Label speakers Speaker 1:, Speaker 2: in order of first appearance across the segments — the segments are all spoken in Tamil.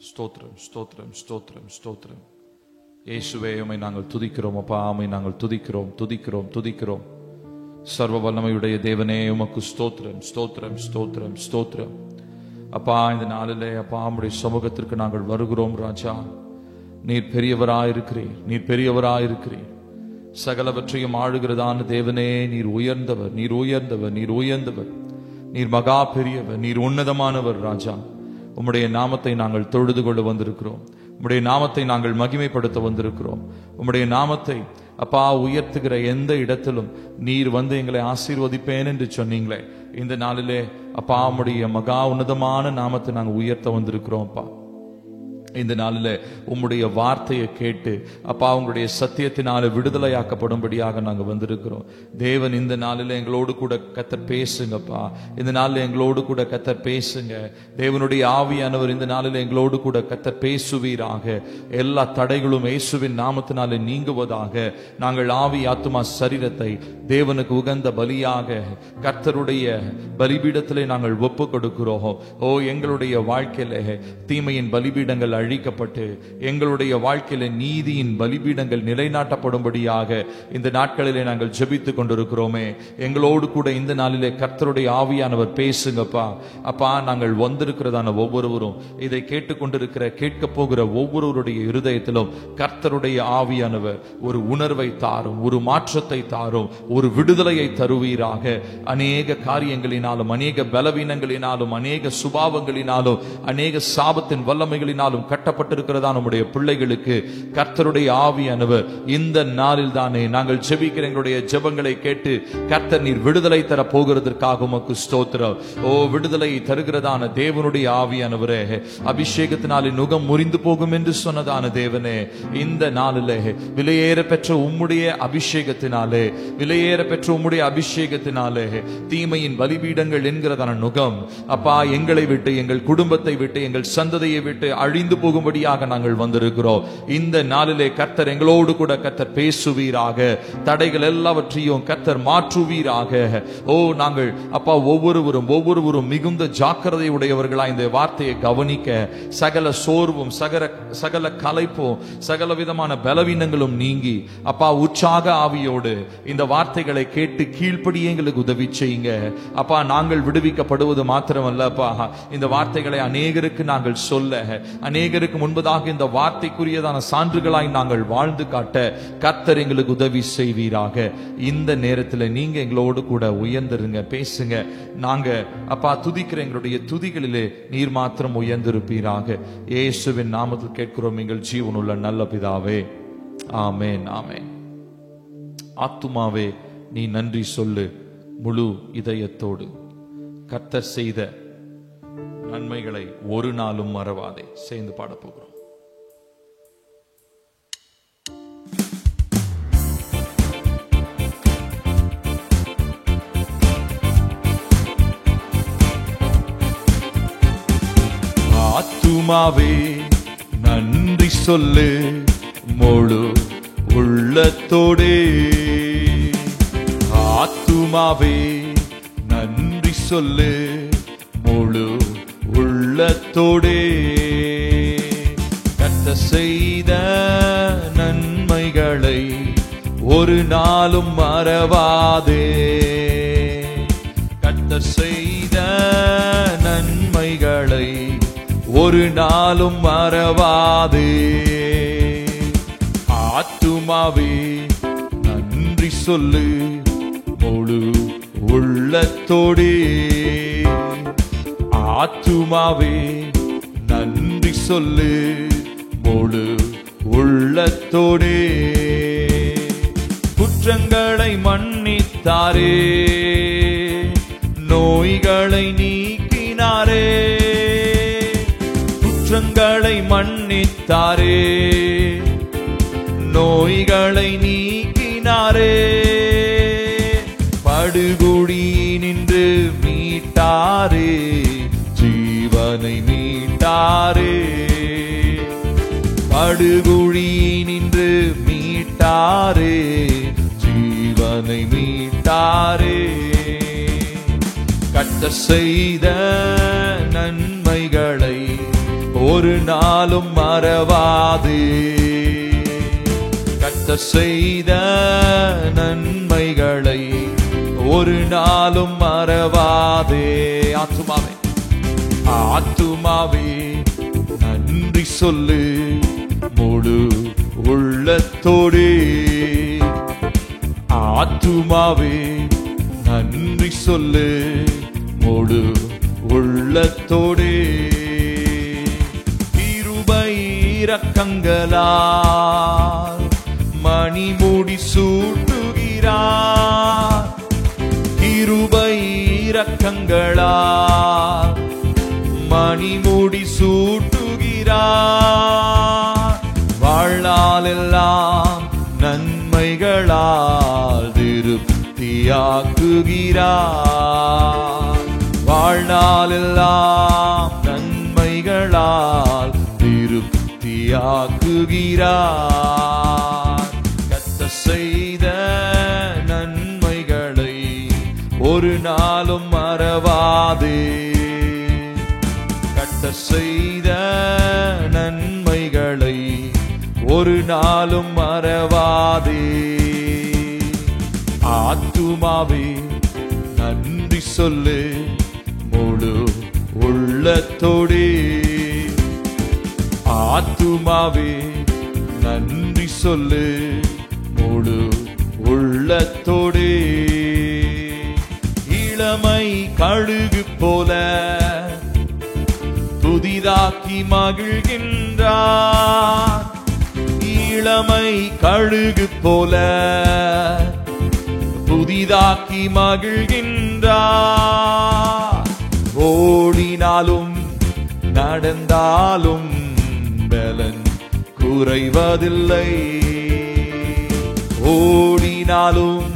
Speaker 1: ஸ்தோத்திரம், ஸ்தோத்திரம், ஸ்தோத்திரம், ஸ்தோத்திரம். இயேசுவே, உம்மை நாங்கள் துதிக்கிறோம் அப்பா. உம்மை நாங்கள் துதிக்கிறோம், துதிக்கிறோம், துதிக்கிறோம். சர்வ வல்லமையுடைய தேவனே, உமக்கு ஸ்தோத்திரம், ஸ்தோத்திரம், ஸ்தோத்திரம், ஸ்தோத்திரம். அப்பா, இந்த நாளிலே அப்பா உம்முடைய சமூகத்திற்கு நாங்கள் வருகிறோம் ராஜா. நீர் பெரியவராயிருக்கிறீர், நீர் பெரியவராயிருக்கிறீர். சகலவற்றையும் ஆளுகிறதான தேவனே, நீர் உயர்ந்தவர், நீர் உயர்ந்தவர், நீர் உயர்ந்தவர். நீர் மகா பெரியவர், நீர் உன்னதமானவர் ராஜா. உம்முடைய நாமத்தை நாங்கள் தொழுது கொள்ள வந்திருக்கிறோம். உம்முடைய நாமத்தை நாங்கள் மகிமைப்படுத்த வந்திருக்கிறோம். உம்முடைய நாமத்தை அப்பா உயர்த்துகிற எந்த இடத்திலும் நீர் வந்து எங்களை ஆசீர்வதிப்பேன் என்று சொன்னீங்களே, இந்த நாளிலே அப்பா உம்முடைய மகா உன்னதமான நாமத்தை நாங்கள் உயர்த்த வந்திருக்கிறோம் அப்பா. இந்த நாளில் உம்முடைய வார்த்தையை கேட்டு அப்பா உங்களுடைய சத்தியத்தினால விடுதலையாக்கப்படும்படியாக நாங்கள் வந்திருக்கிறோம். தேவன் இந்த நாளில் எங்களோடு கூட கர்த்தர் பேசுங்கப்பா. இந்த நாளில் எங்களோடு கூட கர்த்தர் பேசுங்க. தேவனுடைய ஆவியானவர் இந்த நாளில் எங்களோடு கூட கர்த்தர் பேசுவீராக. எல்லா தடைகளும் இயேசுவின் நாமத்தினாலே நீங்குவதாக. நாங்கள் ஆவி ஆத்துமா சரீரத்தை தேவனுக்கு உகந்த பலியாக கர்த்தருடைய பலிபீடத்திலே நாங்கள் ஒப்பு கொடுக்கிறோம். ஓ, எங்களுடைய வாழ்க்கையில தீமையின் பலிபீடங்கள் அழிக்கப்பட்டு எங்களுடைய வாழ்க்கையில நீதியின் பலிபீடங்கள் நிலைநாட்டப்படும்படியாக இந்த நாட்களிலே நாங்கள் ஜெபித்துக் கொண்டிருக்கிறோமே. எங்களோடு கூட இந்த நாளிலே கர்த்தருடைய ஆவியானவர் பேசுங்கப்பா. அப்பா, நாங்கள் வந்திருக்கிறதான ஒவ்வொருவரும், இதை கேட்டுக்கொண்டிருக்கிற கேட்க போகிற ஒவ்வொருவருடைய இருதயத்திலும் கர்த்தருடைய ஆவியானவர் ஒரு உணர்வை தாரும், ஒரு மாற்றத்தை தாரும், ஒரு விடுதலையை தருவீராக. அநேக காரியங்களினாலும், அநேக பலவீனங்களினாலும், அநேக சுபாவங்களினாலும், அநேக சாபத்தின் வல்லமைகளினாலும் கட்டப்பட்டிருக்கிறதா நம்முடைய பிள்ளைகளுக்கு கர்த்தருடைய ஆவியானவர் இந்த நாளில் தானே நாங்கள் ஜெபிக்கிற எங்களுடைய ஜெபங்களை கேட்டு கர்த்தர் நீர் விடுதலை தர போகிறதற்காக உமக்கு ஸ்தோத்திரம். ஓ, விடுதலை தருகிறதான தேவனுடைய ஆவியானவரே, அபிஷேகத்தினாலே நுகம் முறிந்து போகும் என்று சொன்னதான தேவனே, இந்த நாளிலே விலையேற பெற்ற உம்முடைய அபிஷேகத்தினாலே, விலையேற பெற்ற உம்முடைய அபிஷேகத்தினாலே தீமையின் பலிபீடங்கள் என்கிறதான நுகம் அப்பா எங்களை விட்டு, எங்கள் குடும்பத்தை விட்டு, எங்கள் சந்ததியை விட்டு அழிந்து போகும்படியாக நாங்கள் வந்திருக்கிறோம். இந்த நாளிலே கர்த்தர் எங்களோடு கூட கர்த்தர் பேசுவீராக. தடைகள் எல்லாவற்றையும் கர்த்தர் மாற்றுவீராக. ஓ, நாங்கள் அப்பா ஒவ்வொருவரும் மிகுந்த ஜாக்கிரதை உடையவர்களாய் இந்த வார்த்தையை கவனிக்க, சகல சோர்வும், சகல களைப்பும், சகல விதமான பலவீனங்களும் நீங்கி அப்பா உற்சாக ஆவியோடு இந்த வார்த்தைகளை கேட்டு கீழ்ப்படியே எங்களுக்கு உதவி செய்யுங்க அப்பா. நாங்கள் விடுவிக்கப்படுவது மாத்திரமல்ல அப்பா, இந்த வார்த்தைகளை அநேகருக்கு நாங்கள் சொல்ல, அநேகருக்கு முன்பதாக இந்த வார்த்தைக்குரியதான சான்றுகளாய் நாங்கள் வாழ்ந்து காட்ட கர்த்தர் எங்களுக்கு உதவி செய்வீராக. இந்த நேரத்தில் நீங்க எங்களோடு கூட உயர்ந்திருங்க, பேசுங்க. நாங்க அப்பா துதிக்கிற எங்களுடைய துதிகளிலே நீர் மாத்திரம் உயர்ந்திருப்பீராக. இயேசுவின் நாமத்தில் கேட்கிறோம் எங்கள் ஜீவனுள்ள நல்ல பிதாவே, ஆமென், ஆமென். ஆத்துமாவே நீ நன்றி சொல்லு முழு இதயத்தோடு. கர்த்தர் செய்த நன்மைகளை ஒரு நாளும் மறவாதே. சேர்ந்து பாட போகிறோம். ஆத்துமாவே நன்றி சொல்லு முழு உள்ளத்தோடே. ஆத்துமாவே நன்றி சொல்லு முழு உள்ளத்தோடே. கர்த்தர் செய்த நன்மைகளை ஒரு நாளும் மறவாதே. கர்த்தர் செய்த நன்மைகளை ஒரு நாளும் மறவாதே. ஆத்துமாவே நன்றி சொல்லு முழு உள்ளத்தோடே. ஆத்துமாவே நன்றி சொல்லு முழு உள்ளத்தோடே. குற்றங்களை மன்னித்தாரே, நோய்களை நீக்கினாரே. குற்றங்களை மன்னித்தாரே, நோய்களை நீக்கினாரே. படுகுழி நின்று மீட்டாரே, ஜீவனை மீட்டாரே. படுகுழி நின்று மீட்டாரே, ஜீவனை மீட்டாரே. கர்த்தர் செய்த நன்மைகளை ஒரு நாளும் மறவாதே. கர்த்தர் செய்த நன்மைகளை ஒரு நாளும் மறவாதே. ஆத்துமாவே ஆத்துமாவே நன்றி சொல்லு முழு உள்ளத்தோடே. ஆத்துமாவே நன்றி சொல்லு முழு உள்ளத்தோடே. கிருபை இரக்கங்களால் மணிமுடி சூட்டுகிறார். கிருபை இரக்கங்களால் மணிமுடி சூட்டுகிறார். வாழ்நாளெல்லாம் நன்மைகளால் திருப்தியாக்குகிறார். வாழ்நாளெல்லாம் நன்மைகளால் திருப்தியாக்குகிறார். கர்த்தர் செய்த நன்மைகளை ஒரு நாளும் மறவாதே. கர்த்தர் செய்த நன்மைகளை ஒரு நாளும் மறவாதே. ஆத்துமாவே நன்றி சொல்லு முழு உள்ளத்தோடே. ஆத்துமாவே நன்றி சொல்லு முழு உள்ளத்தோடே. இளமை கழுகு போல புதிதாக்கி மகிழ்கின்றார். இளமை கழுகு போல புதிதாக்கி மகிழ்கின்றார். ஓடினாலும் நடந்தாலும் பலன் குறைவதில்லை. ஓடினாலும்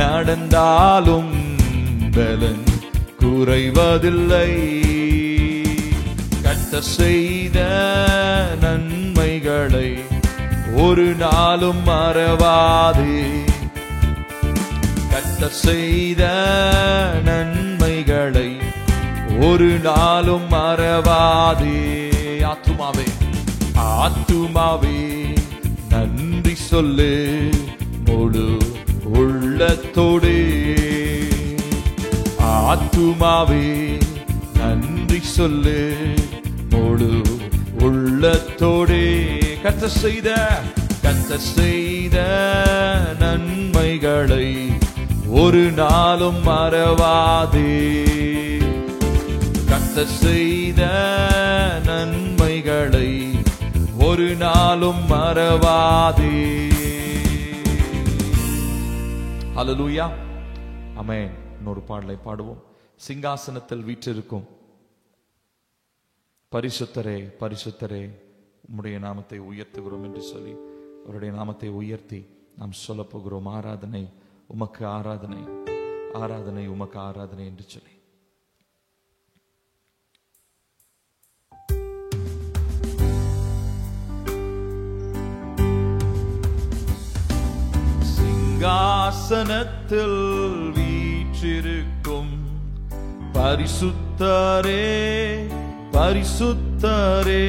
Speaker 1: நடந்தாலும் பலன் குறைவதில்லை. கர்த்தர் செய்த நன்மைகளை ஒரு நாளும் மறவாதே. கர்த்தர் செய்த நன்மைகளை ஒரு நாளும் மறவாதே. ஆத்துமாவே ஆத்துமாவே நன்றி சொல்லு முழு உள்ளத்தோடே. ஆத்துமாவே நன்றி சொல்லு முழு உள்ளத்தோடே. கர்த்தர் செய்த நன்மைகளை ஒரு நாளும் மறவாதே. கர்த்தர் செய்த நன்மைகளை ஒரு நாளும் மறவாதே. ஹல்லேலூயா, ஆமென். இன்னொரு பாடலை பாடுவோம். சிங்காசனத்தில் வீற்றிருக்கும் பரிசுத்தரே பரிசுத்தரே உம்முடைய நாமத்தை உயர்த்துகிறோம் என்று சொல்லி அவருடைய நாமத்தை உயர்த்தி நாம் சொல்ல போகிறோம். ஆராதனை உமக்கு, ஆராதனை ஆராதனை உமக்கு, ஆராதனை என்று சொல்லி. சிங்காசனத்தில் வீற்றிருக்கும் பரிசுத்தரே பரிசுத்தரே.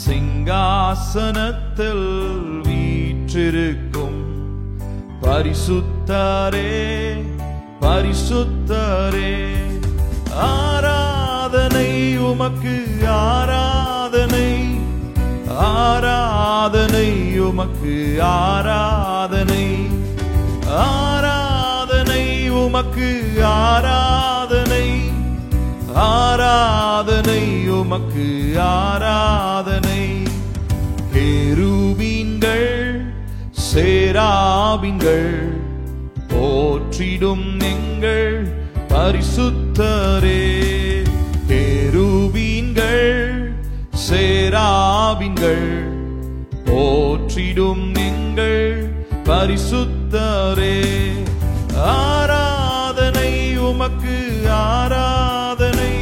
Speaker 1: சிங்காசனத்தில் வீற்றிருக்கும் பரிசுத்தரே பரிசுத்தரே. ஆராதனை உமக்கு, ஆராதனை ஆராதனை உமக்கு, ஆராதனை ஆராதனை உமக்கு, ஆராதனை ஆராதனை உமக்கு, ஆராதனை. கேருபீன்கள் சேராபீன்கள் போற்றிடும் எங்கள் பரிசுத்தரே. கேருபீன்கள் சேராபீன்கள் போற்றிடும் எங்கள் பரிசுத்தரே. ஆராதனை உமக்கு, ஆராதனை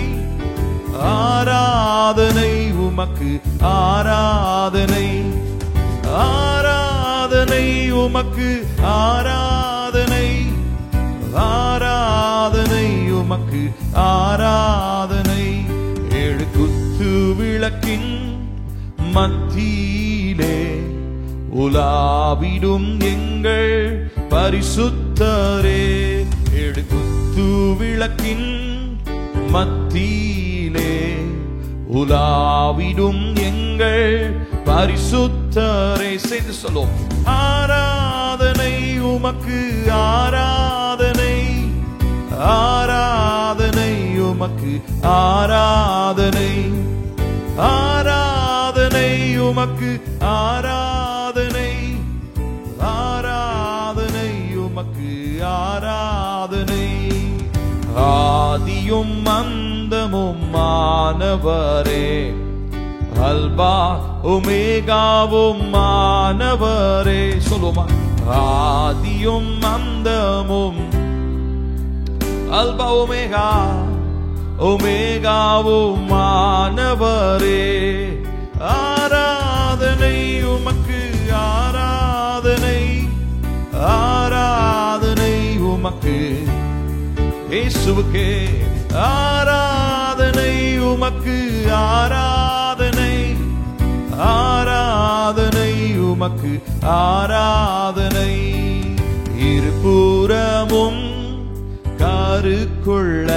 Speaker 1: ஆராதனை உமக்கு, ஆராதனை ஆராதனை உமக்கு, ஆராதனை ஆராதனை உமக்கு, ஆராதனை. ஏழு குத்து விளக்கின் மத்தியிலே உலாவிடும் எங்கள் பரிசுத்தரே. ஏழு குத்து விளக்கின் மத்தியிலே உலாவிடும் எங்கள் பரிசுத்தரே. சேர்ந்து சொல்லும் ஆராதனை உமக்கு, ஆராதனை ஆராதனை உமக்கு, ஆராதனை ஆராதனை உமக்கு, ஆராதனை ஆராதனை உமக்கு, ஆராதனை. ஆதியும் அந்தமும் மானவரே, அல்பா ஒமேகாவும் மானவரே. சொல்லுமா ஆதியும் அந்தமும், அல்பா ஒமேகா ஒமேகாவும் மானவரே. ஆராதனை உமக்கு, ஆராதனை ஆராதனை உமக்கு, இயேசுவுக்கே ஆராதனை உமக்கு, ஆராதனை ஆராதனை உமக்கு, ஆராதனை. இருபுறமும் கருக்குள்ள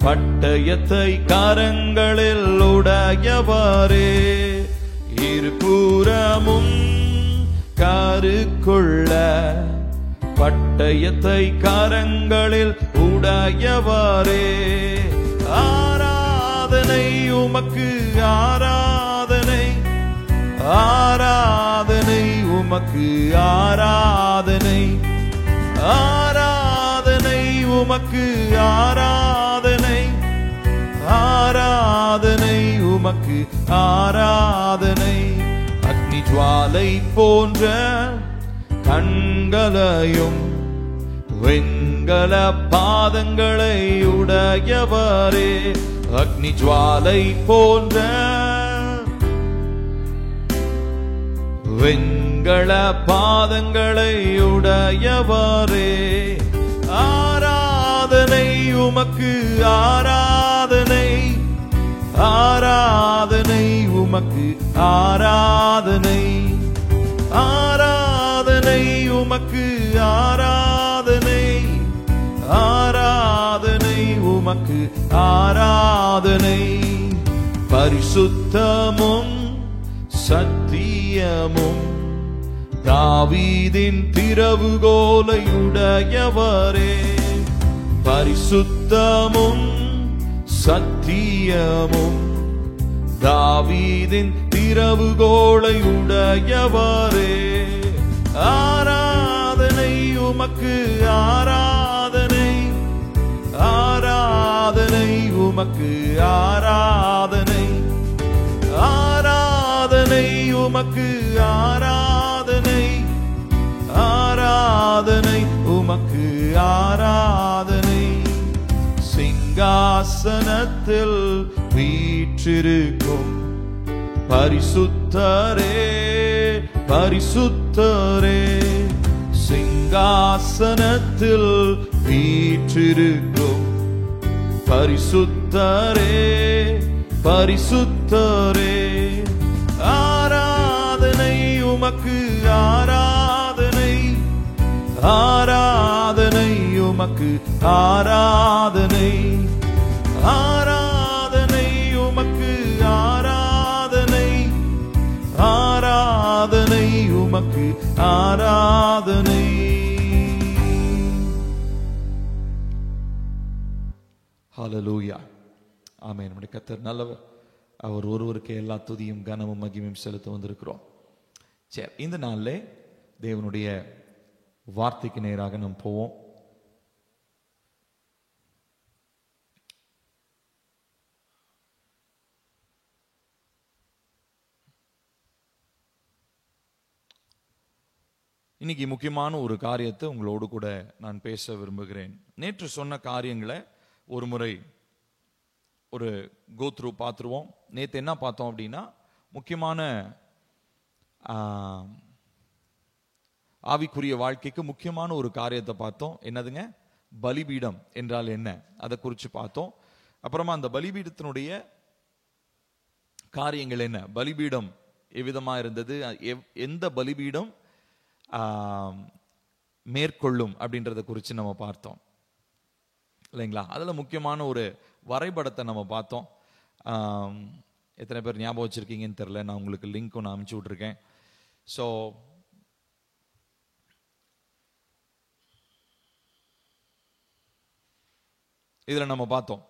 Speaker 1: பட்டயத்தை கரங்களில் உடையவரே. இருபுறமும் கருக்குள்ள பட்டயத்தை கரங்களில் உடையவரே. ஆராதனை உமக்கு, ஆராதனை ஆராதனை உமக்கு, ஆராதனை ஆராதனை உமக்கு, ஆராதனை ஆராதனை உமக்கு, ஆராதனை. அக்னி ஜுவாலை போன்ற கண்களையும் வெண்கல பாதங்களை உடையவரே. அக்னி ஜுவாலை போன்ற வெண்கல பாதங்களை உடையவரே. ஆராதனை உமக்கு, ஆராதனை ஆராதனை உமக்கு, ஆராதனை ஆராதனை உமக்கு, ஆராதனை ஆராதனை உமக்கு, ஆராதனை. பரிசுத்தமும் சத்தியமும் தாவீதின் திறவுகோலை உடையவரே. பரிசுத்தமும் சத்தியமும் தாவீதின் திறவுகோலை உடையவரே. ஆராதனை உமக்கு, ஆராதனை ஆராதனை உமக்கு, ஆராதனை ஆராதனை உமக்கு, ஆராதனை ஆராதனை உமக்கு, ஆராதனை. சிங்காசனத்தில் வீற்றிருக்கும் பரிசுத்தரே, பரிசுத்தரே. சிங்காசனத்தில் வீற்றிருக்கும் பரிசுத்தரே, பரிசுத்தரே. ஆராதனை உமக்கு, ஆராதனை ஆராதனை உமக்கு, ஆராதனை ஆராதனை உமக்கு, ஆராதனை ஆராதனை உமக்கு, ஆராதனை. ஹல்லேலூயா, ஆமென். நம்முடைய கர்த்தர் நல்லவர், அவர் ஒருவருக்கு எல்லா துதியும் கனமும் மகிமையும் செலுத்த வந்திருக்கிறோம். சரி, இந்த நாளிலே தேவனுடைய வார்த்தைக்கு நேராக நாம் போவோம். இன்னைக்கு முக்கியமான ஒரு காரியத்தை உங்களோடு கூட நான் பேச விரும்புகிறேன். நேற்று சொன்ன காரியங்களை ஒரு முறை ஒரு கோத்ரூ பார்த்துருவோம். நேற்று என்ன பார்த்தோம் அப்படின்னா, முக்கியமான ஆவிக்குரிய வாழ்க்கைக்கு முக்கியமான ஒரு காரியத்தை பார்த்தோம். என்னதுங்க? பலிபீடம் என்றால் என்ன, அதை குறித்து பார்த்தோம். அப்புறமா அந்த பலிபீடத்தினுடைய காரியங்கள் என்ன, பலிபீடம் எவ்விதமா இருந்தது, எந்த பலிபீடம் மேற்கொள்ளும் அப்படின்றத குறித்து நம்ம பார்த்தோம் இல்லைங்களா. அதில் முக்கியமான ஒரு வரைபடத்தை நம்ம பார்த்தோம். எத்தனை பேர் ஞாபகம் வச்சுருக்கீங்கன்னு தெரில, நான் உங்களுக்கு லிங்க் ஒன்று அனுப்பிச்சி விட்ருக்கேன். ஸோ இதில் நம்ம பார்த்தோம்.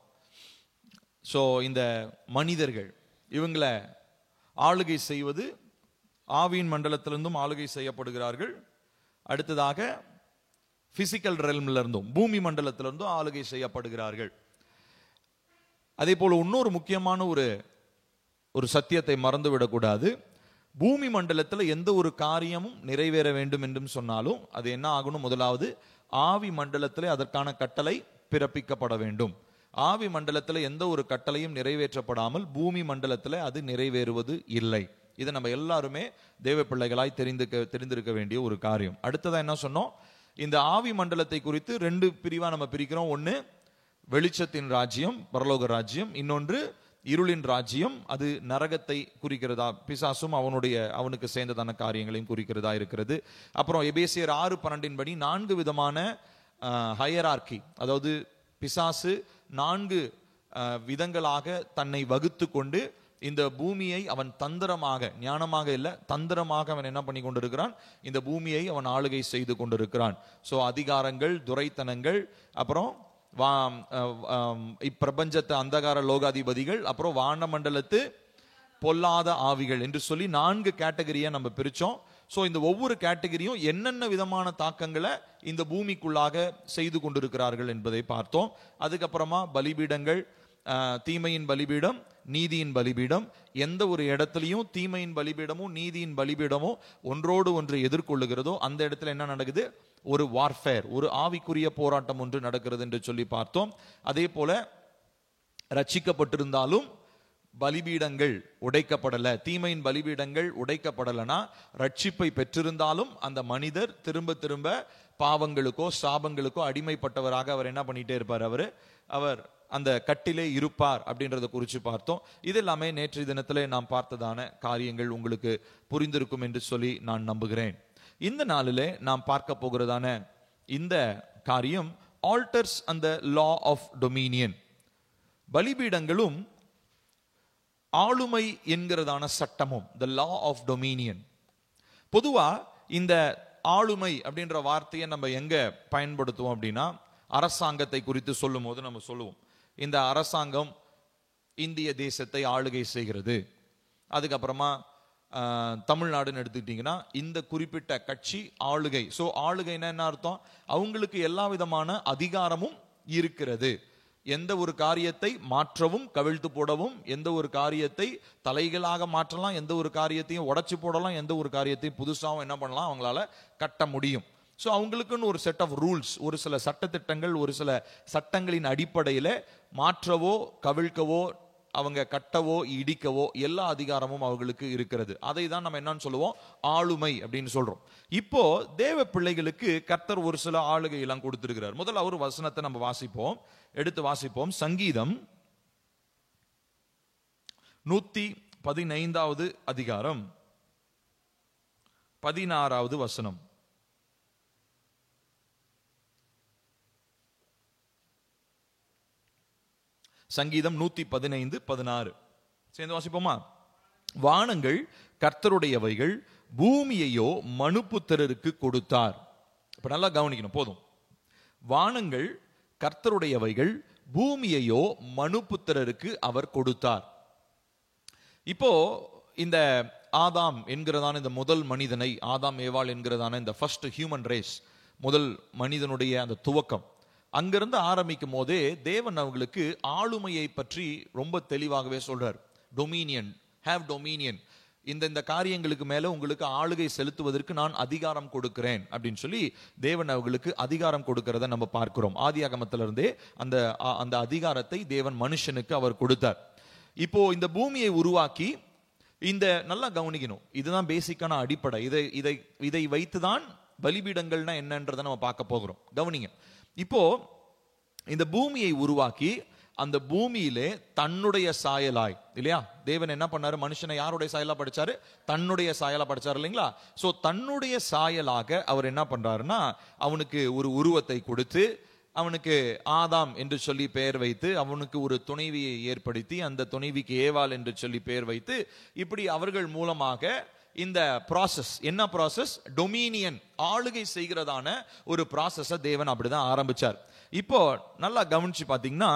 Speaker 1: ஸோ இந்த மனிதர்கள் இவங்களை ஆளுகை செய்வது, ஆவியின் மண்டலத்திலிருந்தும் ஆளுகை செய்யப்படுகிறார்கள். அடுத்ததாக பிசிக்கல் ரெல்ம்ல இருந்தும் பூமி மண்டலத்திலிருந்தும் ஆளுகை செய்யப்படுகிறார்கள். அதே போல இன்னொரு முக்கியமான ஒரு சத்தியத்தை மறந்துவிடக்கூடாது. பூமி மண்டலத்தில் எந்த ஒரு காரியமும் நிறைவேற வேண்டும் என்றும் சொன்னாலும் அது என்ன ஆகணும், முதலாவது ஆவி மண்டலத்தில் அதற்கான கட்டளை பிறப்பிக்கப்பட வேண்டும். ஆவி மண்டலத்தில் எந்த ஒரு கட்டளையும் நிறைவேற்றப்படாமல் பூமி மண்டலத்தில் அது நிறைவேறுவது இல்லை. இதை நம்ம எல்லாருமே தேவ பிள்ளைகளாய் தெரிந்திருக்க வேண்டிய ஒரு காரியம். அடுத்ததான் என்ன சொன்னோம், இந்த ஆவி மண்டலத்தை குறித்து 2 பிரிவா நம்ம பிரிக்கிறோம். ஒன்று வெளிச்சத்தின் ராஜ்யம், பரலோக ராஜ்யம். இன்னொன்று இருளின் ராஜ்யம், அது நரகத்தை குறிக்கிறதா, பிசாசும் அவனுக்கு சேர்ந்ததான காரியங்களையும் குறிக்கிறதா இருக்கிறது. அப்புறம் எபேசியர் 6:12 படி 4 விதமான ஹையரார்கி, அதாவது பிசாசு 4 விதங்களாக தன்னை வகுத்து கொண்டு இந்த பூமியை அவன் தந்திரமாக, ஞானமாக இல்லை தந்திரமாக அவன் என்ன பண்ணி கொண்டிருக்கிறான், இந்த பூமியை அவன் ஆளுகை செய்து கொண்டிருக்கிறான். ஸோ அதிகாரங்கள், துரைத்தனங்கள், அப்புறம் இப்பிரபஞ்சத்து அந்தகார லோகாதிபதிகள், அப்புறம் வானமண்டலத்து பொல்லாத ஆவிகள் என்று சொல்லி 4 கேட்டகரியை நம்ம பிரிச்சோம். ஸோ இந்த ஒவ்வொரு கேட்டகரியும் என்னென்ன விதமான தாக்கங்களை இந்த பூமிக்குள்ளாக செய்து கொண்டிருக்கிறார்கள் என்பதை பார்த்தோம். அதுக்கப்புறமா பலிபீடங்கள், தீமையின் பலிபீடம், நீதியின் பலிபீடம். எந்த ஒரு இடத்துலையும் தீமையின் பலிபீடமும் நீதியின் பலிபீடமும் ஒன்றோடு ஒன்று எதிர்கொள்ளுகிறதோ அந்த இடத்துல என்ன நடக்குது, ஒரு வார்ஃபேர், ஒரு ஆவிக்குரிய போராட்டம் ஒன்று நடக்கிறது என்று சொல்லி பார்த்தோம். அதே போல ரட்சிக்கப்பட்டிருந்தாலும் பலிபீடங்கள் உடைக்கப்படல, தீமையின் பலிபீடங்கள் உடைக்கப்படலைன்னா, ரட்சிப்பை பெற்றிருந்தாலும் அந்த மனிதர் திரும்ப திரும்ப பாவங்களுக்கோ சாபங்களுக்கோ அடிமைப்பட்டவராக அவர் என்ன பண்ணிட்டே இருப்பார், அவர் அந்த கட்டிலே இருப்பார் அப்படின்றத குறித்து பார்த்தோம். இது எல்லாமே நேற்றைய தினத்திலே நாம் பார்த்ததான காரியங்கள் உங்களுக்கு புரிந்திருக்கும் என்று சொல்லி நான் நம்புகிறேன். இந்த நாளிலே நாம் பார்க்க போகிறதான இந்த காரியம் altars and the law of dominion. பலிபீடங்களும் ஆளுமை என்கிறதான சட்டமும், த லா ஆஃப் டொமினியன். பொதுவா இந்த ஆளுமை அப்படின்ற வார்த்தையை நம்ம எங்க பயன்படுத்துவோம் அப்படின்னா, அரசாங்கத்தை குறித்து சொல்லும் போது நம்ம சொல்லுவோம், இந்த அரசாங்கம் இந்திய தேசத்தை ஆளுகை செய்கிறது. அதுக்கப்புறமா தமிழ்நாடுன்னு எடுத்துக்கிட்டீங்கன்னா இந்த குறிப்பிட்ட கட்சி ஆளுகை. ஸோ ஆளுகைன்னா என்ன அர்த்தம், அவங்களுக்கு எல்லா விதமான அதிகாரமும் இருக்கிறது. எந்த ஒரு காரியத்தை மாற்றவும் கவிழ்த்து போடவும், எந்த ஒரு காரியத்தை தலைகளாக மாற்றலாம், எந்த ஒரு காரியத்தையும் உடைச்சு போடலாம், எந்த ஒரு காரியத்தையும் புதுசாகவும் என்ன பண்ணலாம், அவங்களால கட்ட முடியும். ஸோ அவங்களுக்குன்னு ஒரு செட் ஆஃப் ரூல்ஸ், ஒரு சில சட்டத்திட்டங்கள், ஒரு சில சட்டங்களின் அடிப்படையில் மாற்றவோ கவிழ்க்கவோ அவங்க கட்டவோ இடிக்கவோ எல்லா அதிகாரமும் அவர்களுக்கு இருக்கிறது. அதை தான் நம்ம என்னன்னு சொல்லுவோம், ஆளுமை அப்படின்னு சொல்றோம். இப்போ தேவ பிள்ளைகளுக்கு கர்த்தர் ஒரு சில ஆளுகை எல்லாம் கொடுத்திருக்கிறார். முதல்ல ஒரு வசனத்தை நம்ம வாசிப்போம், எடுத்து வாசிப்போம். சங்கீதம் 115வது அதிகாரம் 16வது வசனம். சங்கீதம் 115:16 சேர்ந்து வாசிப்போமா? வானங்கள் கர்த்தருடையவைகள், பூமியையோ மனுபுத்திரருக்கு கொடுத்தார். இப்ப நல்லா கவனிக்கணும் போதும். வானங்கள் கர்த்தருடையவைகள், பூமியையோ மனுபுத்திரருக்கு அவர் கொடுத்தார். இப்போ இந்த ஆதாம் என்கிறதான இந்த முதல் மனிதனை, ஆதாம் ஏவாள் என்கிறதான இந்த ஃபர்ஸ்ட் ஹியூமன் ரேஸ், முதல் மனிதனுடைய அந்த துவக்கம், அங்கிருந்து ஆரம்பிக்கும் போதே தேவன் அவங்களுக்கு ஆளுமையை பற்றி ரொம்ப தெளிவாகவே சொல்றார். டொமினியன், ஹேவ் டொமினியன், இந்த காரியங்களுக்கு மேல உங்களுக்கு ஆளுகை செலுத்துவதற்கு நான் அதிகாரம் கொடுக்கிறேன் அப்படின்னு சொல்லி தேவன் அவங்களுக்கு அதிகாரம் கொடுக்கிறத நம்ம பார்க்கிறோம். ஆதியாகமத்திலிருந்தே அந்த அதிகாரத்தை தேவன் மனுஷனுக்கு அவர் கொடுத்தார். இப்போ இந்த பூமியை உருவாக்கி, இந்த நல்லா கவனிக்கணும், இதுதான் பேசிக்கான அடிப்படை. இதை வைத்துதான் பலிபீடங்கள்னா என்னன்றதை நம்ம பார்க்க போகிறோம். கவனிங்க. இப்போ இந்த பூமியை உருவாக்கி அந்த பூமியிலே தன்னுடைய சாயலாய், இல்லையா? தேவன் என்ன பண்ணாரு? மனுஷனை யாருடைய சாயலா படைச்சாரு? தன்னுடைய சாயலா படைச்சாரு, இல்லைங்களா? சோ தன்னுடைய சாயலாக அவர் என்ன பண்றாருன்னா, அவனுக்கு ஒரு உருவத்தை கொடுத்து, அவனுக்கு ஆதாம் என்று சொல்லி பெயர் வைத்து, அவனுக்கு ஒரு துணைவியை ஏற்படுத்தி, அந்த துணைவிக்கு ஏவாள் என்று சொல்லி பெயர் வைத்து, இப்படி அவர்கள் மூலமாக இந்த ப்ராசஸ், என்ன ப்ராசஸ்? டொமினியன், ஆளுகை செய்கிறதான ஒரு ப்ராசஸ தேவன் அப்படிதான் ஆரம்பிச்சார். இப்போ நல்லா கவனிச்சு பாத்தீங்கன்னா,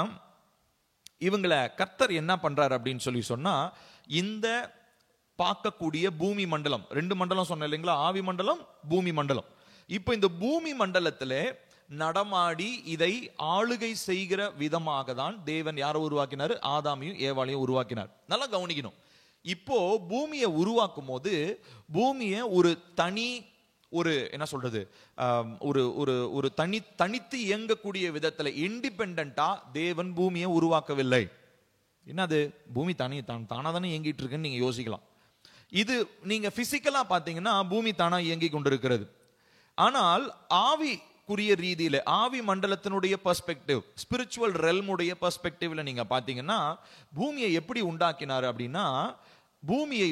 Speaker 1: இவங்களை கர்த்தர் என்ன பண்றாரு அப்படின்னு சொல்லி சொன்னா, இந்த பார்க்கக்கூடிய பூமி மண்டலம், 2 மண்டலம் சொன்ன இல்லைங்களா? ஆவி மண்டலம், பூமி மண்டலம். இப்போ இந்த பூமி மண்டலத்திலே நடமாடி இதை ஆளுகை செய்கிற விதமாக தான் தேவன் யாரை உருவாக்கினார்? ஆதாமையும் ஏவாளையும் உருவாக்கினார். நல்லா கவனிக்கணும். இப்போ பூமியை உருவாக்கும் போது பூமியை ஒரு தனி, ஒரு என்ன சொல்றது, ஒரு தனித்து இயங்கக்கூடிய விதத்துல, இண்டிபெண்டா தேவன் பூமியை உருவாக்கவில்லை. என்னது? பூமி தானா தானே இயங்கிட்டு இருக்குன்னு நீங்க யோசிக்கலாம். இது நீங்க பிசிக்கலா பாத்தீங்கன்னா பூமி தானா இயங்கி கொண்டிருக்கிறது. ஆனால் ஆவிக்குரிய ரீதியில, ஆவி மண்டலத்தினுடைய பெர்ஸ்பெக்டிவ், ஸ்பிரிச்சுவல் ரெல்முடைய பெர்ஸ்பெக்டிவ்ல நீங்க பாத்தீங்கன்னா, பூமியை எப்படி உண்டாக்கினார் அப்படின்னா, பூமியை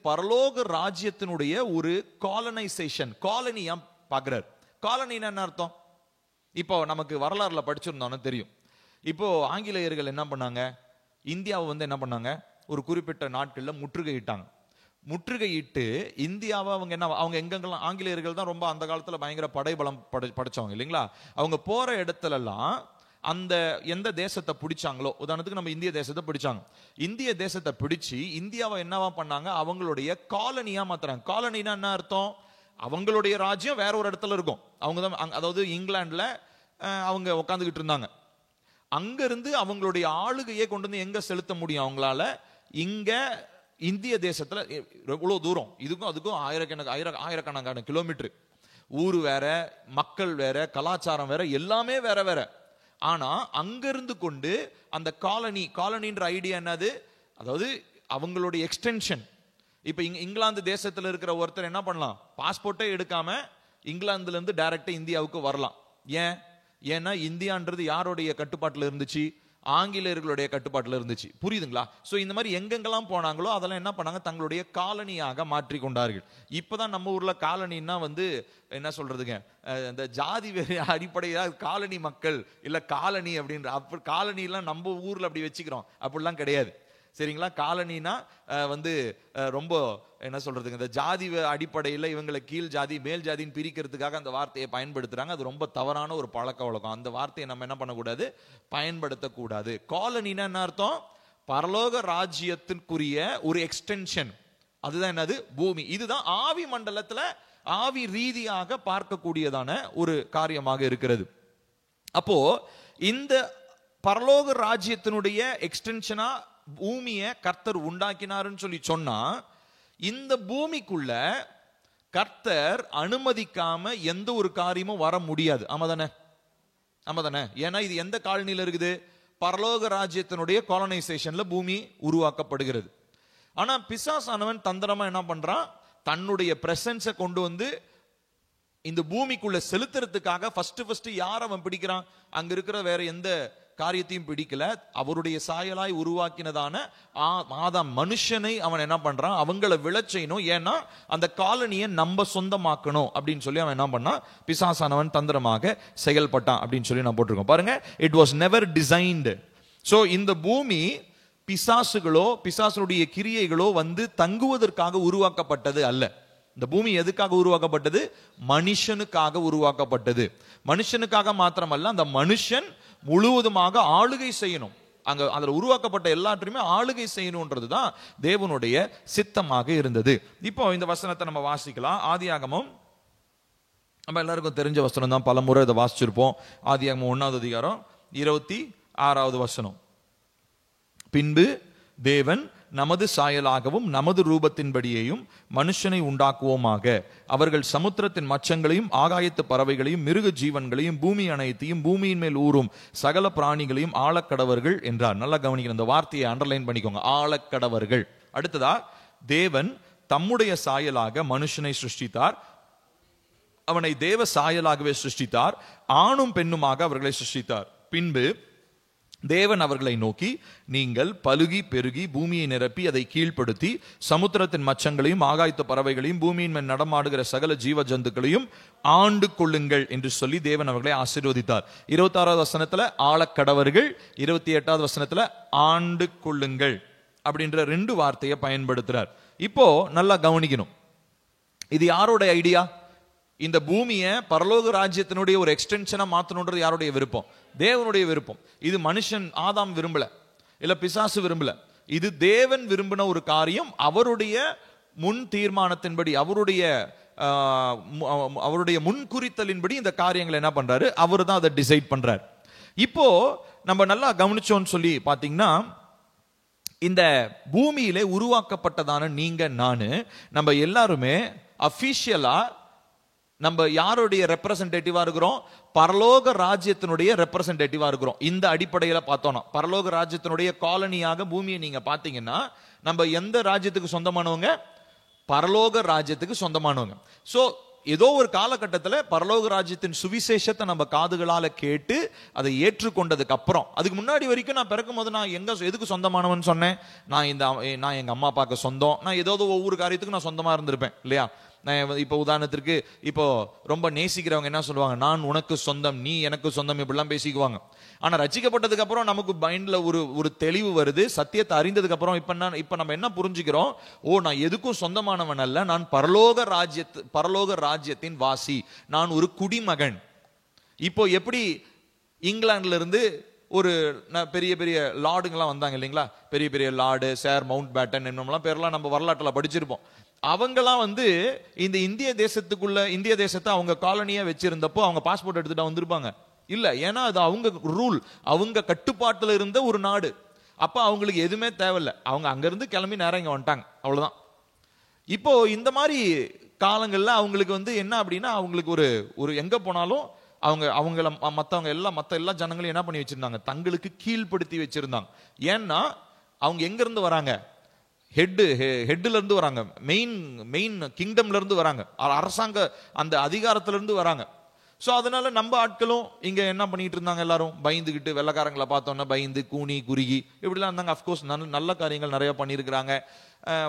Speaker 1: பரலோக ராஜ்யத்தினுடைய ஒரு காலனைசேஷன், காலனியா பாக்குறார். காலனின்னா என்ன அர்த்தம்? இப்போ நமக்கு வரலாறுல படிச்சிருந்தோம்னு தெரியும். இப்போ ஆங்கிலேயர்கள் என்ன பண்ணாங்க? இந்தியாவை என்ன பண்ணாங்க? ஒரு குறிப்பிட்ட நாட்கள்ல முற்றுகையிட்டாங்க. முற்றுகையிட்டு இந்தியாவை அவங்க எங்கெங்கெல்லாம், ஆங்கிலேயர்கள் தான் ரொம்ப அந்த காலத்துல பயங்கர படைபலம் படைச்சவங்க, இல்லைங்களா? அவங்க போற இடத்துல எல்லாம் அந்த எந்த தேசத்தை பிடிச்சாங்களோ, உதாரணத்துக்கு நம்ம இந்திய தேசத்தை பிடிச்சாங்க. இந்திய தேசத்தை பிடிச்சு இந்தியாவை என்னவா பண்ணாங்க? அவங்களுடைய காலனியா மாத்துறாங்க. காலனினா என்ன அர்த்தம்? அவங்களுடைய ராஜ்யம் வேற ஒரு இடத்துல இருக்கும். அவங்க தான், அதாவது இங்கிலாந்துல அவங்க உட்காந்துக்கிட்டு இருந்தாங்க. அங்க இருந்து அவங்களுடைய ஆளுகையை கொண்டு வந்து எங்க செலுத்த முடியும் அவங்களால? இங்க இந்திய தேசத்துல எவ்வளவு தூரம், இதுக்கும் அதுக்கும் ஆயிரக்கணக்கான கிலோமீட்டர். ஊரு வேற, மக்கள் வேற, கலாச்சாரம் வேற, எல்லாமே வேற வேற. ஆனா அங்கிருந்து கொண்டு அந்த காலனின்ற ஐடியா என்னது? அதாவது அவங்களுடைய எக்ஸ்டென்ஷன். இப்ப இங்கிலாந்து தேசத்துல இருக்கிற ஒருத்தர் என்ன பண்ணலாம்? பாஸ்போர்ட்டே எடுக்காம இங்கிலாந்துல இருந்து டைரக்டா இந்தியாவுக்கு வரலாம். ஏன்னா இந்தியான்றது யாருடைய கட்டுப்பாட்டுல இருந்துச்சு? ஆங்கிலேயர்களுடைய கட்டுப்பாட்டுல இருந்துச்சு. புரியுதுங்களா? சோ இந்த மாதிரி எங்கெங்கெல்லாம் போனாங்களோ அதெல்லாம் என்ன பண்ணாங்க? தங்களுடைய காலனியாக மாற்றி கொண்டார்கள். இப்பதான் நம்ம ஊர்ல காலனின்னா என்ன சொல்றதுங்க, இந்த ஜாதி அடிப்படையா காலனி மக்கள் இல்ல காலனி அப்படின்ற, அப்ப காலனி எல்லாம் நம்ம ஊர்ல அப்படி வச்சுக்கிறோம், அப்படிலாம் கிடையாது. சரிங்களா? காலனினா ரொம்ப என்ன சொல்றதுங்க, இந்த ஜாதி அடிப்படையில் இவங்களை கீழ் ஜாதி மேல் ஜாதின்னு பிரிக்கிறதுக்காக அந்த வார்த்தையை பயன்படுத்துறாங்க. அது ரொம்ப தவறான ஒரு பழக்க வழக்கம். அந்த வார்த்தையை நம்ம என்ன பண்ணக்கூடாது? பயன்படுத்தக்கூடாது. காலனினா என்ன அர்த்தம்? பரலோக ராஜ்யத்திற்குரிய ஒரு எக்ஸ்டென்ஷன். அதுதான் என்னது? பூமி. இதுதான் ஆவி மண்டலத்துல ஆவி ரீதியாக பார்க்கக்கூடியதான ஒரு காரியமாக இருக்கிறது. அப்போ இந்த பரலோக ராஜ்யத்தினுடைய எக்ஸ்டென்ஷனா பூமியை கர்த்தர் உண்டாக்கினாருன்னு சொல்லி சொன்னா, இந்த பூமிக்குள்ள கர்த்தர் அனுமதிக்காம எந்த ஒரு காரியமும் வர முடியாது. ஆமாதானே? ஆமாதானே? ஏன்னா இது எந்த காலனியில இருக்குது? பரலோக ராஜ்யத்தினுடைய காலனைசேஷன்ல பூமி உருவாக்கப்படுகிறது. ஆனா பிசாசானவன் தந்திரமா என்ன பண்றான்? தன்னுடைய பிரசன்ஸை கொண்டு இந்த பூமிக்குள்ள செலுத்துறதுக்காக ஃபர்ஸ்ட் யார் அவன் பிடிக்கிறான்? அங்க இருக்கிற வேற எந்த காரியத்தையும் பிடிக்கல. அவருடைய சாயலாய் உருவாக்கினதான ஆதாம் மனுஷனை அவன் என்ன பண்றான்? அவங்கள விளைச்சணும். ஏன்னா அந்த காலனியை நம்ம சொந்தமாக்கணும் அப்படின்னு சொல்லி அவன் என்ன பண்ணான்? பிசாசானவன் தந்திரமாக செயல்பட்டான் அப்படின்னு சொல்லி நான் போட்டிருக்கோம். பாருங்க, it was never designed. So இந்த பூமி பிசாசுகளோ பிசாசுடைய கிரியைகளோ தங்குவதற்காக உருவாக்கப்பட்டது அல்ல. இந்த பூமி எதுக்காக உருவாக்கப்பட்டது? மனுஷனுக்காக உருவாக்கப்பட்டது. மனுஷனுக்காக மாத்திரமல்ல, அந்த மனுஷன் முழுவதுமாக ஆளுகை செய்யணும். அங்க அதுல உருவாக்கப்பட்ட எல்லாத்தையுமே ஆளுகை செய்யணும்ன்றதுதான் தேவனுடைய சித்தமாக இருந்தது. இப்போ இந்த வசனத்தை நம்ம வாசிக்கலாம். ஆதியாகமம் நம்ம எல்லாருக்கும் தெரிஞ்ச வசனம் தான், பல முறை இதை வாசிச்சிருப்போம். ஆதியாகமம் 1வது அதிகாரம் 26வது வசனம். பின்பு தேவன் நமது சாயலாகவும் நமது ரூபத்தின்படியேயும் மனுஷனை உண்டாக்குவோமாக, அவர்கள் சமுத்திரத்தின் மச்சங்களையும் ஆகாயத்து பறவைகளையும் மிருக ஜீவன்களையும் பூமி அனைத்தையும் பூமியின் மேல் ஊறும் சகல பிராணிகளையும் ஆழக்கடவர்கள் என்றார். நல்லா கவனிக்கணும், இந்த வார்த்தையை அண்டர்லைன் பண்ணிக்கோங்க, ஆழக்கடவர்கள். அடுத்ததா, தேவன் தம்முடைய சாயலாக மனுஷனை சிருஷ்டித்தார், அவனை தேவ சாயலாகவே சிருஷ்டித்தார், ஆணும் பெண்ணுமாக அவர்களை சிருஷ்டித்தார். பின்பு தேவன் அவர்களை நோக்கி, நீங்கள் பலுகி பெருகி பூமியை நிரப்பி அதை கீழ்ப்படுத்தி சமுத்திரத்தின் மச்சங்களையும் ஆகாயத்து பறவைகளையும் பூமியின் மேல் நடமாடுகிற சகல ஜீவ ஜந்துக்களையும் ஆண்டு கொள்ளுங்கள் என்று சொல்லி தேவன் அவர்களை ஆசீர்வதித்தார். 26வது வசனத்துல ஆளக்கடவர்கள், 28வது வசனத்துல ஆண்டு கொள்ளுங்கள் அப்படின்ற 2 வார்த்தையை பயன்படுத்துறார். இப்போ நல்லா கவனிக்கணும், இது யாரோட ஐடியா? இந்த பூமியை பரலோக ராஜ்யத்தினுடைய ஒரு எக்ஸ்டென்ஷனா மாத்தணுன்றது யாருடைய விருப்பம்? தேவனுடைய விருப்பம். இது மனுஷன் ஆதாம் விரும்பல, இல்ல பிசாசு விரும்பல. இது தேவன் விரும்பின ஒரு காரியம். அவருடைய முன் தீர்மானத்தின்படி, அவருடைய முன்குறித்தலின்படி இந்த காரியங்களை என்ன பண்றாரு? அவரு தான் அதை டிசைட் பண்றாரு. இப்போ நம்ம நல்லா கவனிச்சோன்னு சொல்லி பாத்தீங்கன்னா, இந்த பூமியிலே உருவாக்கப்பட்டதான நீங்க நானு நம்ம எல்லாருமே அபிஷியலா நம்ம யாருடைய ரெப்ரசன்டேட்டிவா இருக்கிறோம்? பரலோக ராஜ்யத்தினுடைய ரெப்ரசன்டேட்டிவா இருக்கிறோம். இந்த அடிப்படையில பார்த்தோம்னா பரலோக ராஜ்யத்தினுடைய காலனியாக பூமியை நீங்க பாத்தீங்கன்னா, நம்ம எந்த ராஜ்யத்துக்கு சொந்தமானவங்க? பரலோக ராஜ்யத்துக்கு சொந்தமானவங்க. சோ ஏதோ ஒரு காலகட்டத்தில் பரலோக ராஜ்யத்தின் சுவிசேஷத்தை நம்ம காதுகளால கேட்டு அதை ஏற்றுக்கொண்டதுக்கு அப்புறம், அதுக்கு முன்னாடி வரைக்கும் நான் பிறக்கும் போது நான் எதுக்கு சொந்தமானவன் சொன்னேன்? நான் எங்க அம்மா அப்பாவுக்கு சொந்தம். நான் ஏதோ ஒவ்வொரு காரியத்துக்கும் நான் சொந்தமா இருந்திருப்பேன் இல்லையா? நான் இப்போ உதாரணத்திற்கு இப்போ ரொம்ப நேசிக்கிறவங்க என்ன சொல்லுவாங்க? நான் உனக்கு சொந்தம், நீ எனக்கு சொந்தம், இப்படிலாம் பேசிக்குவாங்க. ஆனா ரட்சிக்கப்பட்டதுக்கு அப்புறம் நமக்கு மைண்ட்ல ஒரு தெளிவு வருது. சத்தியத்தை அறிந்ததுக்கு அப்புறம் இப்ப நம்ம என்ன புரிஞ்சுக்கிறோம்? நான் எதுக்கும் சொந்தமானவன் அல்ல, நான் பரலோக ராஜ்யத்தின் வாசி, நான் ஒரு குடிமகன். இப்போ எப்படி இங்கிலாந்துல இருந்து ஒரு பெரிய பெரிய லார்டுங்கெல்லாம் வந்தாங்க இல்லைங்களா? பெரிய பெரிய லார்டு, சார் மவுண்ட் பேட்டன் என்னெல்லாம் பேர்லாம் நம்ம வரலாற்றில் படிச்சிருப்போம். அவங்கெல்லாம் இந்த இந்திய தேசத்தை அவங்க காலனியா வச்சிருந்தப்போ அவங்க பாஸ்போர்ட் எடுத்துட்டு வந்திருப்பாங்க இல்ல? ஏன்னா அது அவங்க ரூல், அவங்க கட்டுப்பாட்டுல இருந்த ஒரு நாடு. அப்ப அவங்களுக்கு எதுவுமே தேவையில்லை, அவங்க அங்கிருந்து கிளம்பி நேரம் இங்க வந்துட்டாங்க, அவ்வளவுதான். இப்போ இந்த மாதிரி காலங்கள்ல அவங்களுக்கு என்ன அப்படின்னா, அவங்களுக்கு ஒரு எங்க போனாலும் மத்த எல்லா ஜனங்களையும் என்ன பண்ணி வச்சிருந்தாங்க? தங்களுக்கு கீழ்படுத்தி வச்சிருந்தாங்க. ஏன்னா அவங்க எங்க இருந்து வராங்க? ஹெட்ல இருந்து வராங்க, மெயின் கிங்டம்ல இருந்து வராங்க, அரசாங்க அந்த அதிகாரத்துல இருந்து வராங்க. சோ அதனால நம்ம ஆட்களும் இங்க என்ன பண்ணிட்டு இருந்தாங்க? எல்லாரும் பயந்துகிட்டு, வெள்ளக்காரங்களை பார்த்தோன்னா பயந்து கூனி குறுகி இப்படிலாம் இருந்தாங்க. அப்கோர்ஸ் நல்ல காரியங்கள் நிறைய பண்ணியிருக்கிறாங்க,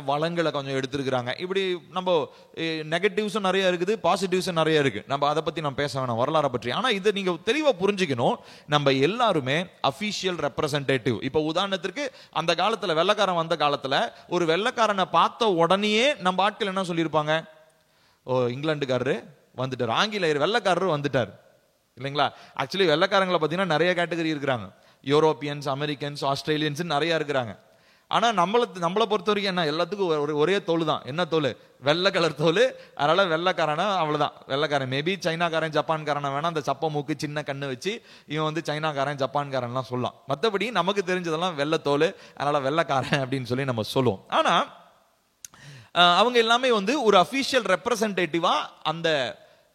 Speaker 1: வளங்களை கொஞ்சம் எடுத்திருக்கிறாங்க. இப்படி நம்ம நெகட்டிவ்ஸும் நிறைய இருக்குது, பாசிட்டிவ்ஸும் நிறைய இருக்கு. நம்ம அதை பத்தி நம்ம பேச வேணாம், வரலாறை பற்றி. ஆனா இதை நீங்க தெளிவா புரிஞ்சுக்கணும், நம்ம எல்லாருமே அபிஷியல் ரெப்ரசன்டேட்டிவ். இப்ப உதாரணத்திற்கு அந்த காலத்துல வெள்ளக்காரன் வந்த காலத்துல ஒரு வெள்ளக்காரனை பார்த்த உடனேயே நம்ம ஆட்கள் என்ன சொல்லியிருப்பாங்க? இங்கிலாந்துக்காரரு வந்துட்டார், ஆங்கிலேயர் வெள்ளக்காரர் வந்துட்டார் இல்லைங்களா? ஆக்சுவலி வெள்ளக்காரங்களை பார்த்தீங்கன்னா நிறைய கேட்டகரி இருக்கிறாங்க. யூரோப்பியன்ஸ், அமெரிக்கன்ஸ், ஆஸ்திரேலியன்ஸ் நிறைய இருக்கிறாங்க. ஆனா நம்மளை பொறுத்த வரைக்கும் என்ன, எல்லாத்துக்கும் ஒரே தோல் தான். என்ன தோல்? வெள்ளை கலர் தோல். அதனால வெள்ளைக்காரனா அவ்வளவுதான் வெள்ளைக்காரன். மேபி சைனாக்காரன், ஜப்பான்காரனை வேணா அந்த சப்ப மூக்கு சின்ன கண்ணு வச்சு இவன் சைனாக்காரன், ஜப்பான்காரன்லாம் சொல்லலாம். மற்றபடி நமக்கு தெரிஞ்சதெல்லாம் வெள்ளை தோல், அதனால வெள்ளைக்காரன் அப்படின்னு சொல்லி நம்ம சொல்லுவோம். ஆனா அவங்க எல்லாமே ஒரு அபிஷியல் ரெப்ரசன்டேட்டிவா, அந்த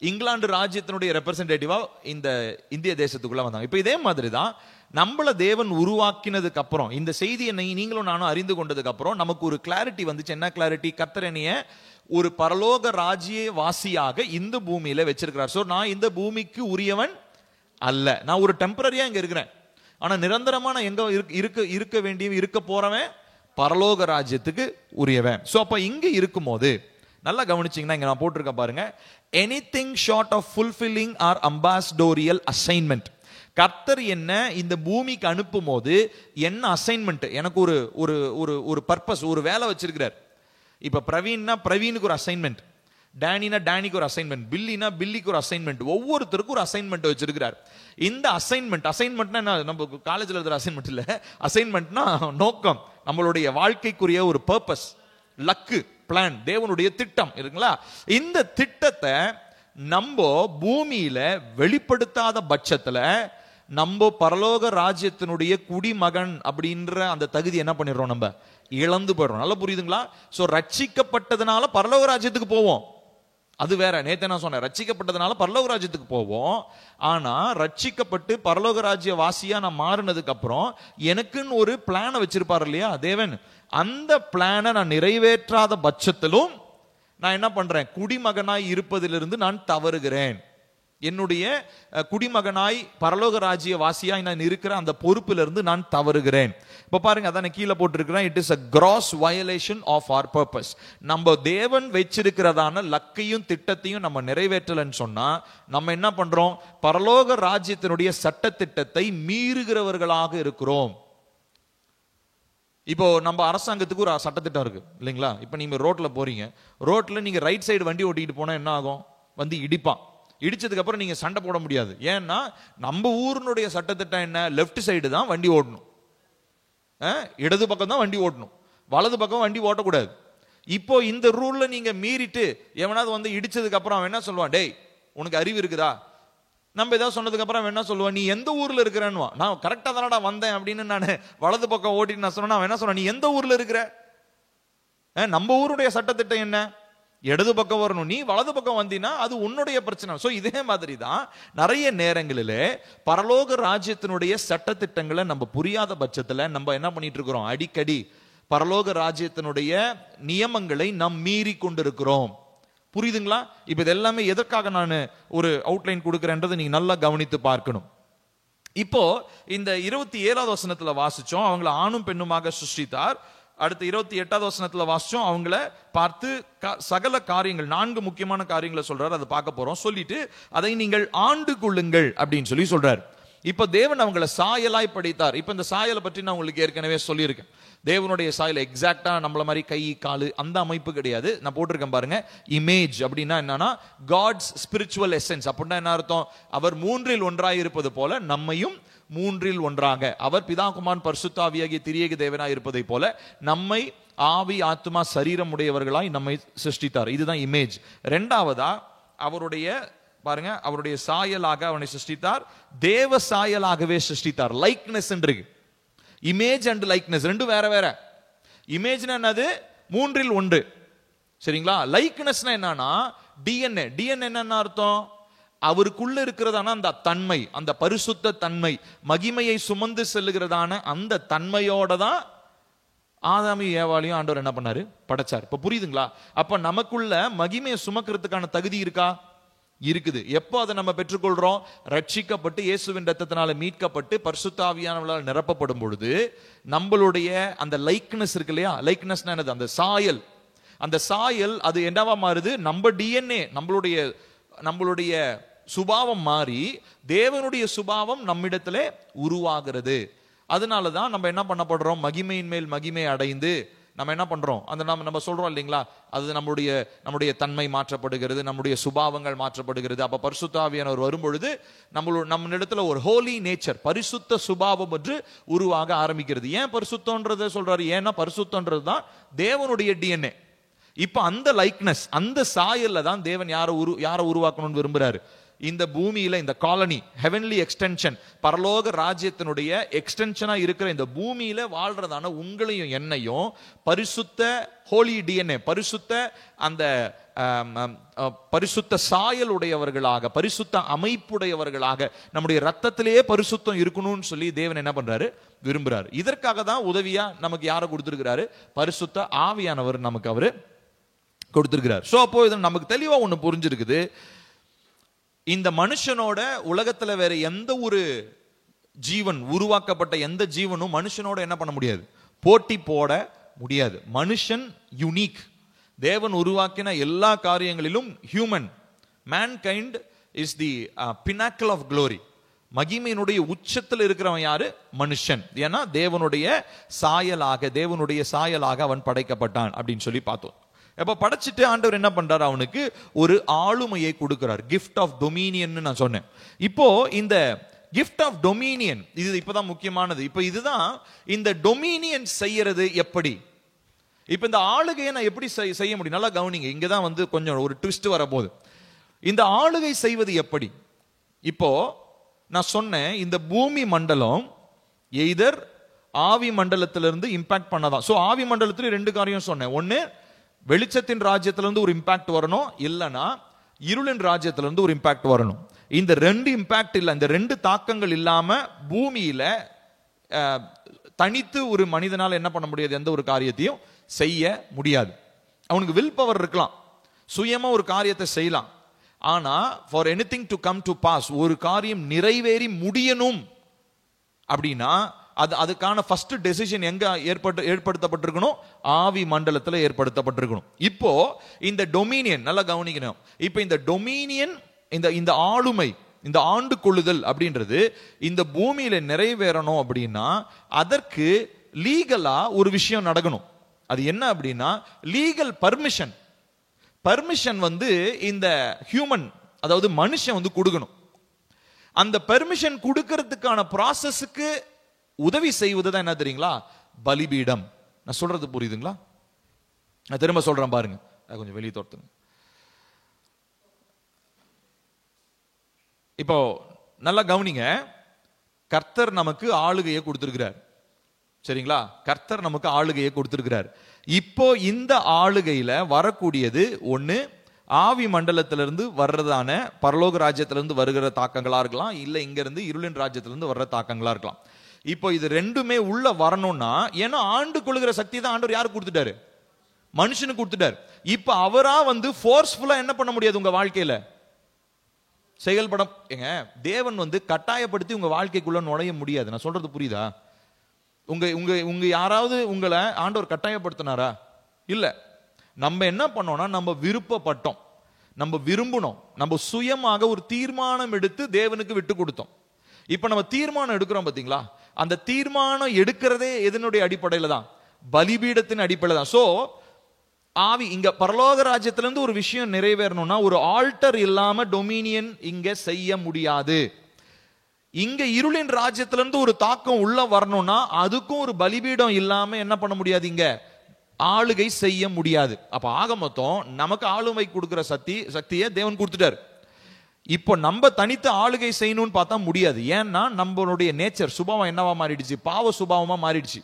Speaker 1: இங்கிலாந்து ராஜ்யத்தினுடைய ரெப்ரசன்டேட்டிவா இந்த இந்திய தேசத்துக்குள்ள வந்தாங்க. இப்ப இதே மாதிரி தான் நம்மள தேவன் உருவாக்கினதுக்கு அப்புறம், இந்த செய்தியை நீங்களும் நானும் அறிந்து கொண்டதுக்கு அப்புறம் நமக்கு ஒரு கிளாரிட்டி வந்துச்சு. என்ன கிளாரிட்டி? கர்த்தர் என்னைய ஒரு பரலோக ராஜ்ய வாசியாக இந்த பூமியில வச்சிருக்கிறார். சோ நான் இந்த பூமிக்கு உரியவன் அல்ல, நான் ஒரு டெம்பரரியா இங்க இருக்கிறேன். ஆனா நிரந்தரமா நான் எங்க இருக்க வேண்டிய இருக்க போறவன் பரலோக ராஜ்யத்துக்கு உரியவன். சோ அப்ப இங்க இருக்கும்போது நல்லா கவனிச்சீங்கன்னா, இங்க நான் போட்டிருக்கேன் பாருங்க, anything short of fulfilling our ambassadorial assignment. கர்த்தர் என்ன இந்த பூமிக்கு அனுப்பும் போது என்ன அசைன்மெண்ட், எனக்கு ஒரு பர்பஸ், ஒரு வேலை வச்சிருக்கிறார். இப்ப பிரவீனுக்கு ஒரு அசைன்மெண்ட், டேனிக்கு ஒரு அசைன்மெண்ட், பில்லிக்கு ஒரு அசைன்மெண்ட், ஒவ்வொருத்தருக்கும் ஒரு அசைன்மெண்ட் வச்சிருக்கிறார். இந்த அசைன்மெண்ட்னா என்ன? நம்ம காலேஜ்ல இருக்கிற அசைன்மெண்ட் இல்ல. அசைன்மெண்ட்னா நோக்கம், நம்மளுடைய வாழ்க்கைக்குரிய ஒரு பர்பஸ், லக்கு, பிளான், தேவனுடைய திட்டம் இருக்குங்களா? இந்த திட்டத்தை நம்ம பூமியில வெளிப்படுத்தாத பட்சத்துல நம்ம பரலோக ராஜ்யத்தினுடைய குடிமகன் அப்படின்ற அந்த தகுதி என்ன பண்ணிடுறோம்? நம்ம இழந்து போயிடுறோம். நல்லா புரியுதுங்களா? சோ ரட்சிக்கப்பட்டதுனால பரலோக ராஜ்யத்துக்கு போவோம், அது வேற. நேத்து நான் சொன்னேன், ரட்சிக்கப்பட்டதுனால பரலோக ராஜ்யத்துக்கு போவோம். ஆனா ரட்சிக்கப்பட்டு பரலோக ராஜ்ய வாசியா நான் மாறினதுக்கு அப்புறம் எனக்குன்னு ஒரு பிளானை வச்சிருப்பாரு இல்லையா தேவன்? அந்த பிளானை நான் நிறைவேற்றாத பட்சத்திலும் நான் என்ன பண்றேன்? குடிமகனாய் இருப்பதிலிருந்து நான் தவறுகிறேன். என்னுடைய குடிமகனாய் பரலோக ராஜ்ய வாசியாய் நான் இருக்கிற அந்த பொறுப்பிலிருந்து நான் தவறுகிறேன். இப்ப பாருங்க, அதான் கீழே போட்டிருக்கிறேன், it is a gross violation of our purpose. நம்ம தேவன் வச்சிருக்கிறதான லக்கையும் திட்டத்தையும் நம்ம நிறைவேற்றலன்னு சொன்னா நம்ம என்ன பண்றோம்? பரலோக ராஜ்யத்தினுடைய சட்ட திட்டத்தை மீறுகிறவர்களாக இருக்கிறோம். இப்போ நம்ம அரசாங்கத்துக்கு ஒரு சட்டத்திட்டம் இருக்கு இல்லைங்களா? இப்ப நீங்க ரோட்ல போறீங்க, ரோட்ல நீங்க ரைட் சைடு வண்டி ஓட்டிட்டு போனா என்ன ஆகும்? வந்து இடிப்பான். இடிச்சதுக்கு அப்புறம் நீங்க சண்டை போட முடியாது. ஏன்னா நம்ம ஊரினுடைய சட்டத்திட்டம் என்ன? லெப்ட் சைடு தான் வண்டி ஓடணும், இடது பக்கம் தான் வண்டி ஓட்டணும், வலது பக்கம் வண்டி ஓட்டக்கூடாது. இப்போ இந்த ரூல்ல நீங்க மீறிட்டு எவனாவது வந்து இடிச்சதுக்கு அப்புறம் அவன் என்ன சொல்லுவான்? டேய், உனக்கு அறிவு இருக்குதா? நம்ம ஏதாவது சொன்னதுக்கு அப்புறம் என்ன சொல்லுவான்? நீ எந்த ஊர்ல இருக்கிறேன்னு. நான் கரெக்டா தானடா வந்தேன் அப்படின்னு நான் வலது பக்கம் ஓட்டிட்டு நான் சொன்னா அவன் என்ன சொல்றான்? நீ எந்த ஊர்ல இருக்கிற? நம்ம ஊருடைய சட்டத்திட்டம் என்ன? இடது பக்கம் வரணும், நீ வலது பக்கம் வந்தீங்கன்னா அது உன்னுடைய பிரச்சனை. சோ இதே மாதிரி தான் நிறைய நேரங்களிலே பரலோக ராஜ்யத்தினுடைய சட்டத்திட்டங்களை நம்ம புரியாத பட்சத்துல நம்ம என்ன பண்ணிட்டு இருக்கிறோம்? அடிக்கடி பரலோக ராஜ்யத்தினுடைய நியமங்களை நாம் மீறி கொண்டிருக்கிறோம். புரியுதுங்களா? இப்ப இது எல்லாமே எதற்காக நான் ஒரு அவுட்லைன் கொடுக்கிறேன்றதை நீங்க நல்லா கவனித்து பார்க்கணும். இப்போ இந்த 27வது வசனத்துல வாசிச்சோம், அவங்களை ஆணும் பெண்ணுமாக சிருஷ்டித்தார். அடுத்து 28வது வசனத்துல வாசிச்சோம், அவங்கள பார்த்து சகல காரியங்கள், 4 முக்கியமான காரியங்களை சொல்றாரு, அதை பார்க்க போறோம். சொல்லிட்டு அதை நீங்கள் ஆண்டு கொள்ளுங்கள் அப்படின்னு சொல்றாரு. இப்ப தேவன் அவங்களை சாயலாய் படைத்தார். இப்ப இந்த சாயலை பற்றி நான் உங்களுக்கு ஏற்கனவே சொல்லியிருக்கேன். தேவனுடைய சாயல் எக்ஸாக்டா நம்மள மாதிரி கை காலு அந்த அமைப்பு கிடையாது. நான் போட்டிருக்கேன் பாருங்க, இமேஜ் அப்படின்னா என்னன்னா காட்ஸ் ஸ்பிரிச்சுவல் எசன்ஸ். அப்படின்னா என்ன அர்த்தம்? அவர் 3இல் ஒன்றாய் இருப்பது போல நம்மையும் 3இல் ஒன்றாக, அவர் பிதா குமாரன் பரிசுத்த ஆவியாகிய திரியேக தேவனாய் இருப்பதை போல நம்மை ஆவி ஆத்மா சரீரம் உடையவர்களாய் நம்மை சிருஷ்டித்தார். இதுதான் இமேஜ். ரெண்டாவதா அவருடைய பாருங்க, அவருடைய சாயலாக அவனை சிருஷ்டித்தார், தேவ சாயலாகவே சிருஷ்டித்தார். லைக்னஸ் இருக்கு. இமேஜ் அண்ட் லைக்னஸ் ரெண்டும் வேற வேற. இமேஜ் என்னது? 3இல் 1. சரிங்களா? லைக்னஸ் என்னன்னா டிஎன்ஏ. டிஎன்ஏ என்ன அர்த்தம்? அவருக்குள்ள இருக்கிறதான அந்த தன்மை, அந்த பரிசுத்த தன்மை, மகிமையை சுமந்து செல்லுகிறதான அந்த தன்மையோட தான் ஆதாமியும் ஏவாளையும் ஆண்டவர் என்ன பண்ணாரு? படைச்சார். இப்ப புரியுதுங்களா? அப்ப நமக்குள்ள மகிமையை சுமக்கிறதுக்கான தகுதி இருக்கா? இருக்குது. எப்போ அதை நம்ம பெற்றுக்கொள்றோம்? ரட்சிக்கப்பட்டு இயேசுவின் ரத்தத்தினால மீட்கப்பட்டு பரிசுத்த ஆவியானவரால் நிரப்பப்படும் பொழுது நம்மளுடைய அந்த லைக்னஸ் இருக்கு இல்லையா? லைக்னஸ் என்னது? அந்த சாயல். அந்த சாயல் அது என்னவா மாறுது? நம்ம டிஎன்ஏ, நம்மளுடைய சுபாவம் மாறி தேவனுடைய சுபாவம் நம்மிடத்திலே உருவாகிறது. அதனாலதான் நம்ம என்ன பண்ணப்படுறோம்? மகிமையின் மேல் மகிமை அடைந்து நம்ம என்ன பண்றோம்? அந்த நம்ம சொல்றோம் இல்லைங்களா? அது நம்முடைய தன்மை மாற்றப்படுகிறது, நம்முடைய சுபாவங்கள் மாற்றப்படுகிறது. அப்ப பரிசுத்த ஆவியானவர் வரும்பொழுது நம்ம இடத்துல ஒரு ஹோலி நேச்சர், பரிசுத்த சுபாவம் என்று உருவாக ஆரம்பிக்கிறது. ஏன் பரிசுத்தம்ன்றத சொல்றாரு? ஏன்னா பரிசுத்தம்ன்றது தான் தேவனுடைய டிஎன்ஏ. இப்ப அந்த லைக்னஸ், அந்த சாயல்ல தான் தேவன் யாரை உருவாக்கணும்னு விரும்புறாரு? இந்த பூமியில இந்த காலனி, ஹெவன்லி எக்ஸ்டென்ஷன், பரலோக ராஜ்யத்தினுடைய எக்ஸ்டென்ஷனா இருக்கிற இந்த பூமியில வாழ்றதான உங்களையும் என்னையும் பரிசுத்த ஹோலி டிஎன்ஏ, பரிசுத்த அந்த பரிசுத்த சாயல் உடையவர்களாக, பரிசுத்த அமைப்புடையவர்களாக, நம்முடைய ரத்தத்திலேயே பரிசுத்தம் இருக்கணும்னு சொல்லி தேவன் என்ன பண்றாரு? விரும்புறாரு. இதற்காக தான் உதவியா நமக்கு யாரை கொடுத்திருக்கிறாரு? பரிசுத்த ஆவியானவர் நமக்கு அவரு கொடுத்திருக்கிறார். சோ அப்போ இது நமக்கு தெளிவா ஒண்ணு புரிஞ்சிருக்குது. இந்த மனுஷனோட உலகத்துல வேற எந்த ஒரு ஜீவன், உருவாக்கப்பட்ட எந்த ஜீவனும் மனுஷனோட என்ன பண்ண முடியாது? போட்டி போட முடியாது. மனுஷன் யூனிக். தேவன் உருவாக்கின எல்லா காரியங்களிலும் human, mankind is the pinnacle of glory. மகிமையினுடைய உச்சத்தில் இருக்கிறவன் யாரு? மனுஷன். ஏன்னா தேவனுடைய சாயலாக அவன் படைக்கப்பட்டான் அப்படின்னு சொல்லி பார்த்தோம். அப்ப படைச்சிட்டு ஆண்டவர் என்ன பண்றாரு? அவனுக்கு ஒரு ஆளுமையை கொடுக்கிறார். கிஃப்ட் ஆஃப் டொமினியன் நான் சொன்னேன். இப்போ இந்த கிஃப்ட் ஆஃப் டொமினியன் இது இப்பதான் முக்கியமானது. இப்ப இதுதான் இந்த டொமினியன் செய்யறது எப்படி? இப்ப இந்த ஆளுகையை நான் எப்படி செய்ய முடியும்? நல்லா கவனிங்க, இங்கதான் வந்து கொஞ்சம் ஒரு ட்விஸ்ட் வரப்போகுது. இந்த ஆளுகை செய்வது எப்படி? இப்போ நான் சொன்னேன், இந்த பூமி மண்டலம் எய்தர் ஆவி மண்டலத்திலிருந்து இம்பாக்ட் பண்ணதான். சோ ஆவி மண்டலத்துல 2 காரியம் சொன்னேன். ஒன்னு, வெளிச்சத்தின் ராஜ்யத்திலிருந்து ஒரு இம்பாக்ட் வரணும், இல்லனா இருளின் ராஜ்யத்திலிருந்து ஒரு இம்பாக்ட் வரணும். இந்த 2 இம்பாக்ட் இல்ல, இந்த 2 தாக்கங்கள் இல்லாம பூமியில தனித்து ஒரு மனிதனால் என்ன பண்ண முடியாது? எந்த ஒரு காரியத்தையும் செய்ய முடியாது. அவனுக்கு வில் பவர் இருக்கலாம், சுயமா ஒரு காரியத்தை செய்யலாம். ஆனா for anything to come to pass, ஒரு காரியம் நிறைவேறி முடியணும் அப்படின்னா அதுக்கான ஃபர்ஸ்ட் டெசிஷன் எங்க ஏற்படுத்தப்பட்டிருக்கணும்? ஆவி மண்டலத்தில் ஏற்படுத்தப்பட்டிருக்கணும். இப்போ இந்த டொமினியன் நல்லா கவனிக்கணும். இப்போ இந்த டொமினியன், இந்த ஆளுமை, இந்த ஆண்டு கொள்ளுதல் அப்படின்றது இந்த பூமியில நிறைவேறணும் அப்படின்னா அதற்கு லீகலா ஒரு விஷயம் நடக்கணும். அது என்ன அப்படின்னா லீகல் பர்மிஷன். பர்மிஷன் வந்து இந்த ஹியூமன், அதாவது மனுஷன் வந்து கொடுக்கணும். அந்த பெர்மிஷன் கொடுக்கிறதுக்கான ப்ராசஸ்க்கு உதவி செய்வது தான் என்ன தெரியுங்களா? பலிபீடம். நான் சொல்றது புரியுதுங்களா? நான் திரும்ப சொல்றேன் பாருங்க, கொஞ்சம் வெளியே தோர்த்துங்க. இப்போ நல்லா கவனிங்க. கர்த்தர் நமக்கு ஆளுகையை கொடுத்திருக்கிறார், சரிங்களா? கர்த்தர் நமக்கு ஆளுகையை கொடுத்திருக்கிறார். இப்போ இந்த ஆளுகையில வரக்கூடியது ஒண்ணு ஆவி மண்டலத்திலிருந்து வர்றதான பரலோக ராஜ்யத்திலிருந்து வருகிற தாக்கங்களா இருக்கலாம், இல்ல இங்க இருந்து இருளின் ராஜ்யத்திலிருந்து வர்ற தாக்கங்களா இருக்கலாம். இப்போ இது ரெண்டுமே உள்ள வரணும்னா, ஏன்னா ஆண்டு கொள்ளுகிற சக்தி தான் ஆண்டவர் யாருக்கு கொடுத்துட்டாரு? மனுஷனுக்கு கொடுத்துட்டாரு. இப்ப அவரா வந்து ஃபோர்ஸ்ஃபுல்லா என்ன பண்ண முடியாது உங்க வாழ்க்கையில செயல்பட. ஏங்க, தேவன் வந்து கட்டாயப்படுத்தி உங்க வாழ்க்கைக்குள்ள நுழைய முடியாது. நான் சொல்றது புரியுதா? உங்க யாராவது உங்களை ஆண்டவர் கட்டாயப்படுத்தினாரா? இல்ல. நம்ம என்ன பண்ணோம்னா நம்ம விருப்பப்பட்டோம், நம்ம விரும்பணும், நம்ம சுயமாக ஒரு தீர்மானம் எடுத்து தேவனுக்கு விட்டு கொடுத்தோம். இப்ப நம்ம தீர்மானம் எடுக்கிறோம் பாத்தீங்களா? அந்த தீர்மானம் எடுக்கிறதே எதனுடைய அடிப்படையில தான்? பலிபீடத்தின் அடிப்படையில தான். சோ ஆவி இங்க பரலோக ராஜ்யத்திலிருந்து ஒரு விஷயம் நிறைவேறணும்னா ஒரு ஆல்டர் இல்லாம டொமினியன் இங்க செய்ய முடியாது. இங்க இருளின் ராஜ்யத்திலிருந்து ஒரு தாக்கம் உள்ள வரணும்னா அதுக்கும் ஒரு பலிபீடம் இல்லாம என்ன பண்ண முடியாது? இங்க ஆளுகை செய்ய முடியாது. அப்ப ஆக மொத்தம் நமக்கு ஆளுமை கொடுக்கிற சக்தியை தேவன் கொடுத்துட்டாரு. இப்போ நம்ம தனித்து ஆளுகை செய்யணும்னு பார்த்தா முடியாது. ஏன்னா நம்மளுடைய நேச்சர், சுபாவம் என்னவா மாறிடுச்சு? பாவ சுபாவமா மாறிடுச்சு.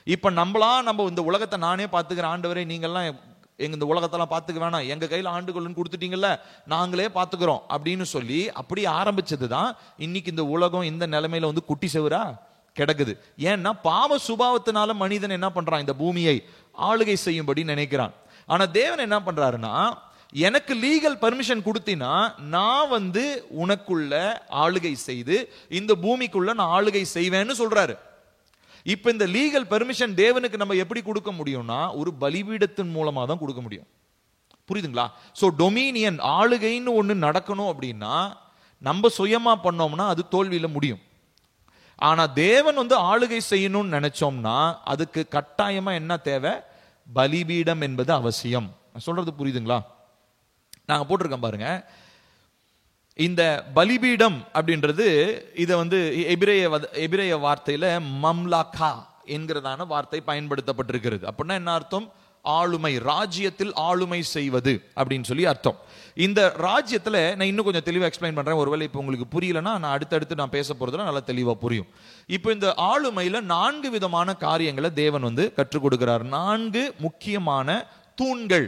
Speaker 1: இப்ப நம்ம இந்த உலகத்தை நானே பார்த்துக்கிறேன், ஆண்டவரே நீங்கெல்லாம் இந்த உலகத்தெல்லாம் பார்த்துக்க வேணாம், எங்க கையில ஆண்டுகள்னு கொடுத்துட்டீங்கல்ல, நாங்களே பார்த்துக்கிறோம் அப்படின்னு சொல்லி அப்படி ஆரம்பிச்சதுதான் இன்னைக்கு இந்த உலகம் இந்த நிலைமையில வந்து குட்டி செவரா கிடக்குது. ஏன்னா பாவ சுபாவத்தினால மனிதன் என்ன பண்றான்? இந்த பூமியை ஆளுகை செய்யும்படி நினைக்கிறான். ஆனா தேவன் என்ன பண்றாருன்னா, எனக்கு லீகல் பர்மிஷன் கொடுத்தினா நான் வந்து உனக்குள்ள ஆளுகை செய்து இந்த பூமிக்குள்ள நான் ஆளுகை செய்வேன்னு சொல்றாரு. இப்ப இந்த லீகல் பெர்மிஷன் தேவனுக்கு நம்ம எப்படி கொடுக்க முடியும்னா ஒரு பலிபீடத்தின் மூலமா தான் கொடுக்க முடியும். புரியுதுங்களா? சோ டொமினியன், ஆளுகைன்னு ஒண்ணு நடக்கணும் அப்படின்னா நம்ம சுயமா பண்ணோம்னா அது தோல்வியில முடியும். ஆனா தேவன் வந்து ஆளுகை செய்யணும்னு நினைச்சோம்னா அதுக்கு கட்டாயமா என்ன தேவை? பலிபீடம் என்பது அவசியம். சொல்றது புரியுதுங்களா? நாங்க போட்டிருக்கோம் பாருங்க. இந்த பலிபீடம் அப்படின்றது இதை வந்து எபிரேய வார்த்தையில மம்லாக்கா என்கிறதான வார்த்தை பயன்படுத்தப்பட்டிருக்கிறது. அப்படின்னா என்ன அர்த்தம்? ஆளுமை, ராஜ்யத்தில் ஆளுமை செய்வது அப்படின்னு சொல்லி அர்த்தம். இந்த ராஜ்யத்துல நான் இன்னும் கொஞ்சம் தெளிவா எக்ஸ்பிளைன் பண்றேன். ஒருவேளை இப்போ உங்களுக்கு புரியலன்னா நான் அடுத்தடுத்து நான் பேச போறதுல நல்லா தெளிவா புரியும். இப்போ இந்த ஆளுமையில 4 விதமான காரியங்களை தேவன் வந்து கற்றுக் கொடுக்கிறார். 4 முக்கியமான தூண்கள்.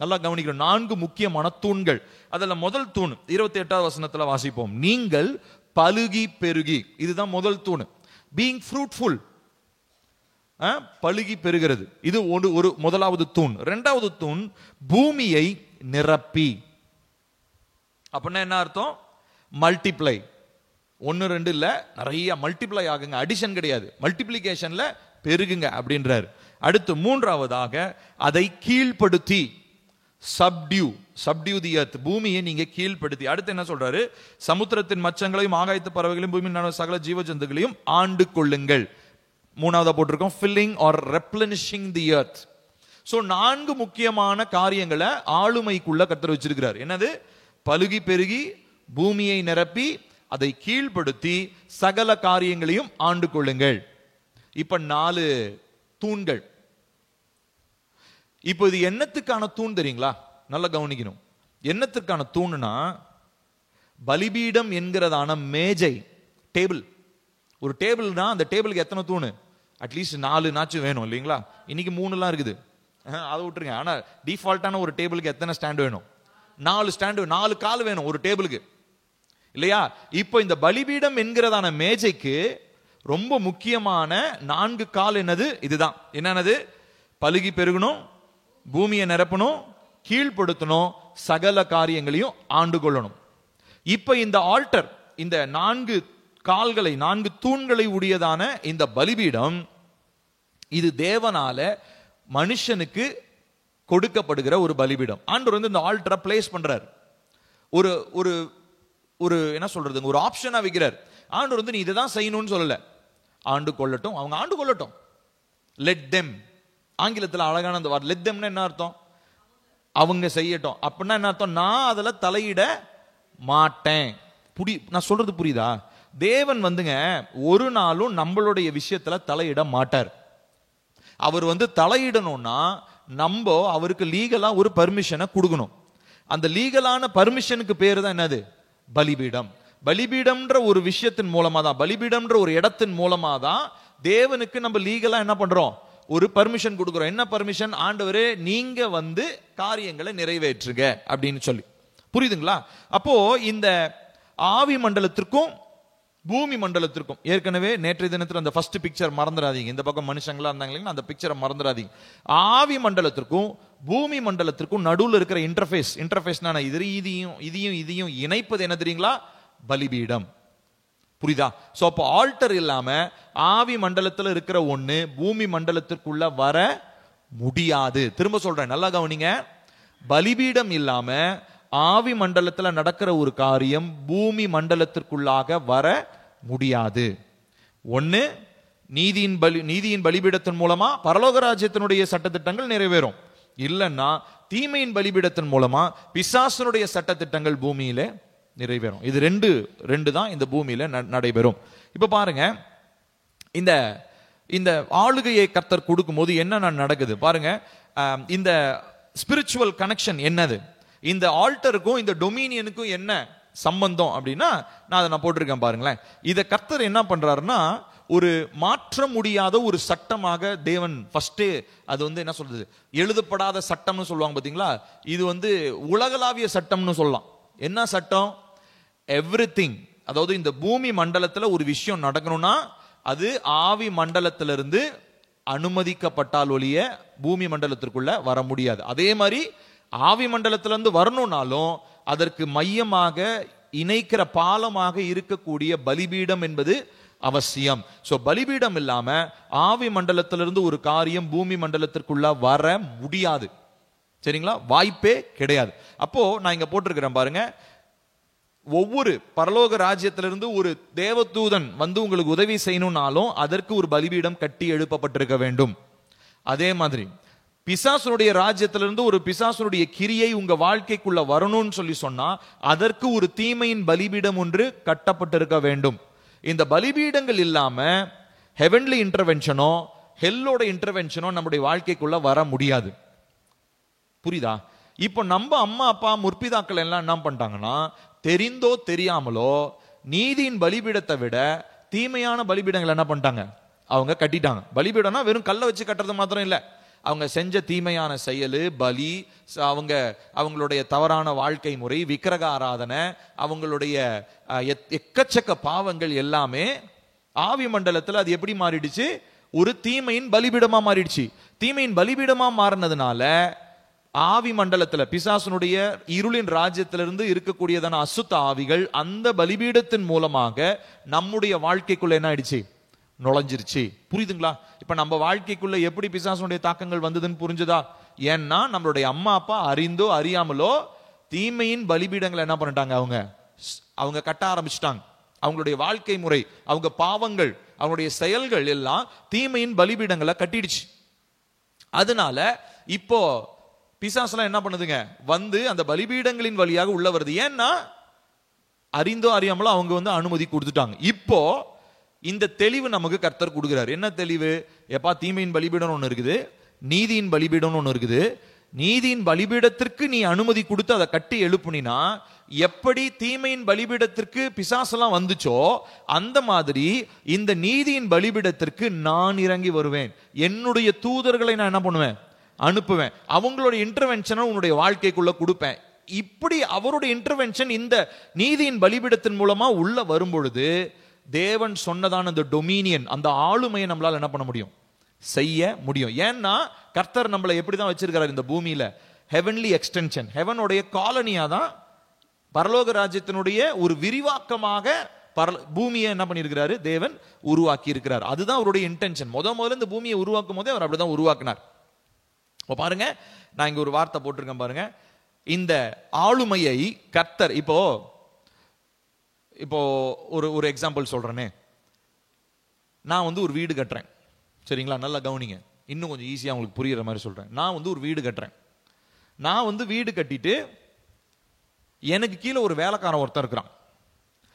Speaker 1: நல்லா கவனிக்கணும். 4 முக்கியமான தூண்கள். அதுல முதல் தூண் 28வது வசனத்துல வாசிப்போம். நீங்கள் பலுகி பெருகி. இதுதான் முதல் தூண். பீயிங் ஃப்ரூட்ஃபுல், பலுகி பெருகிறது. இது ஒரு முதலாவது தூண். இரண்டாவது தூண் பூமியை நிரப்பி. அப்படின்னா என்ன அர்த்தம்? மல்டிப்ளை. 1 2 இல்ல, நிறைய மல்டிப்ளை ஆகுங்க. அடிஷன் கிடையாது, மல்டிப்ளிகேஷன்ல பெருகுங்க அப்படின்றார். அடுத்து மூன்றாவதாக அதை கீழ்ப்படுத்தி, subdue the earth, பூமியை நீங்க கீழ்ப்படுத்தி. அடுத்து என்ன சொல்றாரு? சமுத்திரத்தின் மச்சங்களையும் ஆகாயத்து பறவைகளையும் பூமியின் சகல ஜீவ ஜந்துக்களையும் ஆண்டு கொள்ளுங்கள். மூணாவதா போட்டிருக்கோம் filling or replenishing the earth. So 4 முக்கியமான காரியங்களை ஆளுமைக்குள்ள கர்த்தர் வச்சிருக்கிறார். என்னது? பலுகி பெருகி, பூமியை நிரப்பி, அதை கீழ்ப்படுத்தி, சகல காரியங்களையும் ஆண்டு கொள்ளுங்கள். இப்ப 4 தூண்கள். இப்போ இது என்னத்துக்கான தூண் தெரியுங்களா? நல்லா கவனிக்கணும். என்னத்துக்கான தூண்னா பலிபீடம் என்கிறதான மேஜை, டேபிள். ஒரு டேபிள்னா அந்த டேபிளுக்கு எத்தனை தூணு? அட்லீஸ்ட் 4 நாச்சும் வேணும் இல்லைங்களா? இன்னைக்கு 3 இருக்குது, அதை விட்டுருங்க. ஆனா டிஃபால்ட்டான ஒரு டேபிளுக்கு எத்தனை ஸ்டாண்ட் வேணும்? 4 ஸ்டாண்டு, 4 கால் வேணும் ஒரு டேபிளுக்கு இல்லையா? இப்போ இந்த பலிபீடம் என்கிறதான மேஜைக்கு ரொம்ப முக்கியமான 4 கால் என்னது? இதுதான். என்னது? பலுகி பெருகணும், பூமியை நிரப்பணும், கீழ்ப்படுத்தணும், சகல காரியங்களையும் ஆண்டு கொள்ளணும். இப்ப இந்த ஆல்டர், இந்த 4 கால்களை 4 தூண்களை உடையதான இந்த பலிபீடம், இது தேவனால மனுஷனுக்கு கொடுக்கப்படுகிற ஒரு பலிபீடம். ஆண்டவர் வந்து இந்த ஆல்டரை பிளேஸ் பண்றார். ஒரு ஒரு ஒரு என்ன சொல்றது, ஒரு ஆப்ஷனா வைக்கிறார். ஆண்டவர் வந்து நீ இதுதான் செய்யணும்னு சொல்லல. ஆண்டு கொள்ளட்டும், அவங்க ஆண்டு கொள்ளட்டும். Let them. ஆங்கிலத்தில் அழகான அந்த வார்த்தை லெட் தெம்னா என்ன அர்த்தம்? அவங்க செய்யட்டும். அப்படின்னா என்ன அர்த்தம்? நான் அதில் தலையிட மாட்டேன். நான் சொல்றது புரியுதா? தேவன் வந்துங்க ஒரு நாளும் நம்மளுடைய விஷயத்துல தலையிட மாட்டார். அவர் வந்து தலையிடணும்னா நம்ம அவருக்கு லீகலா ஒரு பர்மிஷனை கொடுக்கணும். அந்த லீகலான பர்மிஷனுக்கு பேரு தான் என்னது? பலிபீடம். பலிபீடம்ன்ற ஒரு விஷயத்தின் மூலமா தான், பலிபீடம்ன்ற ஒரு இடத்தின் மூலமா தான் தேவனுக்கு நம்ம லீகலா என்ன பண்றோம்? ஒரு பர்மிஷன் கொடுக்கிறோம். என்ன பர்மிஷன்? ஆண்டவரே நீங்க வந்து காரியங்களை நிறைவேற்றுங்க அப்படின்னு சொல்லி. புரியுதுங்களா? அப்போ இந்த ஆவி மண்டலத்திற்கும் பூமி மண்டலத்திற்கும், ஏற்கனவே நேற்றைய தினத்தில் அந்த ஃபர்ஸ்ட் பிக்சர் மறந்துடாதீங்க. இந்த பக்கம் மனுஷங்களா இருந்தாங்க இல்லைங்களா, அந்த பிக்சரை மறந்துடாதீங்க. ஆவி மண்டலத்திற்கும் பூமி மண்டலத்திற்கும் நடுவில் இருக்கிற இன்டர்ஃபேஸ்னா இதையும் இணைப்பது என்ன தெரியுங்களா? பலிபீடம். புரியுதா? சோ அப்போ ஆல்டர் இல்லாம ஆவி மண்டலத்தில் இருக்கிற ஒண்ணு பூமி மண்டலத்திற்குள்ள வர முடியாது. திரும்ப சொல்றேன், நல்லா கவனிங்க. பலிபீடம் இல்லாம ஆவி மண்டலத்தில் நடக்கிற ஒரு காரியம் பூமி மண்டலத்திற்குள்ளாக வர முடியாது. ஒன்னு நீதியின் பலிபீடத்தின் மூலமா பரலோக ராஜ்யத்தினுடைய சட்டத்திட்டங்கள் நிறைவேறும். இல்லைன்னா தீமையின் பலிபீடத்தின் மூலமா பிசாசனுடைய சட்டத்திட்டங்கள் பூமியில நிறைவேறும். இது ரெண்டு தான் இந்த பூமியில நடைபெறும். இப்ப பாருங்க, இந்த இந்த ஆளுகையை கர்த்தர் கொடுக்கும் போது என்ன நடக்குது பாருங்க. இந்த ஸ்பிரிச்சுவல் கனெக்ஷன் என்னது? இந்த ஆல்டருக்கும் இந்த டொமினியனுக்கும் என்ன சம்பந்தம் அப்படின்னா, நான் அதை போட்டிருக்கேன் பாருங்களேன். இதை கர்த்தர் என்ன பண்றாருன்னா, ஒரு மாற்ற முடியாத ஒரு சட்டமாக தேவன் ஃபர்ஸ்டே, அது வந்து என்ன சொல்றது, எழுதப்படாத சட்டம்னு சொல்லுவாங்க பாத்தீங்களா, இது வந்து உலகளாவிய சட்டம்னு சொல்லலாம். என்ன சட்டம்? எவ்ரிதிங். அதாவது இந்த பூமி மண்டலத்துல ஒரு விஷயம் நடக்கணும்னா அது ஆவி மண்டலத்திலிருந்து அனுமதிக்கப்பட்டால் ஒழிய பூமி மண்டலத்திற்குள்ள வர முடியாது. அதே மாதிரி ஆவி மண்டலத்திலிருந்து வரணும்னாலும் அதற்கு மையமாக இணைக்கிற பாலமாக இருக்கக்கூடிய பலிபீடம் என்பது அவசியம். சோ பலிபீடம் இல்லாம ஆவி மண்டலத்திலிருந்து ஒரு காரியம் பூமி மண்டலத்திற்குள்ள வர முடியாது. சரிங்களா? வாய்ப்பே கிடையாது. அப்போ நான் இங்க போட்டிருக்கிறேன் பாருங்க, ஒவ்வொரு பரலோக ராஜ்யத்திலிருந்து ஒரு தேவதூதன் வந்து உங்களுக்கு உதவி செய்யணும்னாலும் அதற்கு ஒரு பலிபீடம் கட்டி எழுப்பப்பட்டிருக்க வேண்டும். அதே மாதிரி பிசாசுடைய ராஜ்யத்திலிருந்து ஒரு பிசாசுடைய கிரியை உங்க வாழ்க்கைக்குள்ள வரணும்னு சொல்லி சொன்னா அதற்கு ஒரு தீமையின் பலிபீடம் ஒன்று கட்டப்பட்டிருக்க வேண்டும். இந்த பலிபீடங்கள் இல்லாம ஹெவன்லி இன்டர்வென்ஷனோ ஹெல்லோட இன்டர்வென்ஷனோ நம்முடைய வாழ்க்கைக்குள்ள வர முடியாது. புரியுதா? இப்போ நம்ம அம்மா அப்பா முற்பிதாக்கள் எல்லாம் என்ன பண்ணிட்டாங்கன்னா, தெரிந்தோ தெரியாமலோ நீதியின் பலிபீடத்தை விட தீமையான பலிபீடங்கள் என்ன பண்ணிட்டாங்க, அவங்க கட்டிட்டாங்க. பலிபீடம்னா வெறும் கல்லை வச்சு கட்டுறது மாத்திரம் இல்லை, அவங்க செஞ்ச தீமையான செயல், பலி, அவங்களுடைய தவறான வாழ்க்கை முறை, விக்கிரக ஆராதனை, அவங்களுடைய எக்கச்சக்க பாவங்கள் எல்லாமே ஆவி மண்டலத்தில் அது எப்படி மாறிடுச்சு? ஒரு தீமையின் பலிபீடமா மாறிடுச்சு. தீமையின் பலிபீடமா மாறினதுனால ஆவி மண்டலத்துல பிசாசனுடைய இருளின் ராஜ்யத்திலிருந்து இருக்கக்கூடியதான அசுத்த ஆவிகள் அந்த பலிபீடத்தின் மூலமாக நம்முடைய வாழ்க்கைக்குள்ள என்ன ஆயிடுச்சு? நுழைஞ்சிருச்சு. புரியுதுங்களா? இப்ப நம்ம வாழ்க்கைக்குள்ள எப்படி பிசாசனுடைய தாக்கங்கள் வந்ததுன்னு புரிஞ்சுதா? ஏன்னா நம்மளுடைய அம்மா அப்பா அறிந்தோ அறியாமலோ தீமையின் பலிபீடங்களை என்ன பண்ணிட்டாங்க, அவங்க கட்ட ஆரம்பிச்சிட்டாங்க. அவங்களுடைய வாழ்க்கை முறை, அவங்க பாவங்கள், அவங்களுடைய செயல்கள் எல்லாம் தீமையின் பலிபீடங்களை கட்டிடுச்சு. அதனால இப்போ பிசாசுலாம் என்ன பண்ணுதுங்க, வந்து அந்த பலிபீடங்களின் வழியாக உள்ள வருது. ஏன்னா அறிந்தோ அறியாமலோ அவங்க அனுமதி கொடுத்துட்டாங்க. இப்போ இந்த தெளிவு நமக்கு கர்த்தர் கொடுக்கிறார். என்ன தெளிவு? எப்பா, தீமையின் பலிபீடம் ஒன்று இருக்குது, நீதியின் பலிபீடம் ஒன்று இருக்குது. நீதியின் பலிபீடத்திற்கு நீ அனுமதி கொடுத்து அதை கட்டி எழுப்புனா எப்படி தீமையின் பலிபீடத்திற்கு பிசாசெல்லாம் வந்துச்சோ அந்த மாதிரி இந்த நீதியின் பலிபீடத்திற்கு நான் இறங்கி வருவேன். என்னுடைய தூதர்களை நான் என்ன பண்ணுவேன், அனுப்புவேன். அவங்களுடைய இன்டர்வென்ஷனை உன்னுடைய வாழ்க்கைக்குள்ள கொடுப்பேன். இப்படி அவருடைய இன்டர்வென்ஷன் இந்த நீதியின் பலிபீடத்தின் மூலமா உள்ள வரும்பொழுது தேவன் சொன்னதான அந்த டொமினியன், அந்த ஆளுமையை நம்மளால என்ன பண்ண முடியும், செய்ய முடியும். ஏன்னா கர்த்தர் நம்மளை எப்படிதான் வச்சிருக்கிறார் இந்த பூமியில, ஹெவன்லி எக்ஸ்டென்ஷன், ஹெவனுடைய காலனியா தான் பரலோக ராஜ்யத்தினுடைய ஒரு விரிவாக்கமாக பூமியை என்ன பண்ணியிருக்கிறாரு, தேவன் உருவாக்கி இருக்கிறார். அதுதான் அவருடைய இன்டென்ஷன். முதல்ல இந்த பூமியை உருவாக்கும் போதே அவர் அப்படிதான் உருவாக்கினார். பாருங்க, நான் இங்க ஒரு வார்த்தை போட்டிருக்கேன் பாருங்க, இந்த ஆளுமையை கர்த்தர். இப்போ ஒரு எக்ஸாம்பிள் சொல்றேனே, நான் வந்து ஒரு வீடு கட்டுறேன், சரிங்களா? நல்லா கவனிங்க, இன்னும் கொஞ்சம் ஈஸியா உங்களுக்கு புரியுற மாதிரி சொல்றேன். நான் வந்து ஒரு வீடு கட்டுறேன். நான் வந்து வீடு கட்டிட்டு எனக்கு கீழே ஒரு வேலைக்காரன் ஒருத்தர் இருக்கிறான்.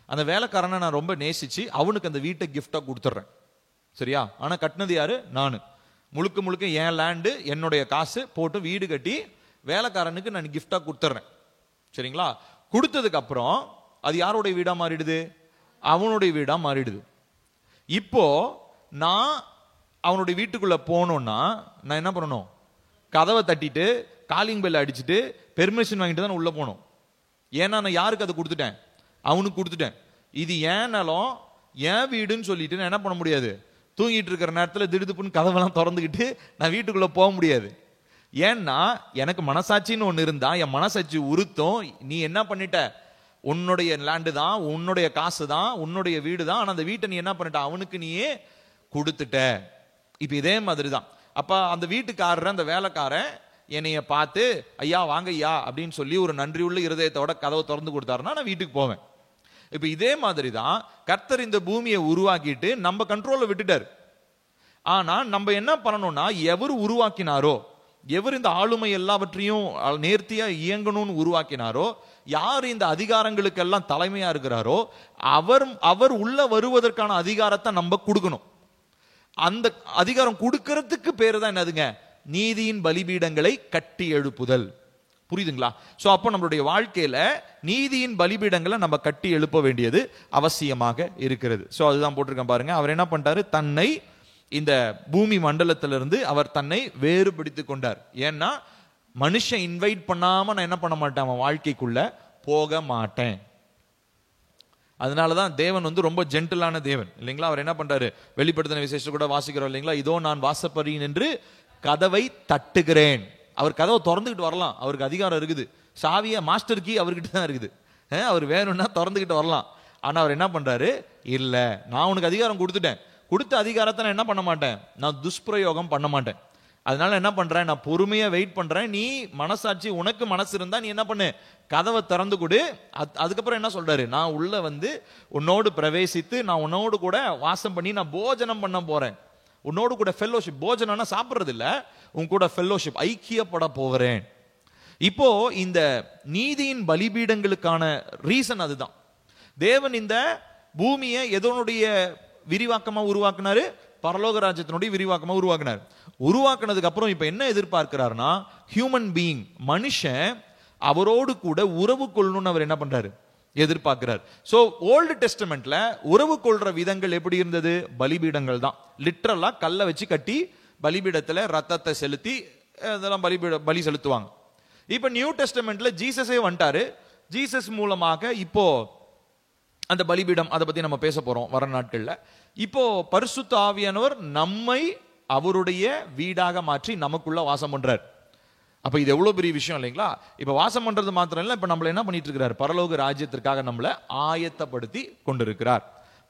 Speaker 1: அந்த வேலைக்காரனை நான் ரொம்ப நேசிச்சு அவனுக்கு அந்த வீட்டை கிஃப்டா கொடுத்துட்றேன், சரியா? ஆனா கட்டினது யாரு? நானு. முழுக்க முழுக்க என் லேண்டு, என்னுடைய காசு போட்டு வீடு கட்டி வேலைக்காரனுக்கு நான் கிஃப்டா கொடுத்துட்றேன், சரிங்களா? கொடுத்ததுக்கு அப்புறம் அது யாருடைய வீடா மாறிடுது? அவனுடைய வீடா மாறிடுது. இப்போ நான் அவனுடைய வீட்டுக்குள்ள போனோம்னா நான் என்ன பண்ணணும்? கதவை தட்டிட்டு காலிங் பெல் அடிச்சுட்டு பெர்மிஷன் வாங்கிட்டு தான் உள்ள போகணும். ஏன்னா நான் யாருக்கு அதை கொடுத்துட்டேன்? அவனுக்கு கொடுத்துட்டேன். இது ஏன் நிலம், ஏன் வீடுன்னு சொல்லிட்டு நான் என்ன பண்ண முடியாது? தூங்கிட்டு இருக்கிற நேரத்தில் திடுதுப்புன்னு கதவெல்லாம் திறந்துக்கிட்டு நான் வீட்டுக்குள்ள போக முடியாது. ஏன்னா எனக்கு மனசாட்சின்னு ஒன்று இருந்தா என் மனசாட்சி உறுத்தும், நீ என்ன பண்ணிட்ட, உன்னுடைய லேண்டு தான், உன்னுடைய காசு தான், உன்னுடைய வீடு தான், ஆனா அந்த வீட்டை நீ என்ன பண்ணிட்ட, அவனுக்கு நீயே கொடுத்துட்ட. இப்ப இதே மாதிரி தான். அப்ப அந்த வீட்டுக்காரர், அந்த வேலைக்காரன் என்னைய பார்த்து ஐயா வாங்க ஐயா அப்படின்னு சொல்லி ஒரு நன்றி உள்ள இருதயத்தோட கதவை திறந்து கொடுத்தாருன்னா நான் வீட்டுக்கு போவேன். இப்ப இதே மாதிரி தான் கர்த்தர் இந்த பூமியை உருவாக்கிட்டு நம்ம கண்ட்ரோல்ல விட்டுட்டார். ஆனா நம்ம என்ன பண்ணணும்னா, எவர் உருவாக்கினாரோ, எவர் இந்த ஆளுமை எல்லாவற்றையும் நேர்த்தியா இயங்கணும்னு உருவாக்கினாரோ, யார் இந்த அதிகாரங்களுக்கெல்லாம் தலைமையா இருக்கிறாரோ அவர் உள்ள வருவதற்கான அதிகாரத்தை நம்ம கொடுக்கணும். அந்த அதிகாரம் கொடுக்கறதுக்கு பேரு தான் என்னதுங்க? நீதியின் பலிபீடங்களை கட்டி எழுப்புதல். புரியுதுங்களா? சோ அப்போ நம்மளுடைய வாழ்க்கையில நீதியின் பலிபீடங்களை நம்ம கட்டி எழுப்ப வேண்டியது அவசியமாக இருக்கிறது. சோ அதுதான் போட்டிருக்கேன் பாருங்க. அவர் என்ன பண்ணிட்டாரு? தன்னை இந்த பூமி மண்டலத்திலிருந்து அவர் தன்னை வேறுபடுத்திக் கொண்டார். ஏன்னா மனுஷன் இன்வைட் பண்ணாம நான் என்ன பண்ண மாட்டேன், அவன் வாழ்க்கைக்குள்ள போக மாட்டேன். அதனாலதான் தேவன் வந்து ரொம்ப ஜென்டிலான தேவன் இல்லைங்களா? அவர் என்ன பண்றாரு? வெளிப்படுத்தின விசேஷம் கூட வாசிக்கிறோம் இல்லைங்களா? இதோ நான் வாசப்படியின் என்று கதவை தட்டுகிறேன். அவர் கதவை திறந்துகிட்டு வரலாம், அவருக்கு அதிகாரம் இருக்குது. சாவிய மாஸ்டர் கீ அவர்கிட்ட தான் இருக்குது. அவர் வேணும்னா திறந்துகிட்டு வரலாம். ஆனா அவர் என்ன பண்றாரு? இல்ல, நான் உனக்கு அதிகாரம் கொடுத்துட்டேன், கொடுத்த அதிகாரத்தை நான் என்ன பண்ண மாட்டேன், நான் துஷ்பிரயோகம் பண்ண மாட்டேன். அதனால என்ன பண்றேன், நான் பொறுமையா வெயிட் பண்றேன். நீ மனசாட்சி, உனக்கு மனசு இருந்தா நீ என்ன பண்ணு, கதவை திறந்து கொடு. அதுக்கப்புறம் என்ன சொல்றாரு? நான் உள்ள வந்து உன்னோடு பிரவேசித்து நான் உன்னோடு கூட வாசம் பண்ணி நான் போஜனம் பண்ண போறேன். உன்னோடு கூட ஃபெல்லோஷிப், போஜனம்னா சாப்பிடுறது இல்ல, உன் கூட ஃபெல்லோஷிப், ஐக்கியப்பட போகிறேன். இப்போ இந்த நீதியின் பலிபீடங்களுக்கான ரீசன் அதுதான். தேவன் இந்த பூமியை எதனுடைய விரிவாக்கமா உருவாக்குனாரு? பரலோக ராஜ்யத்தினுடைய விரிவாக்கமா உருவாக்குனார். உருவாக்குனதுக்கு அப்புறம் இப்ப என்ன எதிர்பார்க்கிறார்னா, ஹியூமன் பீயிங், மனுஷன் அவரோடு கூட உறவு கொள்ளணும்னு அவர் என்ன பண்றாரு? எதிர்பார்க்கிறார். சோ ஓல்டு டெஸ்டமெண்ட்ல உறவு கொள்ற விதங்கள் எப்படி இருந்தது? பலிபீடங்கள் தான். லிட்டரலா கல்லை வச்சு கட்டி பலிபீடத்துல ரத்தத்தை செலுத்தி அதெல்லாம் பலி செலுத்துவாங்க. இப்ப நியூ டெஸ்டமெண்ட்ல ஜீசஸே வந்துட்டாரு. ஜீசஸ் மூலமாக இப்போ அந்த பலிபீடம், அதை பத்தி நம்ம பேச போறோம் வர நாட்கள்ல. இப்போ பரிசுத்த ஆவியானவர் நம்மை அவருடைய வீடாக மாற்றி நமக்குள்ள வாசம் பண்றார். அப்ப இது எவ்வளவு பெரிய விஷயம் இல்லைங்களா? இப்ப வாசம் பண்றது மாத்திரம் இல்ல, இப்ப நம்மள என்ன பண்ணிட்டு இருக்கிறார்? பரலோக ராஜ்யத்திற்காக நம்மள ஆயத்தப்படுத்தி கொண்டிருக்கிறார்.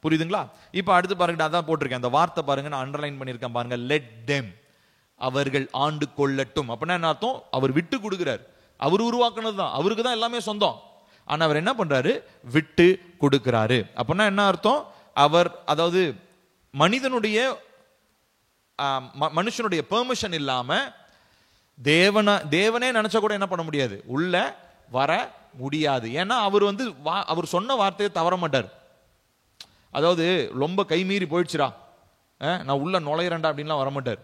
Speaker 1: புரியுதுங்களா? இப்ப அடுத்து பாருங்க, அதான் போட்டிருக்கேன் அந்த வார்த்தை பாருங்க, நான் அண்டர்லைன் பண்ணிருக்கேன் பாருங்க. லெட் தெம், அவர்கள் ஆண்டு கொள்ளட்டும். அப்படின்னா என்ன அர்த்தம்? அவர் விட்டு கொடுக்கிறார். அவர் உருவாக்குனது தான், அவருக்கு தான் எல்லாமே சொந்தம். ஆனா அவர் என்ன பண்றாரு? விட்டு கொடுக்கிறாரு. அப்படின்னா என்ன அர்த்தம்? அவர், அதாவது மனுஷனுடைய பெர்மிஷன் இல்லாம தேவனே நினைச்ச கூட என்ன பண்ண முடியாது, உள்ள வர முடியாது. ஏன்னா அவர் சொன்ன வார்த்தையை தவற மாட்டார். அதாவது ரொம்ப கைமீறி போயிடுச்சுரா, நான் உள்ள நுழையிறேன்டா அப்படின்லாம் வரமாட்டார்.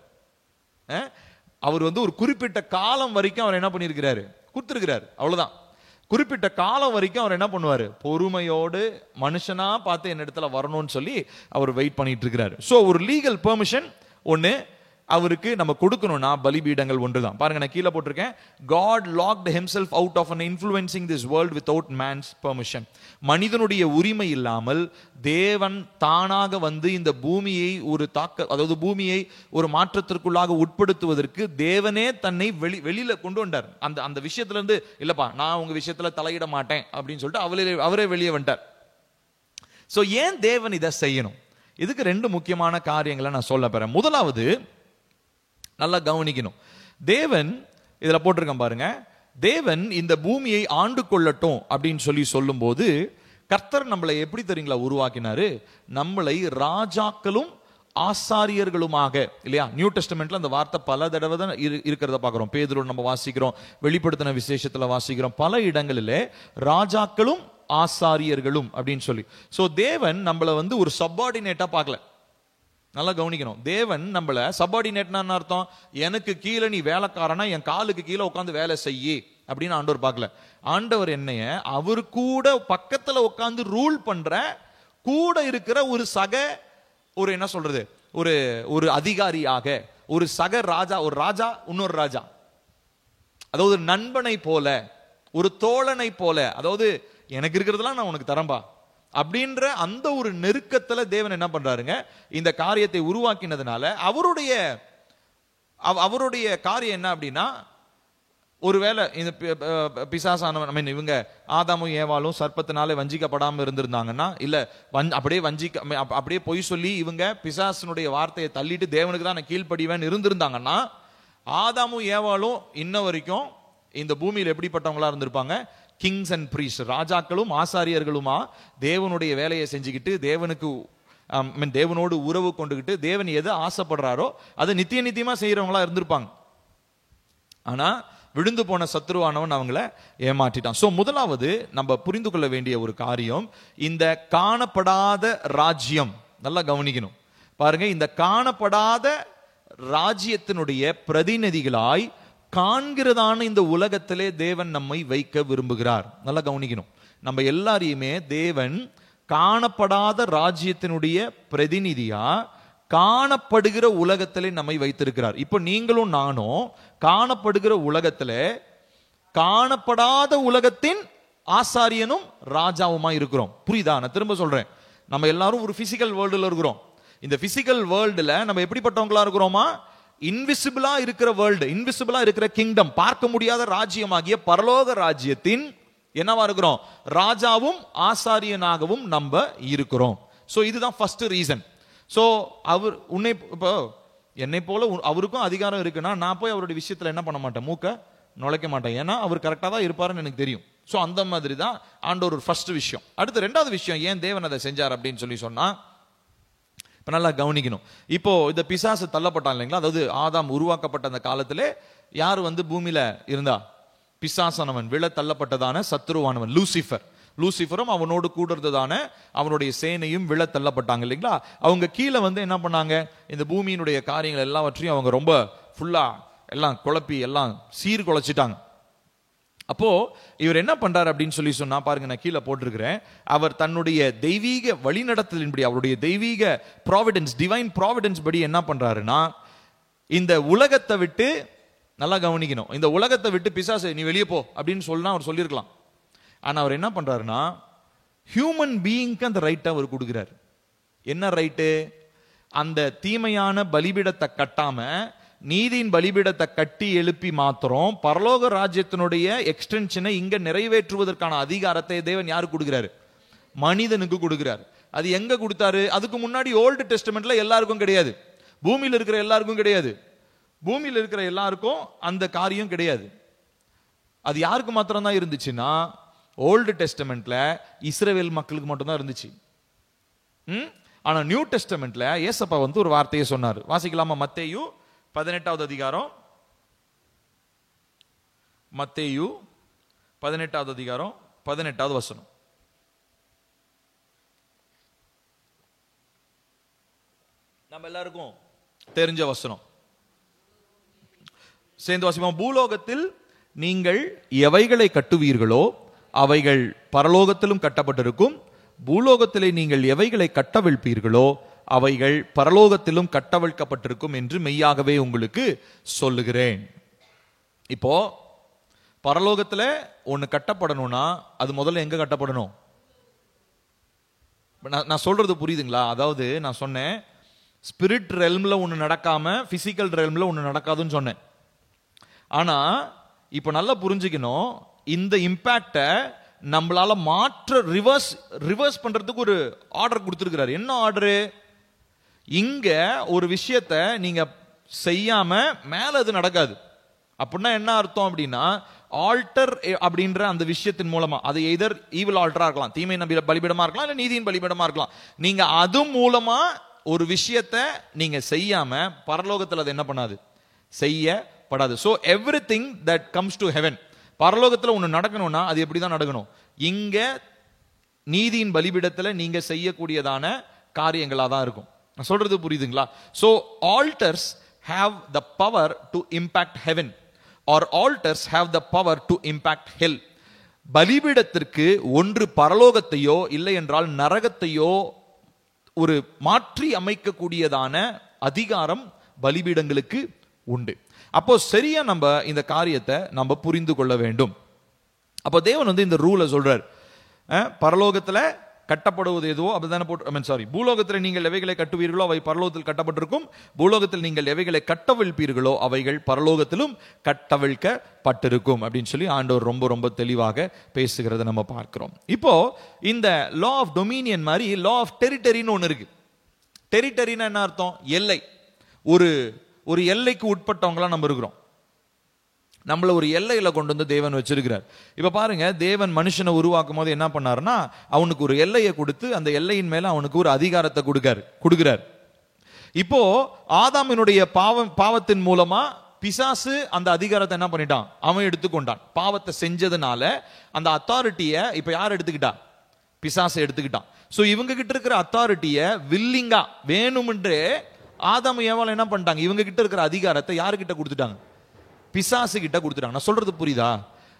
Speaker 1: அவர் ஒரு குறிப்பிட்ட காலம் வரைக்கும் அவர் என்ன பண்ணியிருக்கிறாரு? கொடுத்திருக்கிறார், அவ்வளவுதான். குறிப்பிட்ட காலம் வரைக்கும் அவர் என்ன பண்ணுவாரு? பொறுமையோடு மனுஷனா பார்த்து என்ன இடத்துல வரணும்னு சொல்லி அவர் வெயிட் பண்ணிட்டு இருக்கிறாரு. சோ ஒரு லீகல் பெர்மிஷன் ஒண்ணு, அவருக்கு நம்ம கொடுக்கணும்னா பலிபீடங்கள் ஒன்றுதான். பாருங்க, நான் கீழே போட்டிருக்கேன், God locked himself out of an influencing this world without man's permission. மனிதனுடைய உரிமை இல்லாமல் தேவன் தானாக வந்து இந்த பூமியை அதாவது பூமியை ஒரு மாற்றத்திற்குள்ளாக உட்படுத்துவதற்கு தேவனே தன்னை வெளியில கொண்டு வந்தார். அந்த விஷயத்துல இருந்து, இல்லப்பா நான் உங்க விஷயத்துல தலையிட மாட்டேன் அப்படின்னு சொல்லிட்டு அவரே வெளியே வந்துட்டார். சோ ஏன் தேவன் இதை செய்யணும்? இதுக்கு ரெண்டு முக்கியமான காரியங்களை நான் சொல்ல போறேன். முதலாவது, நல்லா கவனிக்கணும், தேவன் இதுல போட்டிருக்கேன் பாருங்க, தேவன் இந்த பூமியை ஆண்டு கொள்ளட்டும் அப்படின்னு சொல்லும் போது கர்த்தர் நம்மளை எப்படி தெரியுங்களா உருவாக்கினாரு? நம்மளை ராஜாக்களும் ஆசாரியர்களுமாக, இல்லையா? நியூ டெஸ்டமெண்ட்ல அந்த வார்த்தை பல தடவை தான் இருக்கிறத பார்க்கிறோம். பேதுரு நம்ம வாசிக்கிறோம், வெளிப்படுத்தின விசேஷத்துல வாசிக்கிறோம், பல இடங்களிலே ராஜாக்களும் ஆசாரியர்களும் அப்படின்னு சொல்லி. சோ தேவன் நம்மளை வந்து ஒரு சப்பார்டினேட்டா பார்க்கல. நல்லா கவனிக்கணும், தேவன் நம்மள சப்பார்டினேட்னா அர்த்தம், எனக்கு கீழே நீ வேலைக்காரனா என் காலுக்கு கீழே உட்காந்து வேலை செய்யி அப்படின்னு ஆண்டவர் பார்க்கல. ஆண்டவர் என்னைய அவர் கூட பக்கத்துல உட்காந்து ரூல் பண்ற, கூட இருக்கிற ஒரு என்ன சொல்றது, ஒரு அதிகாரியாக, ஒரு ராஜா, ஒரு ராஜா இன்னொரு ராஜா, அதாவது நண்பனை போல, ஒரு தோழனை போல, அதாவது எனக்கு இருக்கிறதெல்லாம் நான் உனக்கு தரம்பா அப்படின்ற அந்த ஒரு நெருக்கத்துல தேவன் என்ன பண்றாருங்க, இந்த காரியத்தை உருவாக்கினதுனால அவருடைய காரியம் என்ன அப்படின்னா, ஒருவேளை இந்த பிசாசானவன், இவங்க ஆதாமும் ஏவாளும் சர்ப்பத்தினாலே வஞ்சிக்கப்படாம இருந்திருந்தாங்கன்னா, இல்ல அப்படியே பொய் சொல்லி இவங்க பிசாசனுடைய வார்த்தையை தள்ளிட்டு தேவனுக்கு தான் நான் கீழ்ப்படிவேன் இருந்திருந்தாங்கன்னா, ஆதாமும் ஏவாளும் இன்ன வரைக்கும் இந்த பூமியில் எப்படிப்பட்டவங்களா இருந்திருப்பாங்க? கிங்ஸ் அண்ட் பிரீஸ்ட், ராஜாக்களும் ஆசாரியர்களுமா தேவனுடைய வேலையை செஞ்சுக்கிட்டு தேவனோடு உறவு கொண்டுகிட்டு தேவன் எது ஆசைப்படுறாரோ அதை நித்தியமா செய்யறவங்களா இருந்திருப்பாங்க. ஆனா விழுந்து போன சத்ருவானவன் அவங்கள ஏமாற்றிட்டான். சோ முதலாவது நம்ம புரிந்து கொள்ள வேண்டிய ஒரு காரியம், இந்த காணப்படாத ராஜ்யம், நல்லா கவனிக்கணும் பாருங்க, இந்த காணப்படாத ராஜ்யத்தினுடைய பிரதிநிதிகளாய் காண்கிறதான இந்த உலகத்திலே தேவன் நம்மை வைக்க விரும்புகிறார். நல்லா கவனிக்கணும், நம்ம எல்லாரையுமே தேவன் காணப்படாத ராஜ்யத்தினுடைய பிரதிநிதியா காணப்படுகிற உலகத்திலே நம்மை வைத்திருக்கிறார். இப்போ நீங்களும் நானும் காணப்படுகிற உலகத்திலே காணப்படாத உலகத்தின் ஆசாரியனும் ராஜாவுமா இருக்கிறோம். புரியுதா? நான் திரும்ப சொல்றேன், நம்ம எல்லாரும் ஒரு பிசிக்கல் வேர்ல்டுல இருக்கிறோம். இந்த பிசிக்கல் வேர்ல்டுல நம்ம எப்படிப்பட்டவங்களா இருக்கிறோமா? இன்விசிபிளா இருக்கிற வேர்ல்டு, இன்விசிபிளா இருக்கிற கிங்டம், பார்க்க முடியாத ராஜ்யமாகிய பரலோக ராஜ்யத்தின் என்னவா இருக்கிறோம்? ராஜாவும் ஆசாரியனாகவும் நம்ம இருக்கிறோம். சோ இதுதான் ஃபர்ஸ்ட் ரீசன். சோ அவர் என்னை போல அவருக்கும் அதிகாரம் இருக்குன்னா நான் போய் அவருடைய விஷயத்துல என்ன பண்ண மாட்டேன், மூக்க நுழைக்க மாட்டேன். ஏன்னா அவர் கரெக்டா தான் இருப்பாருன்னு எனக்கு தெரியும். சோ அந்த மாதிரி தான் ஆண்டவர் ஒரு ஃபர்ஸ்ட் விஷயம். அடுத்து ரெண்டாவது விஷயம், ஏன் தேவன் அதை செஞ்சார் அப்படின்னு சொன்னா, இப்ப நல்லா கவனிக்கணும். இப்போ இந்த பிசாசு தள்ளப்பட்டான் இல்லைங்களா, அதாவது ஆதாம் உருவாக்கப்பட்ட அந்த காலத்திலே யாரு பூமியில இருந்தா? பிசாசானவன், விழ தள்ளப்பட்டதான சத்துருவானவன் லூசிஃபரும் அவனோடு கூட இருந்ததான அவனுடைய சேனையும் விழ தள்ளப்பட்டாங்க இல்லைங்களா. அவங்க கீழே என்ன பண்ணாங்க, இந்த பூமியினுடைய காரியங்கள் எல்லாவற்றையும் அவங்க ரொம்ப ஃபுல்லா எல்லாம் குழப்பி எல்லாம் சீர்குலைச்சிட்டாங்க. அப்போ இவர் என்ன பண்றாரு அப்படின்னு சொன்னா பாருங்க, நான் கீழே போட்டிருக்கிறேன், அவர் தன்னுடைய தெய்வீக வழிநடத்தலின்படி, அவருடைய தெய்வீக ப்ராவிடன்ஸ், டிவைன் ப்ராவிடன்ஸ் படி என்ன பண்றாருன்னா, இந்த உலகத்தை விட்டு, நல்லா கவனிக்கணும், இந்த உலகத்தை விட்டு பிசாசு நீ வெளியே போ அப்படின்னு சொன்னா அவர் சொல்லியிருக்கலாம். ஆனா அவர் என்ன பண்றாருன்னா, ஹியூமன் பீயிங்க்கு அந்த ரைட்டை அவர் கொடுக்கிறார். என்ன ரைட்டு? அந்த தீமையான பலிபீடத்தை கட்டாம நீதியின் பலிபீடத்தை கட்டி எழுப்பி மாத்திரம் பரலோக ராஜ்யத்தினுடைய எக்ஸ்டென்ஷனை இங்க நிறைவேற்றுவதற்கான அதிகாரத்தை தேவன் யாருக்கு கொடுக்கிறாரு? மனிதனுக்கு கொடுக்கிறார். அது எங்க கொடுத்தாரு? அதுக்கு முன்னாடி ஓல்டு டெஸ்டமெண்ட்ல எல்லாருக்கும் கிடையாது, பூமியில இருக்கிற எல்லாருக்கும் கிடையாது. பூமியில இருக்கிற எல்லாருக்கும் அந்த காரியம் கிடையாது. அது யாருக்கு மாத்திரம் தான் இருந்துச்சுன்னா, ஓல்டு டெஸ்டமெண்ட்ல இஸ்ரவேல் மக்களுக்கு மட்டும் தான் இருந்துச்சு. ஆனா நியூ டெஸ்டமெண்ட்ல ஏசப்பா ஒரு வார்த்தையை சொன்னார். வாசிக்கலாமா? மத்தேயு 18வது அதிகாரம், மத்தேயு 18வது அதிகாரம் 18வது வசனம். நம்ம எல்லாருக்கும் தெரிஞ்ச வசனம், சேர்ந்து வாசிப்போம். பூலோகத்தில் நீங்கள் எவைகளை கட்டுவீர்களோ அவைகள் பரலோகத்திலும் கட்டப்பட்டிருக்கும், பூலோகத்திலே நீங்கள் எவைகளை கட்டவிழ்ப்பீர்களோ அவைகள் பரலோகத்திலும் கட்டவிழ்க்கப்பட்டிருக்கும் என்று மெய்யாகவே உங்களுக்கு சொல்லுகிறேன். இப்போ பரலோகத்துல ஒண்ணு கட்டப்படணும்னா அது முதல்ல எங்க கட்டப்படணும்? நான் சொல்றது புரியுதுங்களா? அதாவது நான் சொன்னேன், ஸ்பிரிட் ரெல்ம்ல ஒண்ணு நடக்காம பிசிக்கல் ரெல்ம்ல ஒண்ணு நடக்காதுன்னு சொன்னேன். ஆனா இப்ப நல்லா புரிஞ்சுக்கணும், இந்த இம்பாக்ட நம்மளால மாற்ற ரிவர்ஸ் பண்றதுக்கு ஒரு ஆர்டர் கொடுத்திருக்கிறாரு. என்ன ஆர்டரு? இங்க ஒரு விஷயத்த நீங்க செய்யாம மேல அது நடக்காது. அப்படின்னா என்ன அர்த்தம் அப்படின்னா, ஆல்டர் அப்படின்ற அந்த விஷயத்தின் மூலமா, அது எதர் ஈவில் ஆல்டரா இருக்கலாம், தீமை பலிபீடமா இருக்கலாம், இல்ல நீதியின் பலிபீடமா இருக்கலாம். நீங்க அது மூலமா ஒரு விஷயத்த நீங்க செய்யாம பரலோகத்தில் அது என்ன பண்ணாது, செய்யப்படாது. So everything that comes to heaven, பரலோகத்தில் ஒண்ணு நடக்கணும்னா அது எப்படிதான் நடக்கணும்? இங்க நீதியின் பலிபீடத்துல நீங்க செய்யக்கூடியதான காரியங்களா தான் இருக்கும். நான் சொல்றது புரியுதுங்களா? So altars have the power to impact heaven or altars have the power to impact hell. பலிபீடத்திற்கு ஒன்று பரலோகத்தையோ இல்லை என்றால் நரகத்தையோ ஒரு மாற்றி அமைக்கக்கூடியதான அதிகாரம் பலிபீடங்களுக்கு உண்டு. அப்போ சரியா நம்ம இந்த காரியத்தை நம்ம புரிந்து கொள்ள வேண்டும். அப்போ தேவன் வந்து இந்த ரூலை சொல்றார், பரலோகத்துல கட்டப்படுவது எதுவோ அப்படிதானே போட்டு, பூலோகத்தில் நீங்கள் எவைகளை கட்டுவீர்களோ அவை பரலோகத்தில் கட்டப்பட்டிருக்கும், பூலோகத்தில் நீங்கள் எவைகளை கட்டவிழ்ப்பீர்களோ அவைகள் பரலோகத்திலும் கட்டவிழ்க்கப்பட்டிருக்கும் அப்படின்னு சொல்லி ஆண்டவர் ரொம்ப ரொம்ப தெளிவாக பேசுகிறத நம்ம பார்க்கிறோம். இப்போ இந்த லா ஆஃப் டொமினியன் மாதிரி லா ஆஃப் டெரிட்டரின்னு ஒன்று இருக்கு. டெரிட்டரின்னா என்ன அர்த்தம்? எல்லை. ஒரு எல்லைக்கு உட்பட்டவங்களா நம்ம இருக்கிறோம். நம்மள ஒரு எல்லையில கொண்டு வந்து தேவன் வச்சிருக்கிறார். இப்ப பாருங்க, தேவன் மனுஷனை உருவாக்கும் போது என்ன பண்ணாருன்னா, அவனுக்கு ஒரு எல்லையை கொடுத்து அந்த எல்லையின் மேல அவனுக்கு ஒரு அதிகாரத்தை கொடுக்கிறார். இப்போ ஆதாமினுடைய பாவத்தின் மூலமா பிசாசு அந்த அதிகாரத்தை என்ன பண்ணிட்டான்? அவன் எடுத்துக்கொண்டான். பாவத்தை செஞ்சதுனால அந்த அத்தாரிட்டியை இப்ப யார் எடுத்துக்கிட்டா? பிசாசு எடுத்துக்கிட்டான். சோ இவங்க கிட்ட இருக்கிற அத்தாரிட்டியை வில்லிங்கா வேணுமென்றே ஆதாம் ஏவாள் என்ன பண்ணிட்டாங்க? இவங்க கிட்ட இருக்கிற அதிகாரத்தை யாருக்கிட்ட கொடுத்துட்டாங்க? பிசாசு கிட்ட கொடுத்துட்டாங்க. நான் சொல்றது புரியுதா?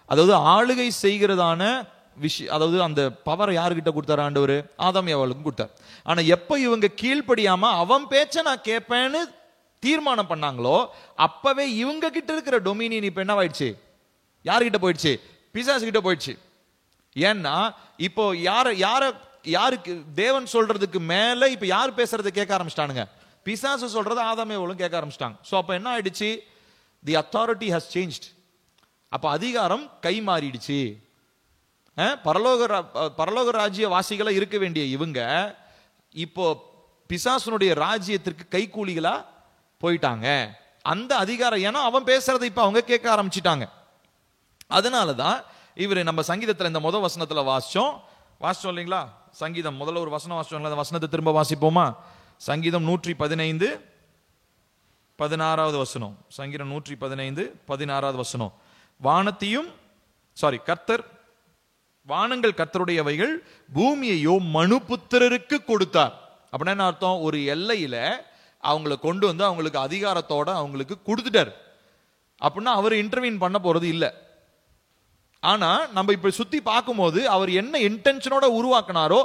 Speaker 1: அதாவது ஆளுகை செய்கிறதான விஷயம், அதாவது அந்த பவரை யாருக்கிட்ட கொடுத்தாரு ஆண்டவர்? ஆதாம் ஏவாளுக்கும் கொடுத்தார். ஆனா எப்ப இவங்க கீழ்ப்படியாம அவன் பேச்ச நான் கேட்பேன்னு தீர்மானம் பண்ணாங்களோ அப்பவே இவங்க கிட்ட இருக்கிற டொமினியன் இப்ப என்ன ஆயிடுச்சு? யாருக்கிட்ட போயிடுச்சு? பிசாசு கிட்ட போயிடுச்சு. ஏன்னா இப்போ யாருக்கு தேவன் சொல்றதுக்கு மேல இப்ப யார் பேசுறதை கேட்க ஆரம்பிச்சிட்டானுங்க? பிசாசு சொல்றதை ஆதாம் ஏவாளும் கேட்க ஆரம்பிச்சிட்டாங்க. சோ அப்ப என்ன ஆயிடுச்சு? The authority has changed. அப்ப அதிகாரம் கை மாறிடுச்சு. பரலோக ராஜ்ய வாசிகளா இருக்க வேண்டிய இவங்க இப்போ பிசாசுனுடைய ராஜ்யத்திற்கு கைக்கூலிகளா போயிட்டாங்க. அந்த அதிகாரம், ஏன்னா அவன் பேசுறதை இப்ப அவங்க கேட்க ஆரம்பிச்சிட்டாங்க. அதனாலதான் இவரு நம்ம சங்கீதத்துல இந்த முதல் வசனத்துல வாசிச்சோம் இல்லைங்களா? சங்கீதம் முதல்ல ஒரு வசனம் வாசிச்சோம், அந்த வசனத்தை திரும்ப வாசிப்போமா? சங்கீதம் 115:16 வசனம். சங்கீதம் 115:16 வசனம். வானங்கள் கர்த்தருடையவைகள், பூமியையோ மனுபுத்திரருக்கு கொடுத்தார். அப்படின்னா என்ன அர்த்தம்? ஒரு எல்லையில அவங்களை கொண்டு வந்து அவங்களுக்கு அதிகாரத்தோட அவங்களுக்கு கொடுத்துட்டார். அப்படின்னா அவர் இன்டர்வீன் பண்ண போறது இல்லை. ஆனா நம்ம இப்ப சுத்தி பார்க்கும்போது அவர் என்ன இன்டென்ஷனோட உருவாக்குனாரோ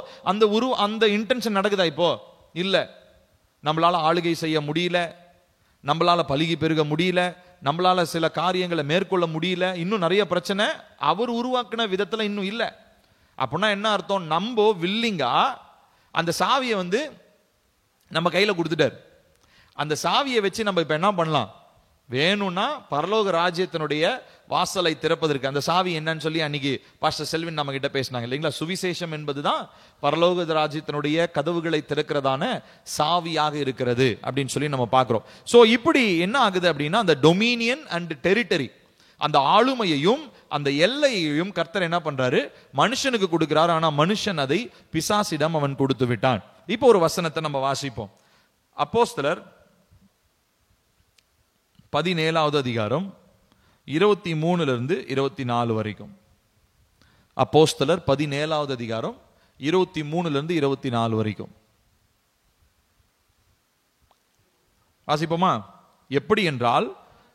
Speaker 1: அந்த இன்டென்ஷன் நடக்குதா? இப்போ இல்ல. நம்மளால ஆளுகை செய்ய முடியல, நம்மளால பலுகி பெருக முடியல, நம்மளால சில காரியங்களை மேற்கொள்ள முடியல, இன்னும் நிறைய பிரச்சனை அவர் உருவாக்கின விதத்துல இன்னும் இல்ல. அப்படின்னா என்ன அர்த்தம்? நம்ம வில்லிங்கா அந்த சாவியை வந்து நம்ம கையில கொடுத்துட்டார். அந்த சாவியை வச்சு நம்ம இப்ப என்ன பண்ணலாம்? வேணும்னா பரலோக ராஜ்யத்தினுடைய வாசலை திறப்பதற்கு அந்த சாவி என்னன்னு சொல்லி அன்னைக்கு பாஸ்டர் செல்வின் நம்ம கிட்ட பேசினாங்க இல்லைங்களா? சுவிசேஷம் என்பதுதான் பரலோக ராஜ்யத்தினுடைய கதவுகளை திறக்கிறதான சாவியாக இருக்கிறது அப்படின்னு சொல்லி நம்ம பார்க்கிறோம். சோ இப்படி என்ன ஆகுது அப்படின்னா, அந்த டொமினியன் அண்ட் டெரிட்டரி, அந்த ஆளுமையையும் அந்த எல்லையையும் கர்த்தர் என்ன பண்றாரு? மனுஷனுக்கு கொடுக்கிறார். ஆனா மனுஷன் அதை பிசாசிடம் அவன் கொடுத்து விட்டான். இப்போ ஒரு வசனத்தை நம்ம வாசிப்போம். அப்போஸ்தலர் 17வது அதிகாரம் 23 24 வரைக்கும். அப்போஸ்தலர் 17வது அதிகாரம் 23 24 வரைக்கும் வாசிப்போமா? எப்படி என்றால்,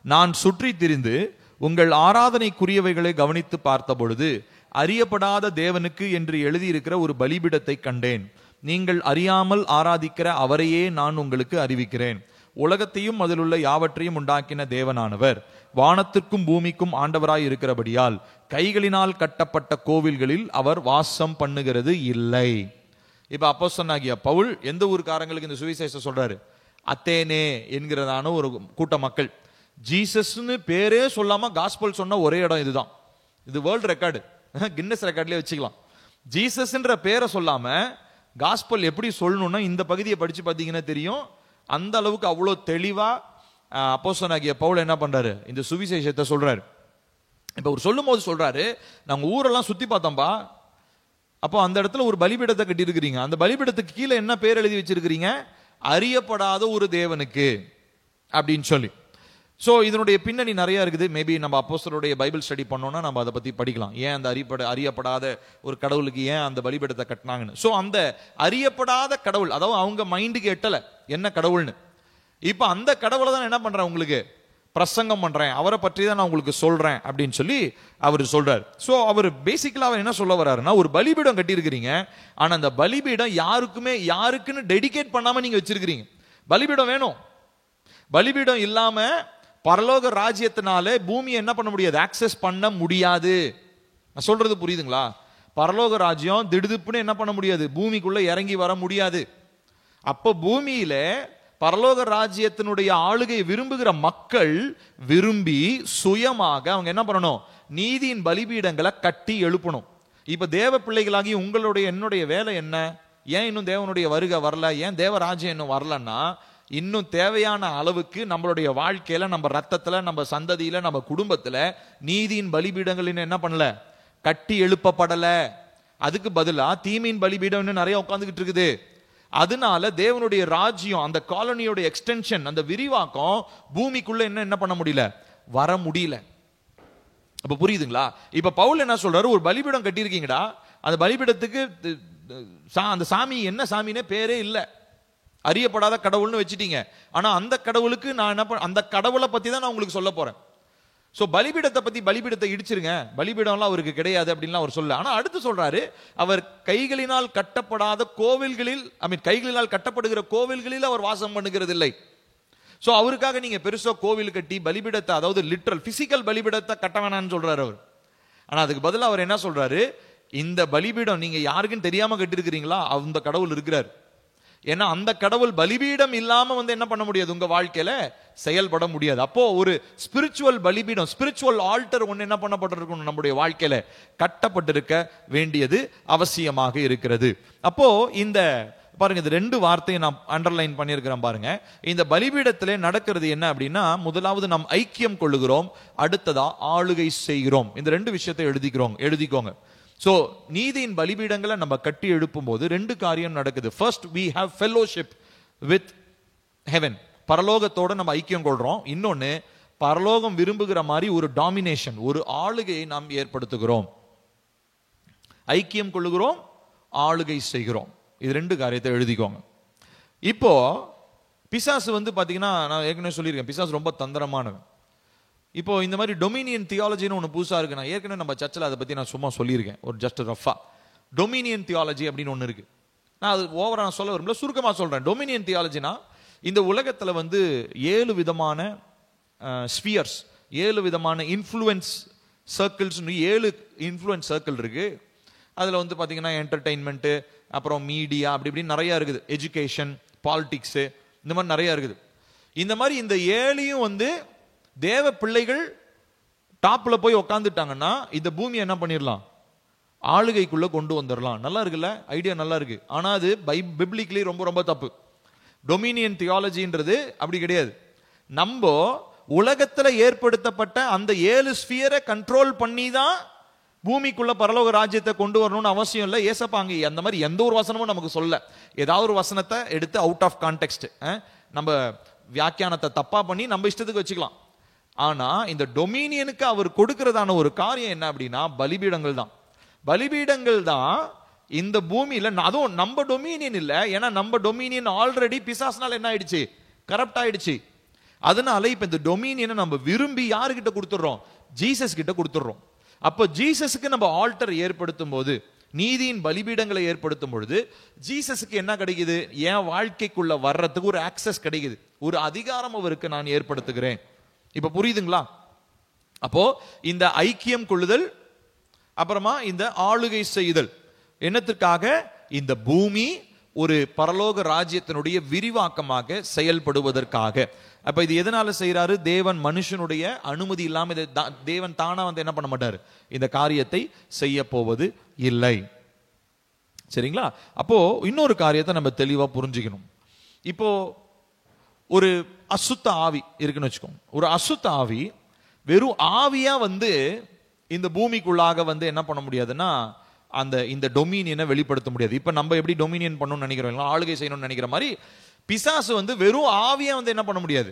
Speaker 1: நான் சுற்றி திரிந்து உங்கள் ஆராதனைக்குரியவைகளை கவனித்து பார்த்த பொழுது அறியப்படாத தேவனுக்கு என்று எழுதியிருக்கிற ஒரு பலிபீடத்தை கண்டேன். நீங்கள் அறியாமல் ஆராதிக்கிற அவரையே நான் உங்களுக்கு அறிவிக்கிறேன். உலகத்தையும் அதில் உள்ள யாவற்றையும் உண்டாக்கின தேவனானவர் வானத்திற்கும் பூமிக்கும் ஆண்டவராய் இருக்கிறபடியால் கைகளினால் கட்டப்பட்ட கோவில்களில் அவர் வாசம் பண்ணுகிறது இல்லை. இப்ப அப்போஸ்தலனாகிய பவுல் எந்த ஊர்க்காரங்களுக்கு இந்த சுவிசேஷம் சொல்றாரு? அத்தேனே என்கிறதான ஒரு கூட்ட மக்கள். ஜீசஸ்னு பேரே சொல்லாம காஸ்பல் சொன்ன ஒரே இடம் இதுதான். இது வேர்ல்டு ரெக்கார்டு, கின்னஸ் ரெக்கார்ட்லயே வச்சுக்கலாம். ஜீசஸ்ன்ற பேரை சொல்லாம காஸ்பல் எப்படி சொல்லணும்னா இந்த பகுதியை படிச்சு பார்த்தீங்கன்னா தெரியும். அந்த அளவுக்கு அவ்வளோ தெளிவா அப்போஸ்தலனாகிய பவுல் என்ன பண்றாரு, இந்த சுவிசேஷத்தை சொல்றாரு. இப்ப அவர் சொல்லும் போது சொல்றாரு, நாங்க ஊரெல்லாம் சுத்தி பார்த்தோம்பா, அப்போ அந்த இடத்துல ஒரு பலிபீடத்தை கட்டி இருக்கிறீங்க, அந்த பலிபீடத்துக்கு கீழே என்ன பேர் எழுதி வச்சிருக்கிறீங்க? அறியப்படாத ஒரு தேவனுக்கு அப்படின்னு சொல்லி. சோ இதனுடைய பின்னணி நிறைய இருக்குது. மேபி நம்ம அப்போஸ்தலருடைய பைபிள் ஸ்டடி பண்ணோம்னா நம்ம அதை பத்தி படிக்கலாம். ஏன் அந்த அறியப்படாத ஒரு கடவுளுக்கு ஏன் அந்த பலிபீடத்தை கட்டினாங்கன்னு. சோ அந்த அறியப்படாத கடவுள், அதாவது அவங்க மைண்டுக்கு எட்டல என்ன கடவுள்னு. இப்ப அந்த கடவுளை தான் என்ன பண்றேன், உங்களுக்கு பிரசங்கம் பண்றேன், அவரை பற்றி தான் நான் உங்களுக்கு சொல்றேன் அப்படின்னு சொல்லி அவர் சொல்றாரு. சோ அவர் பேசிக்கலா அவர் என்ன சொல்ல வர்றாருன்னா, ஒரு பலிபீடம் கட்டி இருக்கிறீங்க, ஆனா அந்த பலிபீடம் யாருக்குன்னு டெடிகேட் பண்ணாம நீங்க வச்சிருக்கிறீங்க. பலிபீடம் வேணும். பலிபீடம் இல்லாம பரலோக ராஜ்யத்தினால பூமியை என்ன பண்ண முடியாது, ஆக்சஸ் பண்ண முடியாது. நான் சொல்றது புரியுதுங்களா? பரலோக ராஜ்யம் திடுதுப்புன்னு என்ன பண்ண முடியாது, பூமிக்குள்ள இறங்கி வர முடியாது. அப்ப பூமியில பரலோக ராஜ்யத்தினுடைய ஆளுகை விரும்புகிற மக்கள் விரும்பி சுயமாக அவங்க என்ன பண்ணணும், நீதியின் பலிபீடங்களை கட்டி எழுப்பணும். இப்ப தேவ பிள்ளைகளாகி உங்களுடைய என்னுடைய வேலை என்ன? ஏன் இன்னும் தேவனுடைய வருகை வரல, ஏன் தேவ ராஜ்யம் இன்னும் வரலன்னா, இன்னும் தேவையான அளவுக்கு நம்மளுடைய வாழ்க்கையில, நம்ம ரத்தத்துல, நம்ம சந்ததியில, நம்ம குடும்பத்துல நீதியின் பலிபீடங்கள் என்ன பண்ணல, கட்டி எழுப்பப்படல. அதுக்கு பதிலா தீமையின் பலிபீடம் இன்னும் நிறைய உட்கார்ந்துகிட்டு இருக்குது. அதனால தேவனுடைய ராஜ்யம், அந்த காலனியோட எக்ஸ்டென்ஷன், அந்த விரிவாக்கம் பூமிக்குள்ள என்ன பண்ண முடியல, வர முடியல. அப்ப புரியுதுங்களா? இப்ப பவுல் என்ன சொல்றாரு, ஒரு பலிபீடம் கட்டி இருக்கீங்கடா, அந்த பலிபீடத்துக்கு அந்த சாமி என்ன சாமினே பேரே இல்ல, அறியப்படாத கடவுள்னு வச்சுட்டீங்க. ஆனா அந்த கடவுளுக்கு நான் என்ன அந்த கடவுளை பத்தி தான் நான் உங்களுக்கு சொல்ல போறேன். சோ பலிபீடத்தை பத்தி, பலிபீடத்தை இடிச்சிருங்க, பலிபீடம்லாம் அவருக்கு கிடையாது அப்படின்லாம் அவர் சொல்ல. ஆனா அடுத்து சொல்றாரு, அவர் கைகளினால் கட்டப்படாத கோவில்களில், கைகளினால் கட்டப்படுகிற கோவில்களில் அவர் வாசம் பண்ணுகிறது இல்லை. சோ அவருக்காக நீங்க பெருசா கோவில் கட்டி பலிபீடத்தை, அதாவது லிட்டரல் பிசிக்கல் பலிபீடத்தை கட்ட வேணாம்னு சொல்றாரு அவர். ஆனா அதுக்கு பதிலா அவர் என்ன சொல்றாரு, இந்த பலிபீடம் நீங்க யாருக்குன்னு தெரியாம கட்டிருக்கிறீங்களா, அந்த கடவுள் இருக்கிறார். ஏன்னா அந்த கடவுள் பலிபீடம் இல்லாம என்ன பண்ண முடியாது, உங்க வாழ்க்கையில செயல்பட முடியாது. அப்போ ஒரு ஸ்பிரிச்சுவல் பலிபீடம், ஸ்பிரிச்சுவல் ஆல்டர் ஒன்னு என்ன பண்ணப்பட்டிருக்கணும், நம்முடைய வாழ்க்கையில கட்டப்பட்டிருக்க வேண்டியது அவசியமாக இருக்கிறது. அப்போ இந்த பாருங்க, இந்த ரெண்டு வார்த்தையை நான் அண்டர்லைன் பண்ணியிருக்கிறேன் பாருங்க. இந்த பலிபீடத்திலே நடக்கிறது என்ன அப்படின்னா, முதலாவது நாம் ஐக்கியம் கொள்ளுகிறோம், அடுத்ததா ஆளுகை செய்கிறோம். இந்த ரெண்டு விஷயத்தை எழுதிக்கோங்க. சோ நீதியின் பலிபீடங்களை நம்ம கட்டி எழுப்பும் போது ரெண்டு காரியம் நடக்குது. First, we have fellowship with heaven, பரலோகத்தோட நம்ம ஐக்கியம் கொள்றோம். இன்னொன்னு, பரலோகம் விரும்புகிற மாதிரி ஒரு டாமினேஷன், ஒரு ஆளுகையை நாம் ஏற்படுத்துகிறோம். ஐக்கியம் கொள்ளுகிறோம், ஆளுகை செய்கிறோம். இது ரெண்டு காரியத்தை எழுதிக்கோங்க. இப்போ பிசாசு பாத்தீங்கன்னா, நான் ஏற்கனவே சொல்லியிருக்கேன், பிசாசு ரொம்ப தந்திரமானவன். இப்போ இந்த மாதிரி டொமினியன் தியாலஜின்னு ஒன்று புதுசாக இருக்கு. நான் ஏற்கனவே நம்ம சர்ச்சில் அதை பற்றி நான் சும்மா சொல்லியிருக்கேன், ஒரு ஜஸ்ட் ரஃபா. டொமினியன் தியாலஜி அப்படின்னு ஒன்று இருக்கு. நான் அது ஓவரா நான் சொல்ல விரும்பல, சுருக்கமாக சொல்றேன். டொமினியன் தியாலஜினா, இந்த உலகத்தில் 7 விதமான ஸ்பியர்ஸ், 7 விதமான இன்ஃப்ளூயன்ஸ் சர்க்கிள்ஸ், 7 இன்ஃப்ளூயன்ஸ் சர்க்கிள் இருக்கு. அதில் பார்த்தீங்கன்னா என்டர்டெயின்மெண்ட்டு, அப்புறம் மீடியா, அப்படி இப்படின்னு நிறைய இருக்குது, எஜுகேஷன், பாலிடிக்ஸு, இந்த மாதிரி நிறைய இருக்குது. இந்த மாதிரி இந்த 7ஐயும் தேவ பிள்ளைகள் டாப்ல போய் உக்காந்துட்டாங்கன்னா இந்த பூமியை என்ன பண்ணிடலாம், ஆளுகைக்குள்ள கொண்டு வந்துடலாம். நல்லா இருக்குல்ல, ஐடியா நல்லா இருக்கு. ஆனா அது பிப்ளிக்கலி ரொம்ப ரொம்ப தப்பு. டொமினியன் தியாலஜின்றது அப்படி கிடையாது. நம்ம உலகத்துல ஏற்படுத்தப்பட்ட அந்த 7 ஸ்பியரை கண்ட்ரோல் பண்ணி தான் பூமிக்குள்ள பரலோக ராஜ்யத்தை கொண்டு வரணும்னு அவசியம் இல்லை. ஏசப்பாங்க அந்த மாதிரி எந்த ஒரு வசனமும் நமக்கு சொல்ல. ஏதாவது ஒரு வசனத்தை எடுத்து அவுட் ஆஃப் கான்டெக்ஸ்ட் நம்ம வியாக்கியானத்தை தப்பா பண்ணி நம்ம இஷ்டத்துக்கு வச்சுக்கலாம். ஆனா இந்த டொமினியனுக்கு அவர் கொடுக்கிறதான ஒரு காரியம் என்ன அப்படின்னா, பலிபீடங்கள் தான். பலிபீடங்கள் தான் இந்த பூமியில, அதுவும் நம்ம டொமினியன் இல்ல. ஏன்னா நம்ம டொமினியன் ஆல்ரெடி பிசாசுனால என்ன ஆயிடுச்சு, கரப்ட் ஆயிடுச்சு. அதனால இப்ப இந்த டொமினியனை நம்ம விரும்பி யாருக்கிட்ட கொடுத்துடுறோம், ஜீசஸ் கிட்ட கொடுத்துடுறோம். அப்ப ஜீசஸுக்கு நம்ம ஆல்டர் ஏற்படுத்தும் போது, நீதியின் பலிபீடங்களை ஏற்படுத்தும் பொழுது ஜீசஸுக்கு என்ன கிடைக்குது? என் வாழ்க்கைக்குள்ள வர்றதுக்கு ஒரு ஆக்சஸ் கிடைக்குது, ஒரு அதிகாரம் அவருக்கு நான் ஏற்படுத்துகிறேன். இப்ப புரியுதுங்களா? அப்போ இந்த ஐக்கியம் கொள்ளுதல், அப்புறமா இந்த ஆளுகை செய்தல், என்னத்திற்காக? இந்த பூமி ஒரு பரலோக ராஜ்யத்தினுடைய விரிவாக்கமாக செயல்படுவதற்காக. அப்ப இது எதனால செய்யறாரு? தேவன் மனுஷனுடைய அனுமதி இல்லாம தேவன் தானா வந்து என்ன பண்ண மாட்டாரு, இந்த காரியத்தை செய்ய போவது இல்லை. சரிங்களா? அப்போ இன்னொரு காரியத்தை நம்ம தெளிவா புரிஞ்சுக்கணும். இப்போ ஒரு அசுத்த ஆவி இருக்குன்னு வச்சுக்கோங்க. ஒரு அசுத்த ஆவி வெறும் ஆவியா வந்து இந்த பூமிக்குள்ளாக வந்து என்ன பண்ண முடியாதுன்னா அந்த இந்த டொமினியனை வெளிப்படுத்த முடியாது. இப்ப நம்ம எப்படி டொமினியன் பண்ணணும்னு நினைக்கிறோம், ஆளுகை செய்யணும்னு நினைக்கிற மாதிரி பிசாசு வந்து வெறும் ஆவியா வந்து என்ன பண்ண முடியாது,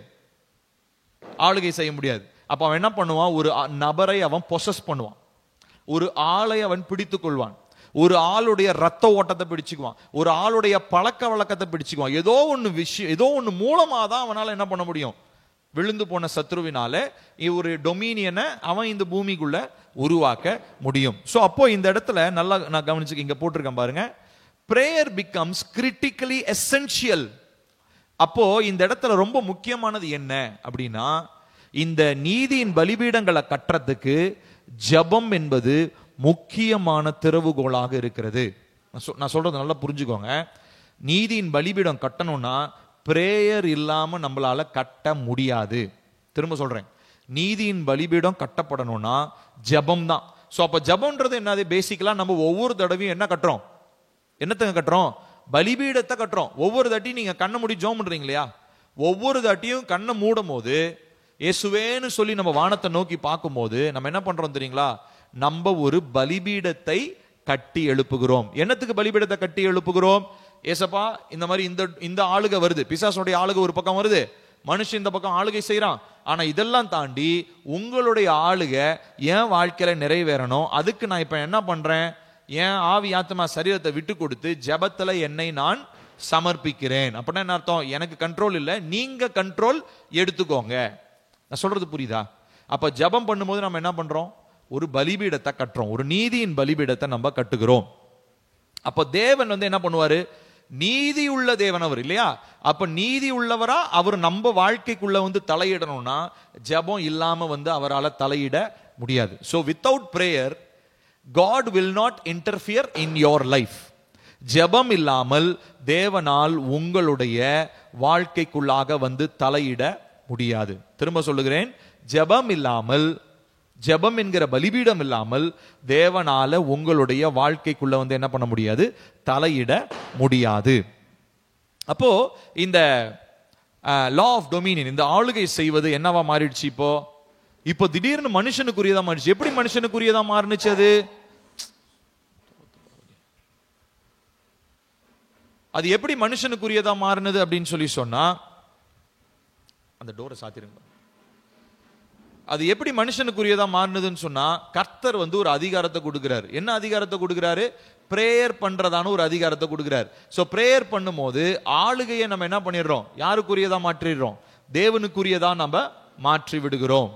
Speaker 1: ஆளுகை செய்ய முடியாது. அப்ப அவன் என்ன பண்ணுவான்? ஒரு நபரை அவன் பொசஸ் பண்ணுவான், ஒரு ஆளை அவன் பிடித்துக் கொள்வான், ஒரு ஆளுடைய ரத்த ஓட்டத்தை பிடிச்சுக்குவான், ஒரு ஆளுடைய பழக்க வழக்கத்தை பிடிச்சுக்குவான். ஏதோ ஒன்னு விஷயம், ஏதோ ஒன்னு மூலமா தான் அவனால என்ன பண்ண முடியும்? விழுந்து போன சத்ருவினால ஒரு டொமினியனை அவன் இந்த பூமிக்குள்ள உருவாக்க முடியும். சோ அப்போ இந்த இடத்துல நல்லா நான் கவனிச்சு இங்க போட்டிருக்கேன் பாருங்க, prayer becomes critically essential. அப்போ இந்த இடத்துல ரொம்ப முக்கியமானது என்ன அப்படின்னா, இந்த நீதியின் பலிபீடங்களை கட்டுறதுக்கு ஜெபம் என்பது முக்கியமான திறவுகோலாக இருக்கிறது. நான் சொல்றது நல்லா புரிஞ்சுக்கோங்க. நீதியின் பலிபீடம் கட்டணும்னா பிரேயர் இல்லாம நம்மளால கட்ட முடியாது. திரும்ப சொல்றேன், நீதியின் பலிபீடம் கட்டப்படணும்னா ஜெபம் தான். சோ அப்ப ஜெபம்ன்றது என்னது? பேசிக்கலா நம்ம ஒவ்வொரு தடவையும் என்ன கட்டுறோம்? என்னத்தங்க கட்டுறோம்? பலிபீடத்தை கட்டுறோம். ஒவ்வொரு தாட்டியும் நீங்க கண்ணை மூடி ஜெபம் பண்றீங்க இல்லையா? ஒவ்வொரு தாட்டியும் கண்ணை மூடும் போது இயேசுவேன்னு சொல்லி நம்ம வானத்தை நோக்கி பார்க்கும் போது நம்ம என்ன பண்றோம் தெரியுங்களா? நம்ம ஒரு பலிபீடத்தை கட்டி எழுப்புகிறோம். என்னத்துக்கு பலிபீடத்தை கட்டி எழுப்புகிறோம்? ஏசப்பா இந்த மாதிரி இந்த ஆளுகை வருது, பிசாசுடைய ஆளுகை ஒரு பக்கம் வருது, மனுஷன் இந்த பக்கம் ஆளுகை செய்யறான். ஆனா இதெல்லாம் தாண்டி உங்களுடைய ஆளுகை என் வாழ்க்கையில நிறைவேறணும். அதுக்கு நான் இப்ப என்ன பண்றேன்? என் ஆவி ஆத்மா சரீரத்தை விட்டு கொடுத்து ஜெபத்துல என்னை நான் சமர்ப்பிக்கிறேன். அப்படின்னா என்ன அர்த்தம்? எனக்கு கண்ட்ரோல் இல்லை, நீங்க கண்ட்ரோல் எடுத்துக்கோங்க. நான் சொல்றது புரியுதா? அப்ப ஜெபம் பண்ணும்போது நம்ம என்ன பண்றோம்? ஒரு பலிபீடத்தை கட்டுறோம், ஒரு நீதியின் பலிபீடத்தை நம்ம கட்டுகிறோம். அப்ப தேவன் வந்து என்ன பண்ணுவாரு? நீதி உள்ள தேவன் அவர் இல்லையா? அப்ப நீதி உள்ளவரா அவர் நம்ம வாழ்க்கைக்குள்ள வந்து தலையிடணும்னா ஜெபம் இல்லாம வந்து அவரால் தலையிட முடியாது. So without prayer God will not interfere in your life. ஜெபம் இல்லாமல் தேவனால் உங்களுடைய வாழ்க்கைக்குள்ளாக வந்து தலையிட முடியாது. திரும்ப சொல்லுகிறேன், ஜெபம் இல்லாமல், ஜெபம் என்கிற பலிபீடம் இல்லாமல் தேவனால உங்களுடைய வாழ்க்கைக்குள்ள வந்து என்ன பண்ண முடியாது? தலையிட முடியாது. அப்போ இந்த லா ஆஃப் டொமினியன், இந்த ஆளுகை செய்வது என்னவா மாறிடுச்சு? இப்போ திடீர்னு மனுஷனுக்குரியதா மாறிடுச்சு. எப்படி மனுஷனுக்குரியதா மாறினுச்சு? அது எப்படி மனுஷனுக்குரியதா மாறினது அப்படின்னு சொல்லி சொன்னா, அந்த டோரை சாத்திருங்க. அது எப்படி மனுஷனுக்குரியதா மாறினதுன்னு சொன்னா, கர்த்தர் வந்து ஒரு அதிகாரத்தை கொடுக்கிறார். என்ன அதிகாரத்தை கொடுக்கிறாரு? பிரேயர் பண்றதான ஒரு அதிகாரத்தை கொடுக்கிறார். சோ பிரேயர் பண்ணும்போது ஆளுகையை நம்ம என்ன பண்ணிடுறோம்? யாருக்குரியதா மாற்றிடுறோம்? தேவனுக்குரியதா நம்ம மாற்றி விடுகிறோம்.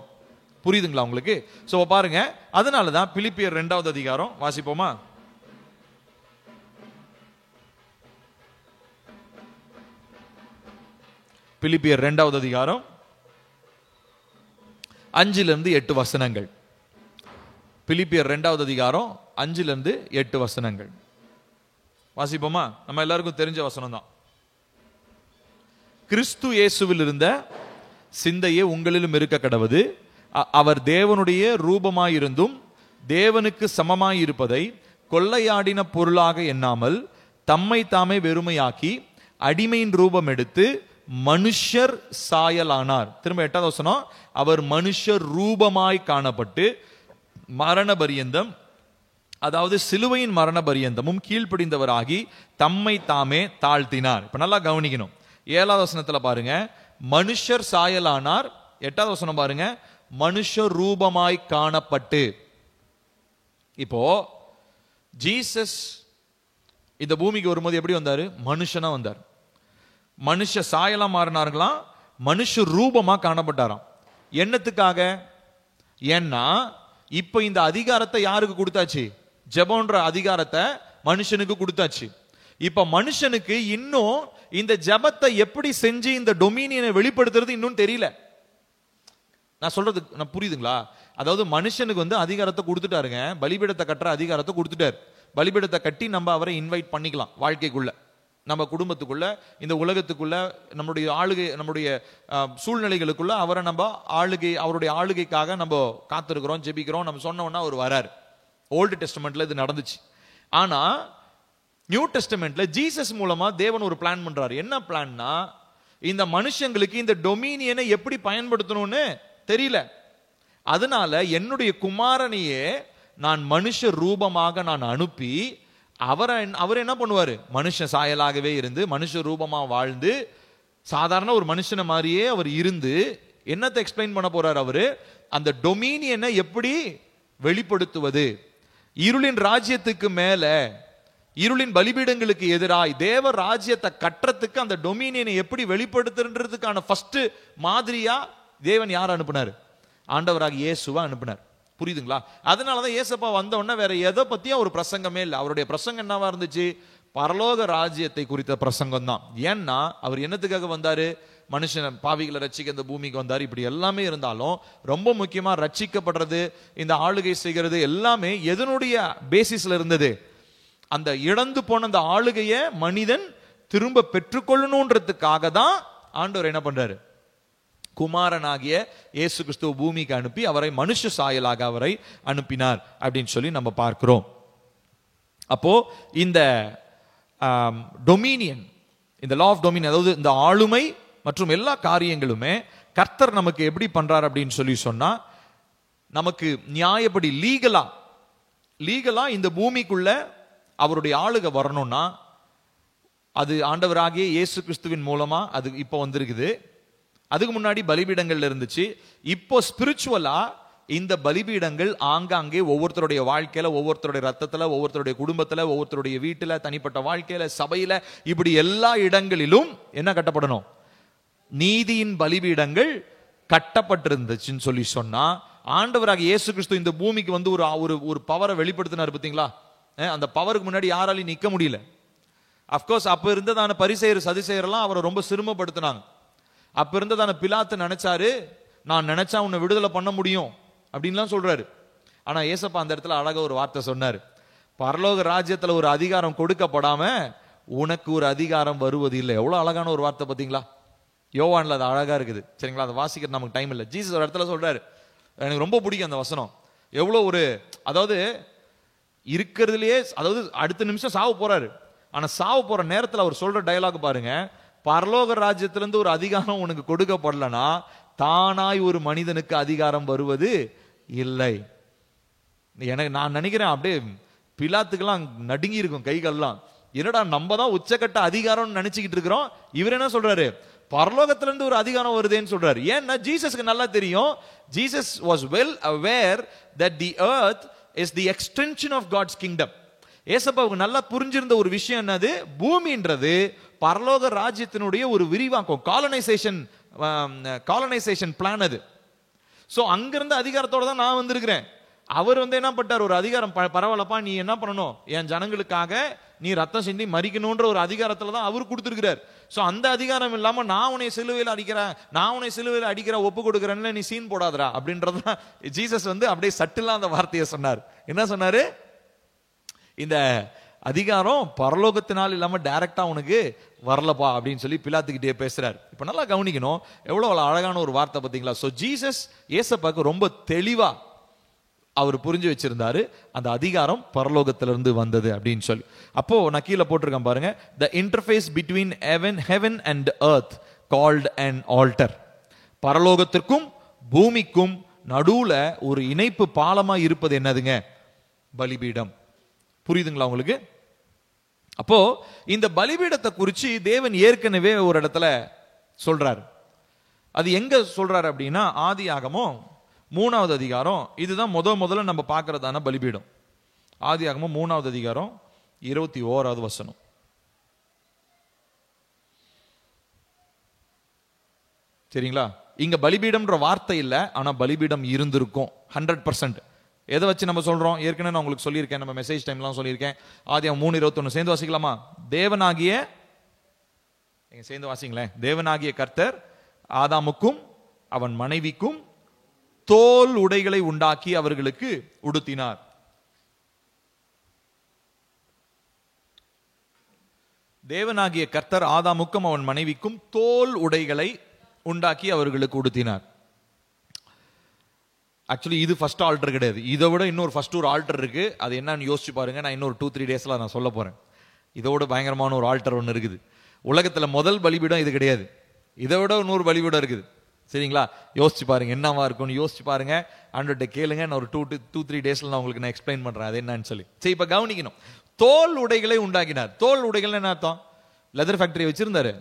Speaker 1: புரியுதுங்களா உங்களுக்கு? சோ பாருங்க, அதனாலதான் பிலிப்பியர் 2வது அதிகாரம் வாசிப்போமா? பிலிப்பியர் 2வது அதிகாரம் 5 8 வசனங்கள். பிலிப்பியர் 2வது அதிகாரம் 5 8 வசனங்கள் வாசிப்போமா? நம்ம எல்லாருக்கும் தெரிஞ்ச வசனம் தான். கிறிஸ்து இயேசுவில் இருந்த சிந்தையே உங்களிலும் இருக்க கடவது, அவர் தேவனுடைய ரூபமாயிருந்தும் தேவனுக்கு சமமாயிருப்பதை கொள்ளையாடின பொருளாக எண்ணாமல் தம்மை தாமே வெறுமையாக்கி அடிமையின் ரூபம் எடுத்து மனுஷர் சாயலானார். திரும்ப 8வது வசனம், அவர் மனுஷர் ரூபமாய் காணப்பட்டு மரண பரியந்தம், அதாவது சிலுவையின் மரண பரியந்தமும் கீழ்ப்படிந்தவராகி தம்மை தாமே தாழ்த்தினார். இப்ப நல்லா கவனிக்கணும். 7வது வசனத்துல பாருங்க, மனுஷர் சாயலானார். 8வது வசனம் பாருங்க, மனுஷர் ரூபமாய் காணப்பட்டு. இப்போ ஜீசஸ் இந்த பூமிக்கு வரும்போது எப்படி வந்தாரு? மனுஷனா வந்தார். மனுஷ சாயலா மாறினார்களாம், மனுஷ ரூபமா காணப்பட்டாராம். என்னத்துக்காக? ஏன்னா இப்ப இந்த அதிகாரத்தை யாருக்கு கொடுத்தாச்சு? ஜெபம்ன்ற அதிகாரத்தை மனுஷனுக்கு கொடுத்தாச்சு. இப்ப மனுஷனுக்கு இன்னும் இந்த ஜெபத்தை எப்படி செஞ்சு இந்த டொமினியனை வெளிப்படுத்துறது இன்னும் தெரியல. நான் சொல்றது நான் புரியுதுங்களா? அதாவது மனுஷனுக்கு வந்து அதிகாரத்தை கொடுத்துட்டாருங்க, பலிபீடத்தை கட்டுற அதிகாரத்தை கொடுத்துட்டாரு. பலிபீடத்தை கட்டி நம்ம அவரை இன்வைட் பண்ணிக்கலாம் வாழ்க்கைக்குள்ள, நம்ம குடும்பத்துக்குள்ள, இந்த உலகத்துக்குள்ள, நம்முடைய ஆளுகை, நம்முடைய சூழ்நிலைகளுக்குள்ள அவரை நம்ம அவருடைய ஆளுகைக்காக நம்ம காத்திருக்கிறோம், ஜெபிக்கிறோம். நம்ம சொன்னோம்னா அவர் வராரு. ஓல்டு டெஸ்டமெண்ட்ல இது நடந்துச்சு. ஆனா நியூ டெஸ்டமெண்ட்ல ஜீசஸ் மூலமா தேவன் ஒரு பிளான் பண்றாரு. என்ன பிளான்னா, இந்த மனுஷங்களுக்கு இந்த டொமினியனை எப்படி பயன்படுத்தணும்னு தெரியல. அதனால என்னுடைய குமாரனையே நான் மனுஷ ரூபமாக நான் அனுப்பி அவர் என்ன பண்ணுவாரு, மனுஷ சாயலாகவே இருந்து மனுஷ ரூபமா வாழ்ந்து சாதாரண ஒரு மனுஷனை மாதிரியே அவர் இருந்து என்னத்தை எக்ஸ்பிளைன் பண்ண போறார்? அவரு அந்த டொமினியனை எப்படி வெளிப்படுத்துவது, இருளின் ராஜ்யத்துக்கு மேல, இருளின் பலிபீடங்களுக்கு எதிராய் தேவ ராஜ்யத்தை கட்டுறதுக்கு அந்த டொமினியனை எப்படி வெளிப்படுத்துறதுக்கான ஃபர்ஸ்ட் மாதிரியா தேவன் யார் அனுப்புனார்? ஆண்டவராக இயேசுவா அனுப்புனார். புரியுதுங்களா? அதனாலதான் இயேசப்பா வந்த உடனே வேற எதை பத்தியும் ஒரு பிரசங்கமே இல்லை. அவருடைய பிரசங்கம் என்னவா இருந்துச்சு? பரலோக ராஜ்யத்தை குறித்த பிரசங்கம் தான். ஏன்னா அவர் என்னத்துக்காக வந்தாரு? மனுஷன் பாவிகளை ரட்சிக்க இந்த பூமிக்கு வந்தாரு. இப்படி எல்லாமே இருந்தாலும் ரொம்ப முக்கியமா ரட்சிக்கப்படுறது, இந்த ஆளுகை செய்கிறது எல்லாமே எதனுடைய பேசிஸ்ல இருந்தது? அந்த இழந்து போன அந்த ஆளுகையை மனிதன் திரும்ப பெற்றுக்கொள்ளணுன்றதுக்காக தான் ஆண்டவர் என்ன பண்றாரு? குமாரனாகிய இயேசு கிறிஸ்துவ பூமிக்கு அனுப்பி அவரை மனுஷ சாயலாக அவரை அனுப்பினார் அப்படின்னு சொல்லி நம்ம பார்க்கிறோம். அப்போ இந்த டொமினியன், இந்த லா ஆஃப் டொமினியன், அதாவது இந்த ஆளுமை மற்றும் எல்லா காரியங்களுமே கர்த்தர் நமக்கு எப்படி பண்றார் அப்படின்னு சொல்லி சொன்னா, நமக்கு நியாயப்படி லீகலா இந்த பூமிக்குள்ள அவருடைய ஆளுகை வரணும்னா அது ஆண்டவராகிய இயேசு கிறிஸ்துவின் மூலமா அது இப்போ வந்திருக்குது. அதுக்கு முன்னாடி பலிபீடங்கள்ல இருந்துச்சு. இப்போ ஸ்பிரிச்சுவலா இந்த பலிபீடங்கள் ஆங்காங்கே ஒவ்வொருத்தருடைய வாழ்க்கையில, ஒவ்வொருத்தருடைய ரத்தத்துல, ஒவ்வொருத்தருடைய குடும்பத்துல, ஒவ்வொருத்தருடைய வீட்டுல, தனிப்பட்ட வாழ்க்கையில, சபையில, இப்படி எல்லா இடங்களிலும் என்ன கட்டப்படணும்? நீதியின் பலிபீடங்கள் கட்டப்பட்டிருந்துச்சுன்னு சொல்லி சொன்னா, ஆண்டவராக இயேசு கிறிஸ்து இந்த பூமிக்கு வந்து ஒரு பவரை வெளிப்படுத்தினார். பார்த்தீங்களா? அந்த பவருக்கு முன்னாடி யாராலையும் நிக்க முடியல. அப்கோர்ஸ் அப்ப இருந்ததான பரிசேயர் சதுசேயரெல்லாம் அவரை ரொம்ப சிரமப்படுத்தினாங்க. அப்ப இருந்ததான பிலாத்து நினைச்சாரு, நான் நினைச்சா உன்னை விடுதலை பண்ண முடியும் அப்படின்லாம் சொல்றாரு. ஆனா ஏசப்பா அந்த இடத்துல அழகா ஒரு வார்த்தை சொன்னாரு. பரலோக ராஜ்யத்துல ஒரு அதிகாரம் கொடுக்கப்படாம உனக்கு ஒரு அதிகாரம் வருவது இல்லை. எவ்வளவு அழகான ஒரு வார்த்தை பாத்தீங்களா? யோவான்ல அது அழகா இருக்குது. சரிங்களா? அதை வாசிக்கிறது நமக்கு டைம் இல்லை. ஜீசஸ் ஒரு இடத்துல சொல்றாரு, எனக்கு ரொம்ப பிடிக்கும் அந்த வசனம். எவ்வளவு ஒரு, அதாவது இருக்கிறதுலயே, அதாவது அடுத்த நிமிஷம் சாவு போறாரு. ஆனா சாவு போற நேரத்தில் அவர் சொல்ற டயலாக் பாருங்க, பரலோக ராஜ்யத்திலிருந்து ஒரு அதிகாரம் உனக்கு கொடுக்கப்படலனா தானாய் ஒரு மனிதனுக்கு அதிகாரம் வருவது இல்லை. எனக்கு நான் நினைக்கிறேன் அப்படியே பிலாத்துக்கெல்லாம் நடுங்கி இருக்கும் கைகள்லாம். என்னடா நம்ம தான் உச்சக்கட்ட அதிகாரம் நினைச்சுக்கிட்டு இருக்கிறோம், இவர் என்ன சொல்றாரு? பரலோகத்திலிருந்து ஒரு அதிகாரம் வருதுன்னு சொல்றாரு. ஏன்னா ஜீசஸ்க்கு நல்லா தெரியும், Jesus was well aware that the earth is the extension of God's kingdom. ஏசப்பாவுக்கு நல்லா புரிஞ்சிருந்த ஒரு விஷயம் என்னது? பூமின்றது பரலோக ராஜ்யத்தினுடைய ஒரு விரிவாக்கம், காலனைசேஷன் பிளான் அது. சோ அங்கிருந்த அதிகாரத்தோட தான் நான் வந்திருக்கிறேன். அவர் வந்து என்ன பண்றார்? ஒரு அதிகாரம், பரவாயில்லப்பா நீ என்ன பண்ணணும், என் ஜனங்களுக்காக நீ ரத்தம் சிந்தி மறிக்கணும்ன்ற ஒரு அதிகாரத்துல தான் அவர் கொடுத்திருக்கிறார். சோ அந்த அதிகாரம் இல்லாம நான் உன்னை சிலுவையில் அடிக்கிறேன் ஒப்பு கொடுக்கிறேன்னு நீ சீன் போடாதரா அப்படின்றதான் ஜீசஸ் வந்து அப்படியே சட்டிலா அந்த வார்த்தையை சொன்னார். என்ன சொன்னாரு? இந்த அதிகாரம் பரலோகத்தினால் இல்லாம டைரக்டா உனக்கு வரலப்பா அப்படின்னு சொல்லி பிலாத்துக்கிட்டே பேசுறாரு. இப்ப நல்லா கவனிக்கணும், எவ்வளவு அழகான ஒரு வார்த்தை பாத்தீங்களா? சோ ஜீசஸ் ஏசப்பாக்கு ரொம்ப தெளிவா அவர் புரிஞ்சு வச்சிருந்தாரு, அந்த அதிகாரம் பரலோகத்திலிருந்து வந்தது அப்படின்னு சொல்லி. அப்போ நான் கீழே போட்டிருக்கேன் பாருங்க, the interface between heaven and earth called an altar. பரலோகத்திற்கும் பூமிக்கும் நடுவுல ஒரு இணைப்பு பாலமா இருப்பது என்னதுங்க? பலிபீடம். புரியுதுங்களா உங்களுக்கு? அப்போ இந்த பலிபீடத்தை குறிச்சு தேவன் ஏற்கனவே ஒரு இடத்துல சொல்றாரு. அது எங்க சொல்றாரு அப்படின்னா, ஆதியாகமம் 3வது அதிகாரம். இதுதான் முதல்ல நம்ம பார்க்கறதான பலிபீடம். ஆதியாகமம் 3வது அதிகாரம் 21வது வசனம். சரிங்களா? இங்க பலிபீடம்ன்ற வார்த்தை இல்ல, ஆனா பலிபீடம் இருந்திருக்கும் 100%. எதை வச்சு நம்ம சொல்றோம்? ஏற்கனவே நான் உங்களுக்கு சொல்லியிருக்கேன், நம்ம மெசேஜ் டைம்லாம் சொல்லியிருக்கேன். ஆதியாகமம் 3:21 சேர்ந்து வாசிக்கலாமா? தேவனாகிய, சேர்ந்து வாசிங்களேன். தேவனாகிய கர்த்தர் ஆதாமுக்கும் அவன் மனைவிக்கும் தோல் உடைகளை உண்டாக்கி அவர்களுக்கு உடுத்தினார். தேவனாகிய கர்த்தர் ஆதாமுக்கும் அவன் மனைவிக்கும் தோல் உடைகளை உண்டாக்கி அவர்களுக்கு உடுத்தினார். ஆக்சுவலி இது ஃபர்ஸ்ட் ஆல்டர் கிடையாது. இதை விட இன்னொரு ஃபர்ஸ்ட் ஒரு ஆல்டர் இருக்கு. அது என்னன்னு யோசிச்சு பாருங்க. நான் இன்னொரு 2-3 டேஸ்ல நான் சொல்ல போறேன். இதோட பயங்கரமான ஒரு ஆல்டர் ஒன்று இருக்குது. உலகத்துல முதல் பலிபீடம் இது கிடையாது. இதை விட இன்னொரு பலிபீடம் இருக்குது. சரிங்களா? யோசிச்சு பாருங்க என்னவா இருக்கும்னு யோசிச்சு பாருங்க. ஆண்டவர்கிட்ட கேளுங்க. நான் ஒரு 2-3 டேஸ்ல நான் உங்களுக்கு எக்ஸ்பிளைன் பண்றேன் அது என்னன்னு சொல்லி. சரி, இப்ப கவனிக்கணும். தோல் உடைகளை உண்டாக்கினார். தோல் உடைகள் என்ன அர்த்தம்? லெதர் ஃபேக்டரி வச்சிருந்தாரு.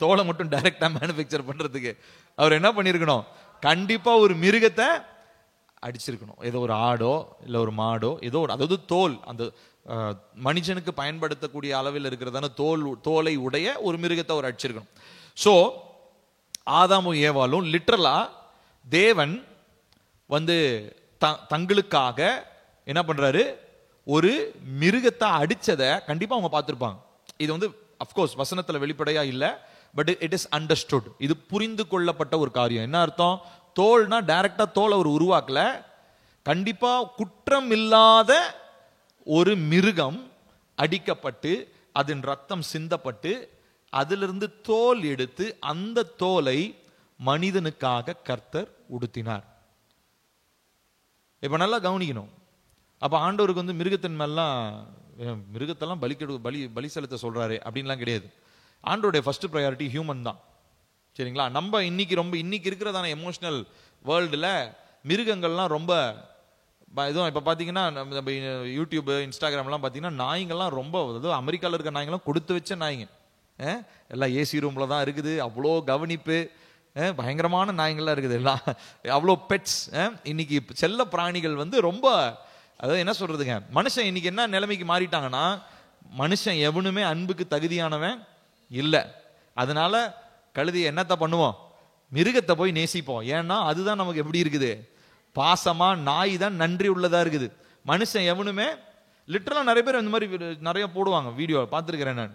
Speaker 1: தோலை மட்டும் டைரக்டா மேனுஃபேக்சர் பண்றதுக்கு அவர் என்ன பண்ணிருக்கணும்? கண்டிப்பா ஒரு மிருகத்தை அடிச்சிருக்கணும். ஏதோ ஒரு ஆடோ இல்ல ஒரு மாடோ ஏதோ, அதாவது தோல், அந்த மனுஷனுக்கு பயன்படுத்தக்கூடிய அளவில் இருக்கிறதான தோலை உடைய ஒரு மிருகத்தை அவர் அடிச்சிருக்கணும். சோ ஆதாமும் ஏவாளும் லிட்டரலா தேவன் தங்களுக்காக என்ன பண்றாரு? ஒரு மிருகத்தை அடிச்சதை கண்டிப்பா அவங்க பார்த்திருப்பாங்க. இது அப்கோர்ஸ் வசனத்துல வெளிப்படையா இல்ல, பட் இட் இஸ் அண்டர்ஸ்டுட். இது புரிந்து கொள்ளப்பட்ட ஒரு காரியம். என்ன அர்த்தம்? தோல்னா டைரக்டா தோல் அவர் உருவாக்கல. கண்டிப்பா குற்றம் இல்லாத ஒரு மிருகம் அடிக்கப்பட்டு அதன் ரத்தம் சிந்தப்பட்டு அதிலிருந்து தோல் எடுத்து அந்த தோலை மனிதனுக்காக கர்த்தர் உடுத்தினார். இப்ப நல்லா கவனிக்கணும். அப்ப ஆண்டவருக்கு மிருகத்தின் மிருகத்தெல்லாம் பலி செலுத்த சொல்றாரு அப்படின்லாம் கிடையாது. ஆண்டவருடைய ஃபர்ஸ்ட் ப்ரையாரிட்டி ஹியூமன் தான். சரிங்களா? நம்ம இன்னைக்கு இருக்கிறதான எமோஷனல் வேர்ல்டுல மிருகங்கள்லாம் ரொம்ப இதுவும். இப்ப பாத்தீங்கன்னா நம்ம யூடியூப் இன்ஸ்டாகிராம்லாம் பாத்தீங்கன்னா நாய்ங்கள்லாம் ரொம்ப, அமெரிக்கால இருக்க நாய்ங்கெல்லாம் கொடுத்து வச்ச நாய்ங்க. எல்லாம் ஏசி ரூம்ல தான் இருக்குது. அவ்வளோ கவனிப்பு, பயங்கரமான நாய்கள்லாம் இருக்குது. எல்லாம் அவ்வளோ பெட்ஸ். இன்னைக்கு செல்ல பிராணிகள் ரொம்ப, அதாவது என்ன சொல்றதுங்க, மனுஷன் இன்னைக்கு என்ன நிலைமைக்கு மாறிட்டாங்கன்னா, மனுஷன் எவனுமே அன்புக்கு தகுதியானவன் இல்லை. அதனால கழுதியை என்னத்த பண்ணுவோம்? மிருகத்தை போய் நேசிப்போம். ஏன்னா அதுதான் நமக்கு எப்படி இருக்குது? பாசமா. நாய் தான் நன்றி உள்ளதா இருக்குது. மனுஷன் எவனுமே லிட்டரலா நிறைய பேர் இந்த மாதிரி நிறைய போடுவாங்க வீடியோ பார்த்துருக்கிறேன் நான்.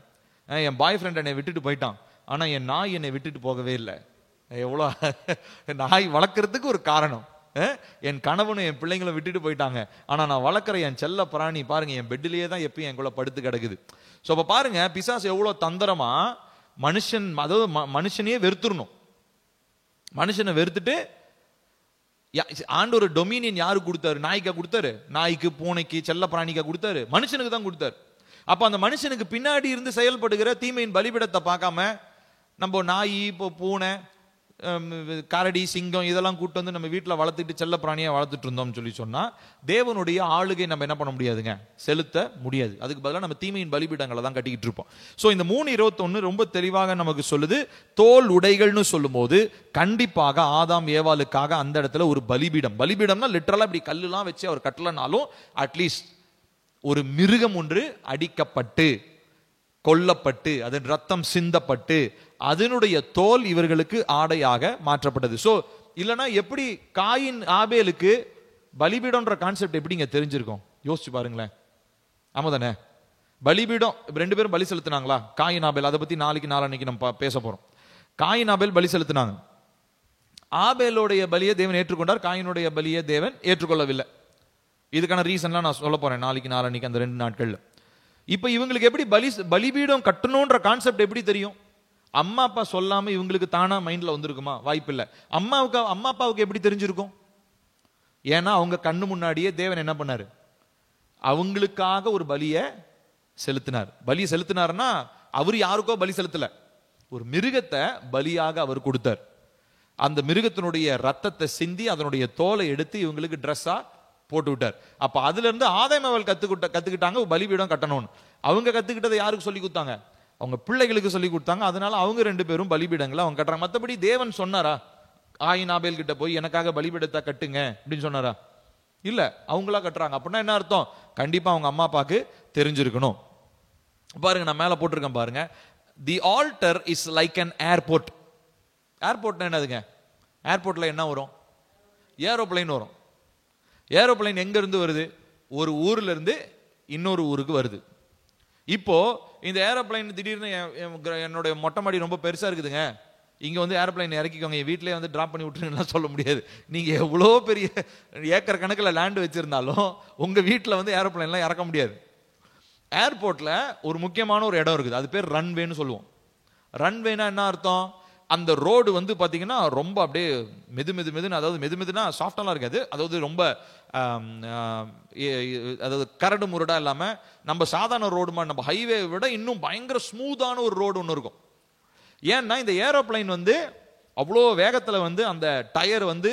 Speaker 1: என் பாய் ஃப்ரெண்ட் என்னை விட்டுட்டு போயிட்டான், ஆனா என் நாய் என்னை விட்டுட்டு போகவே இல்லை. எவ்வளோ நாய் வளர்க்கறதுக்கு ஒரு காரணம். என் கணவனும் என் பிள்ளைங்களும் விட்டுட்டு போயிட்டாங்க, ஆனா நான் வளர்க்குற என் செல்ல பிராணி பாருங்க என் பெட்டிலேயே தான் எப்பயும் என் கூட படுத்து கிடக்குது. ஸோ அப்ப பாருங்க பிசாசு எவ்வளோ தந்திரமா மனுஷன், அதாவது மனுஷனையே வெறுத்துடணும். மனுஷனை வெறுத்துட்டு ஆண்டவர் டொமினியன் யாருக்கு கொடுத்தாரு? நாய்க்கா கொடுத்தாரு? நாய்க்கு, பூனைக்கு, செல்ல பிராணிக்கா கொடுத்தாரு? மனுஷனுக்கு தான் கொடுத்தாரு. அப்ப அந்த மனுஷனுக்கு பின்னாடி இருந்து செயல்படுகிற தீமையின் பலிபிடத்தை பார்க்காம நம்ம நாய், இப்போ பூனை, கரடி, சிங்கம் இதெல்லாம் கூட்டு நம்ம வீட்டில் வளர்த்துட்டு செல்ல பிராணியா வளர்த்துட்டு இருந்தோம்னு சொன்னா தேவனுடைய ஆளுகை நம்ம என்ன பண்ண முடியாதுங்க, செலுத்த முடியாது. அதுக்கு பதிலாக நம்ம தீமையின் பலிபீடங்களை தான் கட்டிக்கிட்டு இருப்போம். ஸோ இந்த 3:21 ரொம்ப தெளிவாக நமக்கு சொல்லுது. தோல் உடைகள்னு சொல்லும் போது கண்டிப்பாக ஆதாம் ஏவாளுக்காக அந்த இடத்துல ஒரு பலிபீடம்னா லிட்டரலா இப்படி கல்லுலாம் வச்சு அவர் கட்டலனாலும் அட்லீஸ்ட் ஒரு மிருகம் ஒன்று அடிக்கப்பட்டு கொல்லப்பட்டு அதன் ரத்தம் சிந்தப்பட்டு அதனுடைய தோல் இவர்களுக்கு ஆடையாக மாற்றப்பட்டது. சோ இல்லனா எப்படி காயின் ஆபேலுக்கு பலிபீடம்ன்ற கான்செப்ட் எப்படிங்க தெரிஞ்சிருக்கும்? யோசிச்சு பாருங்களேன். ஆமா தானே? பலிபீடம் ரெண்டு பேரும் பலி செலுத்தினாங்களா? காயின் ஆபேல். அதை பத்தி நாளைக்கு நம்ம பேச போறோம். காயின் ஆபேல் பலி செலுத்தினாங்க. ஆபேலுடைய பலியை தேவன் ஏற்றுக்கொண்டார், காயினுடைய பலியை தேவன் ஏற்றுக்கொள்ளவில்லை. இதுக்கான ரீசன்லாம் நான் சொல்ல போறேன் நாளைக்கு அந்த 2 நாட்கள்ல. இப்ப இவங்களுக்கு எப்படி பலிபீடம் கட்டணும்ன்ற கான்செப்ட் எப்படி தெரியும்? அம்மா அப்பா சொல்லாம இவங்களுக்கு தானா மைண்ட்ல வந்திருக்குமா? வாய்ப்பில்லை. அம்மா அப்பாவுக்கு எப்படி தெரிஞ்சிருக்கும்? ஏன்னா அவங்க கண்ணு முன்னாடியே தேவன் என்ன பண்ணாரு? அவங்களுக்காக ஒரு பலியை செலுத்தினார். பலி செலுத்தினார்னா அவர் யாருக்கோ பலி செலுத்தல, ஒரு மிருகத்தை பலியாக அவர் கொடுத்தார். அந்த மிருகத்தினுடைய ரத்தத்தை சிந்தி அதனுடைய தோலை எடுத்து இவங்களுக்கு ட்ரெஸ்ஸா போட்டு விட்டார். அப்ப அதுல இருந்து ஆதாம் ஏவாள் கத்துக்கிட்டாங்க பலிபீடம் கட்டணும்னு. அவங்க கத்துக்கிட்டதை யாருக்கு சொல்லி கொடுத்தாங்க? அவங்க பிள்ளைகளுக்கு சொல்லி கொடுத்தாங்க. அதனால அவங்க 2 பேரும் பலிபீடங்களை அவங்க கட்டுறாங்க. மற்றபடி தேவன் சொன்னாரா காயின் ஆபேல் கிட்ட போய் எனக்காக பலிபீடத்தை கட்டுங்க அப்படின்னு சொன்னாரா? இல்ல, அவங்களா கட்டுறாங்க. அப்படின்னா என்ன அர்த்தம்? கண்டிப்பா அவங்க அம்மா அப்பாவுக்கு தெரிஞ்சிருக்கணும். பாருங்க, நான் மேல போட்டிருக்கேன் பாருங்க. The altar is like an airport. ஏர்போர்ட்னா என்னதுங்க? ஏர்போர்ட்ல என்ன வரும்? ஏரோப்ளைன் வரும். ஏரோப்ளைன் எங்க இருந்து வருது? ஒரு ஊர்ல இருந்து இன்னொரு ஊருக்கு வருது. இப்போ இந்த ஏரோப்ளைன் திடீர்னு என்னுடைய மொட்டை மாடி ரொம்ப பெருசா இருக்குதுங்க, இங்க வந்து ஏரோப்ளைன் இறக்கிக்கோங்க, என் வீட்டிலே வந்து டிராப் பண்ணி விட்டுருங்கலாம் சொல்ல முடியாது. நீங்க எவ்வளோ பெரிய ஏக்கர் கணக்கில் லேண்ட் வச்சிருந்தாலும் உங்க வீட்டில் வந்து ஏரோப்ளைன்லாம் இறக்க முடியாது. ஏர்போர்ட்ல ஒரு முக்கியமான ஒரு இடம் இருக்குது, அது பேர் ரன்வேன்னு சொல்லுவோம். ரன்வேனா என்ன அர்த்தம்? அந்த ரோடு வந்து பாத்தீங்கன்னா ரொம்ப அப்படியே மெதுன்னு, அதாவது மெதுனா சாஃப்டாலாம் இருக்காது, அதாவது ரொம்ப அதாவது கரடு முரடா இல்லாம நம்ம சாதாரண ரோடு மாதிரி, நம்ம ஹைவே விட இன்னும் பயங்கர ஸ்மூத்தான ஒரு ரோடு ஒன்று இருக்கும். ஏன்னா இந்த ஏரோப்ளைன் வந்து அவ்வளோ வேகத்துல வந்து அந்த டயர் வந்து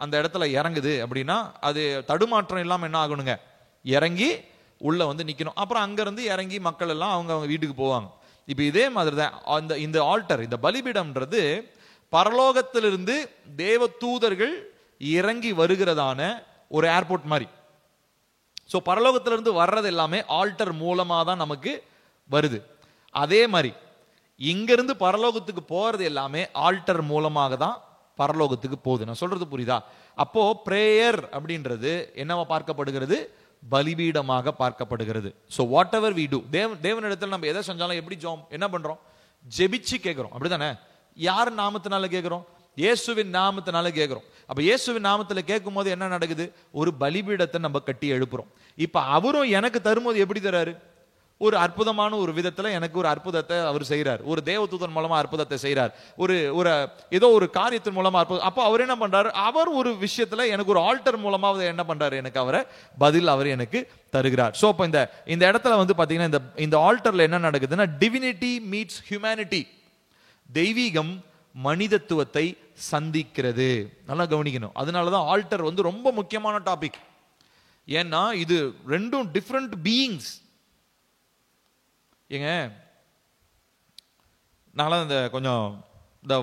Speaker 1: அந்த இடத்துல இறங்குது அப்படின்னா அது தடுமாற்றம் இல்லாம என்ன ஆகணுங்க, இறங்கி உள்ள வந்து நிக்கணும். அப்புறம் அங்க இருந்து இறங்கி மக்கள் எல்லாம் அவங்க வீட்டுக்கு போவாங்க. இப்ப இதே மாதிரி தான் இந்த ஆல்டர், இந்த பலிபீடம்ன்றது பரலோகத்திலிருந்து தேவ தூதர்கள் இறங்கி வருகிறதான ஒரு ஏர்போர்ட் மாதிரி. சோ பரலோகத்திலிருந்து வர்றது எல்லாமே ஆல்டர் மூலமா தான் நமக்கு வருது. அதே மாதிரி இங்கிருந்து பரலோகத்துக்கு போறது எல்லாமே ஆல்டர் மூலமாக தான் பரலோகத்துக்கு போகுது. நான் சொல்றது புரியுதா? அப்போ பிரேயர் அப்படின்றது என்னவா பார்க்கப்படுகிறது? பலிபீடமாக பார்க்கப்படுகிறது. So whatever we do, தேவனிடத்தில் நம்ம எதை செஞ்சாலும் எப்படி என்ன பண்றோம்? ஜெபிச்சு கேட்கிறோம், அப்படிதானே? யார் நாமத்தினால கேட்கிறோம்? இயேசுவின் நாமத்தினால கேட்கிறோம். அப்ப இயேசுவின் நாமத்துல கேட்கும் போது என்ன நடக்குது? ஒரு பலிபீடத்தை நம்ம கட்டி எழுப்புறோம். இப்ப அவரும் எனக்கு தரும்போது எப்படி தராரு? ஒரு அற்புதமான ஒரு விதத்துல எனக்கு ஒரு அற்புதத்தை அவர் செய்யறார், ஒரு தேவதூதன் மூலமா அற்புதத்தை செய்யறார், ஒரு ஏதோ ஒரு காரியத்தின் மூலமா அற்புதம். அப்போ அவர் என்ன பண்றாரு? அவர் ஒரு விஷயத்துல எனக்கு ஒரு ஆல்டர் மூலமா என்ன பண்றாரு? எனக்கு அவரை பதில் அவர் எனக்கு தருகிறார். சோ அப்ப இந்த இடத்துல வந்து பாத்தீங்கன்னா இந்த ஆல்டர்ல என்ன நடக்குதுன்னா டிவினிட்டி மீட்ஸ் ஹியூமனிட்டி, தெய்வீகம் மனிதத்துவத்தை சந்திக்கிறது. நல்லா கவனிக்கணும். அதனாலதான் ஆல்டர் வந்து ரொம்ப முக்கியமான டாபிக். ஏன்னா இது ரெண்டும் டிஃபரெண்ட் பீயிங்ஸ். ஏங்க நான்லாம் இந்த கொஞ்சம் இந்த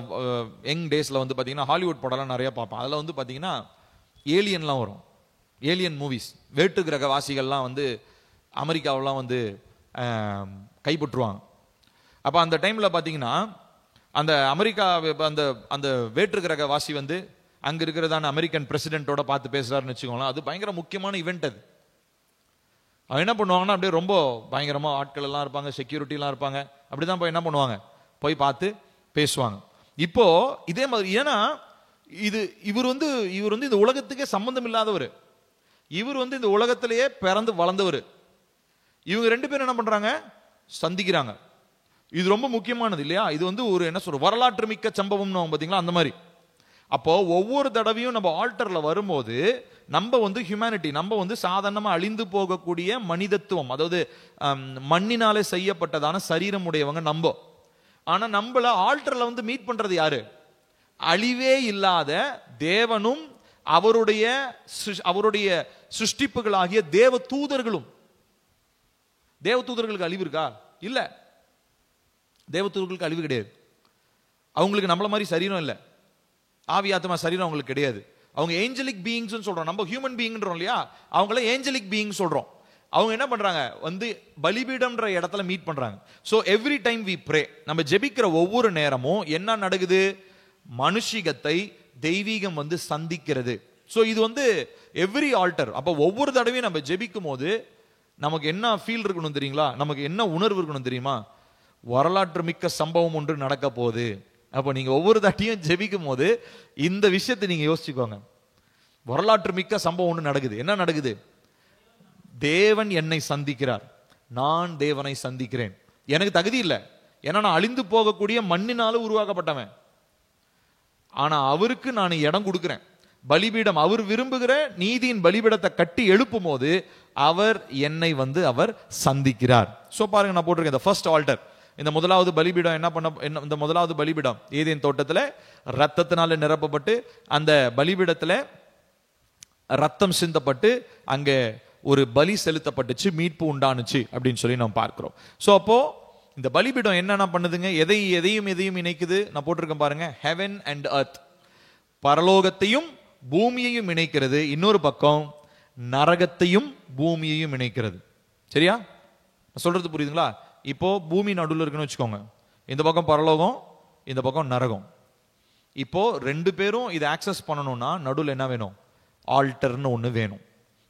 Speaker 1: யங் டேஸ்ல வந்து பாத்தீங்கன்னா ஹாலிவுட் படம்லாம் நிறைய பார்ப்பேன். அதில் வந்து பாத்தீங்கன்னா ஏலியன்லாம் வரும், ஏலியன் மூவிஸ். வேட்டு கிரக வாசிகள்லாம் வந்து அமெரிக்காவெல்லாம் வந்து கைப்பற்றுவாங்க. அப்ப அந்த டைம்ல பாத்தீங்கன்னா அந்த அமெரிக்கா அந்த அந்த வேற்று கிரக வாசி வந்து அங்க இருக்கிறதான அமெரிக்கன் பிரசிடென்ட்டோட பார்த்து பேசுறாருன்னு வச்சுக்கோங்களேன். அது பயங்கர முக்கியமான இவெண்ட். அது அவங்க என்ன பண்ணுவாங்கன்னா அப்படியே ரொம்ப பயங்கரமா ஆட்கள் எல்லாம் இருப்பாங்க, செக்யூரிட்டி எல்லாம் இருப்பாங்க, அப்படிதான் போய் என்ன பண்ணுவாங்க, போய் பார்த்து பேசுவாங்க. இப்போ இதே மாதிரி, ஏன்னா இவர் வந்து இந்த உலகத்துக்கே சம்பந்தம் இல்லாதவர், இவர் வந்து இந்த உலகத்திலேயே பிறந்து வளர்ந்தவர். இவங்க ரெண்டு பேரும் என்ன பண்றாங்க? சந்திக்கிறாங்க. இது ரொம்ப முக்கியமானது இல்லையா? இது வந்து ஒரு என்ன சொல்ற வரலாற்று மிக்க சம்பவம் பாத்தீங்களா, அந்த மாதிரி. அப்போ ஒவ்வொரு தடவையும் நம்ம ஆல்டர்ல வரும்போது நம்ம வந்து ஹியூமனிட்டி, நம்ம வந்து சாதாரணமா அழிந்து போகக்கூடிய மனிதத்துவம், அதாவது மண்ணினாலே செய்யப்பட்டதான சரீரம் உடையவங்க நம்ம. ஆனா நம்மள ஆல்டர்ல வந்து மீட் பண்றது யாரு? அழிவே இல்லாத தேவனும் அவருடைய சிருஷ்டிப்புகளாகிய தேவ தூதர்களும். தேவ தூதர்களுக்கு அழிவு இருக்கா? இல்ல. தேவ தூதர்களுக்கு அழிவு கிடையாது. அவங்களுக்கு நம்மள மாதிரி சரீரம் இல்லை, ஆவி ஆத்மா சரீரம் அவங்களுக்கு கிடையாது. அவங்க ஏஞ்சலிக் பீயிங்ஸ் சொல்றோம், நம்ம ஹியூமன் பீயிங்ன்றோம் இல்லையா, அவங்கள ஏஞ்சலிக் பீயிங் சொல்றோம். அவங்க என்ன பண்றாங்க? வந்து பலிபீடம்ன்ற இடத்துல மீட் பண்றாங்க. So every time we pray, நம்ம ஜெபிக்கிற ஒவ்வொரு நேரமும் என்ன நடக்குது? மனுஷிகத்தை தெய்வீகம் வந்து சந்திக்கிறது. சோ இது வந்து எவ்ரி ஆல்டர். அப்ப ஒவ்வொரு தடவையும் நம்ம ஜெபிக்கும் போது நமக்கு என்ன ஃபீல் இருக்கணும் தெரியுங்களா? நமக்கு என்ன உணர்வு இருக்கணும் தெரியுமா? வரலாற்று மிக்க சம்பவம் ஒன்று நடக்க போகுது. அப்ப நீங்க ஒவ்வொரு தாட்டியும் ஜெபிக்கும் போது இந்த விஷயத்தை நீங்க யோசிச்சுக்கோங்க. வரலாற்று மிக்க சம்பவம் ஒன்று நடக்குது. என்ன நடக்குது? தேவன் என்னை சந்திக்கிறார், நான் தேவனை சந்திக்கிறேன். எனக்கு தகுதி இல்லை, ஏன்னா நான் அழிந்து போகக்கூடிய மண்ணினால உருவாக்கப்பட்டவன். ஆனா அவருக்கு நான் இடம் கொடுக்கிறேன். பலிபீடம், அவர் விரும்புகிற நீதியின் பலிபீடத்தை கட்டி எழுப்பும் போது அவர் என்னை வந்து அவர் சந்திக்கிறார். சோ பாருங்க, நான் போட்டிருக்கேன் இந்த ஃபர்ஸ்ட் ஆல்டர். இந்த முதலாவது பலிபீடம் என்ன பண்ண, இந்த முதலாவது பலிபீடம் ஏதேன் தோட்டத்துல ரத்தத்தினால நிரப்பப்பட்டு அந்த பலிபீடத்துல ரத்தம் சிந்தப்பட்டு அங்க ஒரு பலி செலுத்தப்பட்டுச்சு, மீட்பு உண்டானுச்சு அப்படின்னு சொல்லி நம்ம பார்க்கிறோம். சோ அப்போ இந்த பலிபீடம் என்னென்ன பண்ணுதுங்க? எதையும் இணைக்குது. நான் போட்டிருக்கேன் பாருங்க, ஹெவன் அண்ட் எர்த், பரலோகத்தையும் பூமியையும் இணைக்கிறது. இன்னொரு பக்கம் நரகத்தையும் பூமியையும் இணைக்கிறது. சரியா? சொல்றது புரியுதுங்களா? இப்போ பூமி நடுவில் இருக்குன்னு வச்சுக்கோங்க, இந்த பக்கம் பரலோகம், இந்த பக்கம் நரகம். இப்போ ரெண்டு பேரும் இதை ஆக்சஸ் பண்ணணும்னா நடுவில் என்ன வேணும்? ஆல்டர்னு ஒன்று வேணும்.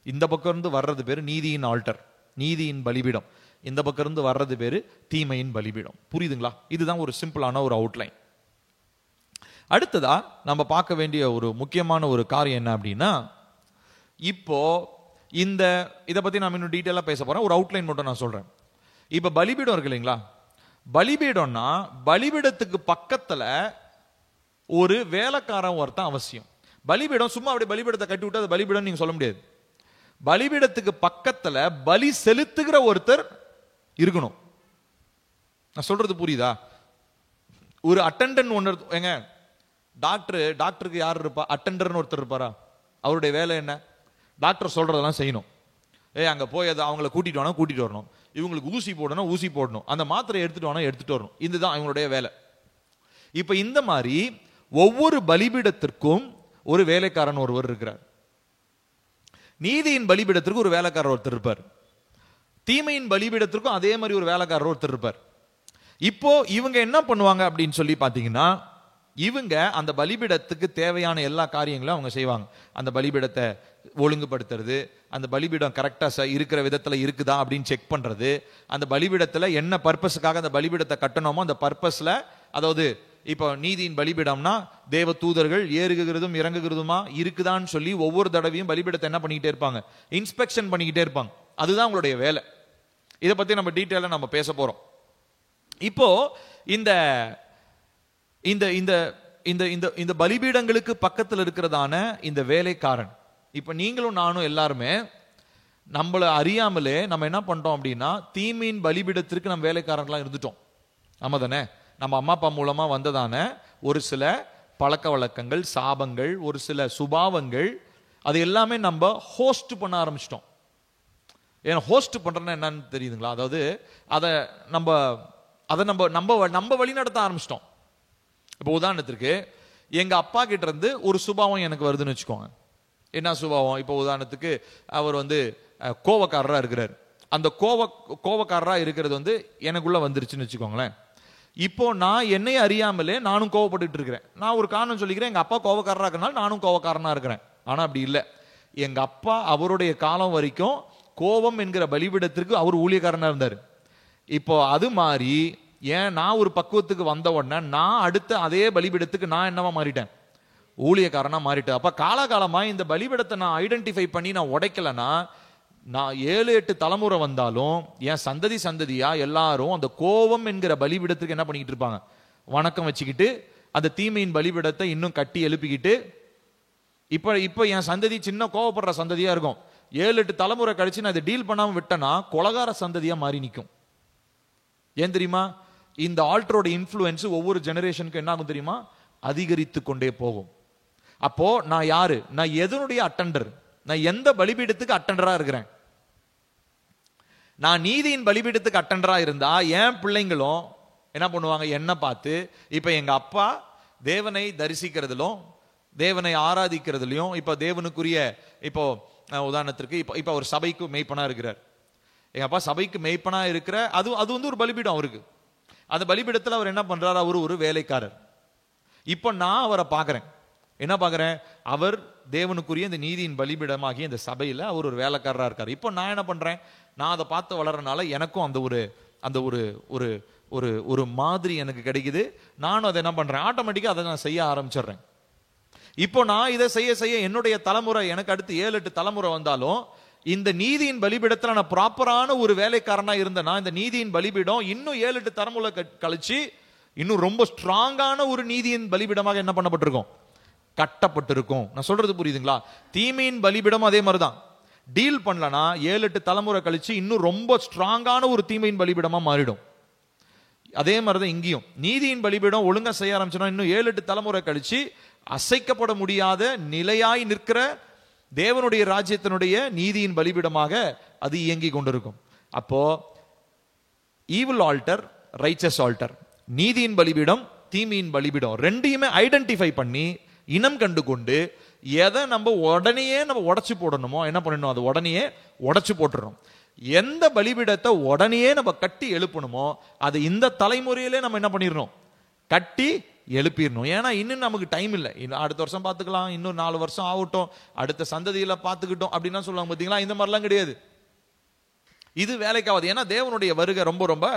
Speaker 1: இந்த பக்கம் இருந்து வர்றது பேரு நீதியின் ஆல்டர், நீதியின் பலிபீடம். இந்த பக்கம் இருந்து வர்றது பேரு தீமையின் பலிபீடம். புரியுதுங்களா? இதுதான் ஒரு சிம்பிளான ஒரு அவுட்லைன். அடுத்ததா நம்ம பார்க்க வேண்டிய ஒரு முக்கியமான ஒரு காரியம் என்ன அப்படின்னா, இப்போ இதை பத்தி நான் இன்னும் டீட்டெயிலா பேச போறேன். ஒரு அவுட்லைன் மட்டும் நான் சொல்றேன். இப்ப பலிபீடம் இருக்கு இல்லைங்களா? பலிபீடம்னா பலிபீடத்துக்கு பக்கத்துல ஒரு வேலைக்காரன் ஒருத்தன் அவசியம். பலிபீடம் சும்மா அப்படியே பலிபீடத்தை கட்டி விட்டு அது பலிபீடம் நீங்க சொல்ல முடியாது. பலிபீடத்துக்கு பக்கத்துல பலி செலுத்துகிற ஒருத்தர் இருக்கணும். நான் சொல்றது புரியுதா? ஒரு அட்டெண்டன்ட் ஒன்று எங்க டாக்டருக்கு யார் இருப்பா? அட்டெண்டர்னு ஒருத்தர் இருப்பாரா? அவருடைய வேலை என்ன? டாக்டர் சொல்றதெல்லாம் செய்யணும். அங்க போய் அதை அவங்கள கூட்டிட்டு வரணும். இவங்களுக்கு ஊசி போடணும், ஊசி போடணும். அந்த மாத்திரை எடுத்துட்டு வரணும். இதுதான் அவங்களுடைய வேலை. இப்ப இந்த மாதிரி ஒவ்வொரு பலிபீடத்திற்கும் ஒரு வேலைக்காரன் ஒருவர் இருக்கிறார். நீதியின் பலிபீடத்திற்கு ஒரு வேலைக்காரர் ஒருத்தர் இருப்பார். தீமையின் பலிபீடத்திற்கும் அதே மாதிரி ஒரு வேலைக்காரர் ஒருத்தர் இருப்பார். இப்போ இவங்க என்ன பண்ணுவாங்க அப்படின்னு சொல்லி பாத்தீங்கன்னா, இவங்க அந்த பலிபீடத்துக்கு தேவையான எல்லா காரியங்களும் அவங்க செய்வாங்க. அந்த பலிபீடத்தை ஒழுங்குபடுத்துறது, அந்த பலிபீடம் கரெக்டா இருக்கிற விதத்துல இருக்குதா அப்படின்னு செக் பண்றது, அந்த பலிபீடத்துல என்ன பர்பஸுக்காக அந்த பலிபீடத்தை கட்டணுமோ அந்த பர்பஸ்ல, அதாவது இப்போ நீதியின் பலிபீடம்னா தேவ தூதர்கள் ஏறுகிறதும் இறங்குகிறதுமா இருக்குதான்னு சொல்லி ஒவ்வொரு தடவையும் பலிபீடத்தை என்ன பண்ணிக்கிட்டே இருப்பாங்க? இன்ஸ்பெக்ஷன் பண்ணிக்கிட்டே இருப்பாங்க. அதுதான் உங்களுடைய வேலை. இதை பத்தி நம்ம டீட்டெயிலா நம்ம பேச போறோம். இப்போ இந்த இந்த இந்த இந்த இந்த பலிபீடங்களுக்கு பக்கத்தில் இருக்கிறதான இந்த வேலைக்காரன், இப்ப நீங்களும் நானும் எல்லாருமே நம்மள அறியாமலே நம்ம என்ன பண்றோம் அப்படின்னா, தீமையின் பலிபீடத்திற்கு நம்ம வேலைக்காரன்லாம் இருந்துட்டோம். ஆமா தானே? நம்ம அம்மா அப்பா மூலமா வந்ததான ஒரு சில பழக்க வழக்கங்கள், சாபங்கள், ஒரு சில சுபாவங்கள், அது எல்லாமே நம்ம ஹோஸ்ட் பண்ண ஆரம்பிச்சிட்டோம். ஏன்னா ஹோஸ்ட் பண்றேன்னா என்னன்னு தெரியுதுங்களா? அதாவது அதை நம்ம வழி நடத்த ஆரம்பிச்சிட்டோம். இப்போ உதாரணத்திற்கு எங்க அப்பா கிட்ட இருந்து ஒரு சுபாவம் எனக்கு வருதுன்னு வச்சுக்கோங்க. என்ன சுபாவம்? இப்போ உதாரணத்துக்கு அவர் கோவக்காரரா இருக்கிறார். அந்த கோவக்காரரா இருக்கிறது எனக்குள்ள வந்துருச்சுன்னு வச்சுக்கோங்களேன். இப்போ நான் என்னை அறியாமலே நானும் கோவப்பட்டு இருக்கிறேன். நான் ஒரு காரணம் சொல்லிக்கிறேன், எங்க அப்பா கோவக்காரரா இருக்கிறனால நானும் கோவக்காரனா இருக்கிறேன். ஆனா அப்படி இல்லை. எங்க அப்பா அவருடைய காலம் வரைக்கும் கோபம் என்கிற பலிபீடத்திற்கு அவர் ஊழியக்காரனா இருந்தார். இப்போ அது மாதிரி நான் ஒரு பக்குவத்துக்கு வந்த உடனே நான் அடுத்த அதே பலிபீடத்துக்கு நான் என்னவா மாறிட்டேன்? ஊழியக்காரனா மாறிட்டேன். அப்ப காலகாலமா இந்த பலிபீடத்தை நான் ஐடென்டிஃபை பண்ணி நான் உடைக்கலன்னா, நான் 7-8 தலைமுறை வந்தாலும் என் சந்ததியா எல்லாரும் அந்த கோபம் என்கிற பலிபீடத்துக்கு என்ன பண்ணிக்கிட்டு இருப்பாங்க? வணக்கம் வச்சுக்கிட்டு அந்த தீமையின் பலிபீடத்தை இன்னும் கட்டி எழுப்பிக்கிட்டு, இப்ப என் சந்ததி சின்ன கோவப்படுற சந்ததியா இருக்கும். 7-8 தலைமுறை கழிச்சு நான் இதை டீல் பண்ணாம விட்டேன்னா கொலகார சந்ததியா மாறி நிற்கும். ஏன் தெரியுமா? இந்த ஆல்டரோட இன்ஃப்ளூயன்ஸ் ஒவ்வொரு ஜெனரேஷனுக்கு என்ன ஆகும் தெரியுமா? அதிகரித்து கொண்டே போகும். அப்போ நான் யாரு? நான் எதனுடைய அட்டெண்டர்? நான் எந்த பலிபீடத்துக்கு அட்டெண்டரா இருக்கிறேன்? நான் நீதியின் பலிபீடத்துக்கு அட்டெண்டரா இருந்தா என் பிள்ளைங்களும் என்ன பண்ணுவாங்க? என்ன பார்த்து, இப்ப எங்க அப்பா தேவனை தரிசிக்கிறதிலும் தேவனை ஆராதிக்கிறதுலையும், இப்ப தேவனுக்குரிய, இப்போ உதாரணத்திற்கு இப்ப ஒரு சபைக்கு மெய்ப்பனா இருக்கிறார். எங்க அப்பா சபைக்கு மெய்ப்பனா இருக்கிற அது ஒரு பலிபீடம் அவருக்கு. அந்த பலிபீடத்தில் அவர் என்ன பண்றாரு? அவர் ஒரு வேலைக்காரர். இப்ப நான் அவரை பார்க்கிறேன். என்ன பார்க்கிறேன்? அவர் தேவனுக்குரிய இந்த நீதியின் பலிபீடமாகிய இந்த சபையில அவர் ஒரு வேலைக்காரரா இருக்காரு. இப்போ நான் என்ன பண்றேன்? நான் அதை பார்த்து வளர்றதுனால எனக்கும் அந்த ஒரு மாதிரி எனக்கு கிடைக்குது. நானும் அதை என்ன பண்றேன்? ஆட்டோமேட்டிக்கா அதை நான் செய்ய ஆரம்பிச்சிடுறேன். இப்போ நான் இதை செய்ய என்னுடைய தலைமுறை, எனக்கு அடுத்து 7-8 தலைமுறை வந்தாலும் இந்த நீதியின் பலிபீடத்துல நான் ப்ராப்பரான ஒரு வேலைக்காரனா இருந்தேன்னா, இந்த நீதியின் பலிபீடம் இன்னும் 7-8 தலைமுறை கழிச்சு இன்னும் ரொம்ப ஸ்ட்ராங்கான ஒரு நீதியின் பலிபீடமாக என்ன பண்ணப்பட்டிருக்கும்? கட்டப்பட்டிருக்கும். நான் சொல்றது புரியுதுங்களா? தீமையின் பலிபீடம் அதே மாதிரிதான். டீல் பண்ணலனா 7-8 தலைமுறை கழிச்சு இன்னும் ரொம்ப ஸ்ட்ராங்கான ஒரு தீமையின் பலிபீடமா மாறிடும். அதே மாதிரிதான் இங்கேயும் நீதியின் பலிபீடம் ஒழுங்கா செய்ய ஆரம்பிச்சோம்னா இன்னும் 7-8 தலைமுறை கழிச்சு அசைக்கப்பட முடியாத நிலையாய் நிற்கிற தேவனுடைய ராஜ்யத்தினுடைய நீதியின் பலிபீடமாக அது இயங்கி கொண்டிருக்கும். அப்போ ஈவில் ஆல்டர், ரைச்சஸ் ஆல்டர், நீதியின் பலிபீடம், தீமையின் பலிபீடம் ரெண்டையுமே ஐடென்டிஃபை பண்ணி இனம் கண்டு கொண்டு எதை நம்ம உடனேயே உடைச்சு போடணுமோ என்ன பண்ணணும்? அது உடனேயே உடைச்சு போட்டுறோம். எந்த பலிபீடத்தை உடனேயே நம்ம கட்டி எழுப்பணுமோ அது இந்த தலைமுறையிலே நம்ம என்ன பண்ணிடணும்? கட்டி எழுப்பிடணும். ஏன்னா இன்னும் நமக்கு டைம் இல்லை, அடுத்த வருஷம் பார்த்துக்கலாம், இன்னும் 4 வருஷம் ஆகட்டும், அடுத்த சந்ததியில பார்த்துக்கிட்டோம் அப்படின்னா சொல்லுவாங்க. பார்த்தீங்களா, இந்த மாதிரிலாம் கிடையாது. இது வேலைக்காவது. ஏன்னா தேவனுடைய வருகை ரொம்ப ரொம்ப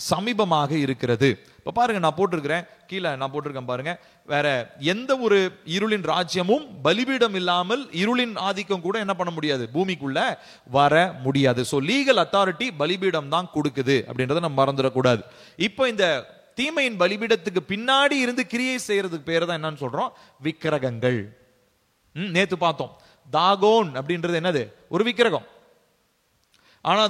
Speaker 1: சமீபமாக இருக்கிறது. இப்ப பாருங்க, நான் போட்டிருக்கிறேன் கீழே, நான் போட்டிருக்கேன் பாருங்க. வேற எந்த ஒரு இருளின் ராஜ்யமும் பலிபீடம் இல்லாமல் இருளின் ஆதிக்கம் கூட என்ன பண்ண முடியாது, பூமிக்குள்ள வர முடியாது. சோ லீகல் அத்தாரிட்டி பலிபீடம் தான் கொடுக்குது அப்படின்றத நம்ம மறந்துடக்கூடாது. இப்போ இந்த தீமையின் பலிபீடத்துக்கு பின்னாடி இருந்து கிரியை செய்யறதுக்கு பேர் தான் என்னன்னு சொல்றோம், விக்கிரகங்கள். நேத்து பார்த்தோம், தாகோன் அப்படின்றது என்னது, ஒரு விக்கிரகம். ஆனா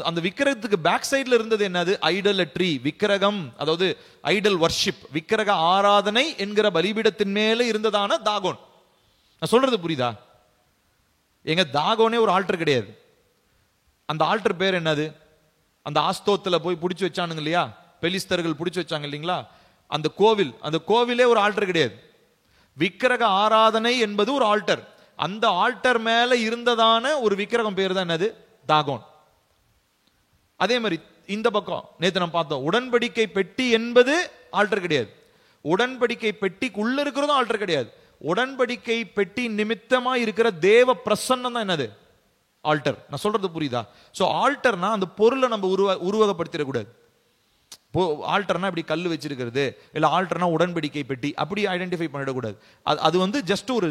Speaker 1: அந்த விக்கிரகத்துக்கு பேக் சைட்ல இருந்தது என்னது, ஐடலட்ரி, விக்கிரகம், அதாவது ஐடல் வர்ஷிப், விக்கிரக ஆராதனை என்கிற பலிபீடத்தின் மேல இருந்ததான தாகோன். நான் சொல்றது புரியுதா? எங்க தாகோனே ஒரு ஆல்டர் கிடையாது. அந்த ஆல்டர் பேர் என்னது, அந்த ஆஸ்தோத்துல போய் பிடிச்சு வச்சானுங்க இல்லையா, பெலிஸ்தர்கள் பிடிச்சு வச்சாங்க இல்லைங்களா, அந்த கோவில், அந்த கோவிலே ஒரு ஆல்டர் கிடையாது. விக்கிரக ஆராதனை என்பது ஒரு ஆல்டர். அந்த ஆல்டர் மேல இருந்ததான ஒரு விக்கிரகம் பேர் தான் என்னது, தாகோன். அதே மாதிரி இந்த பக்கம் நேத்து நம்ம பார்த்தோம், உடன்படிக்கை பெட்டி என்பது ஆல்டர் கிடையாது. உடன்படிக்கை பெட்டிக்குள்ள இருக்கிறதும் ஆல்டர் கிடையாது. உடன்படிக்கை பெட்டி நிமித்தமா இருக்கிற தேவ பிரசன்னம் தான் என்னது, ஆல்டர். நான் சொல்றது புரியுதா? சோ ஆல்டர்னா அந்த பொருளை நம்ம உருவகப்படுத்திடக்கூடாது. ஆல்டர்னா இப்படி கல் வச்சிருக்கிறது, இல்ல ஆல்டர்னா உடன்படிக்கை பெட்டி, அப்படி ஐடென்டிஃபை பண்ணிடக்கூடாது. அது வந்து ஜஸ்ட் ஒரு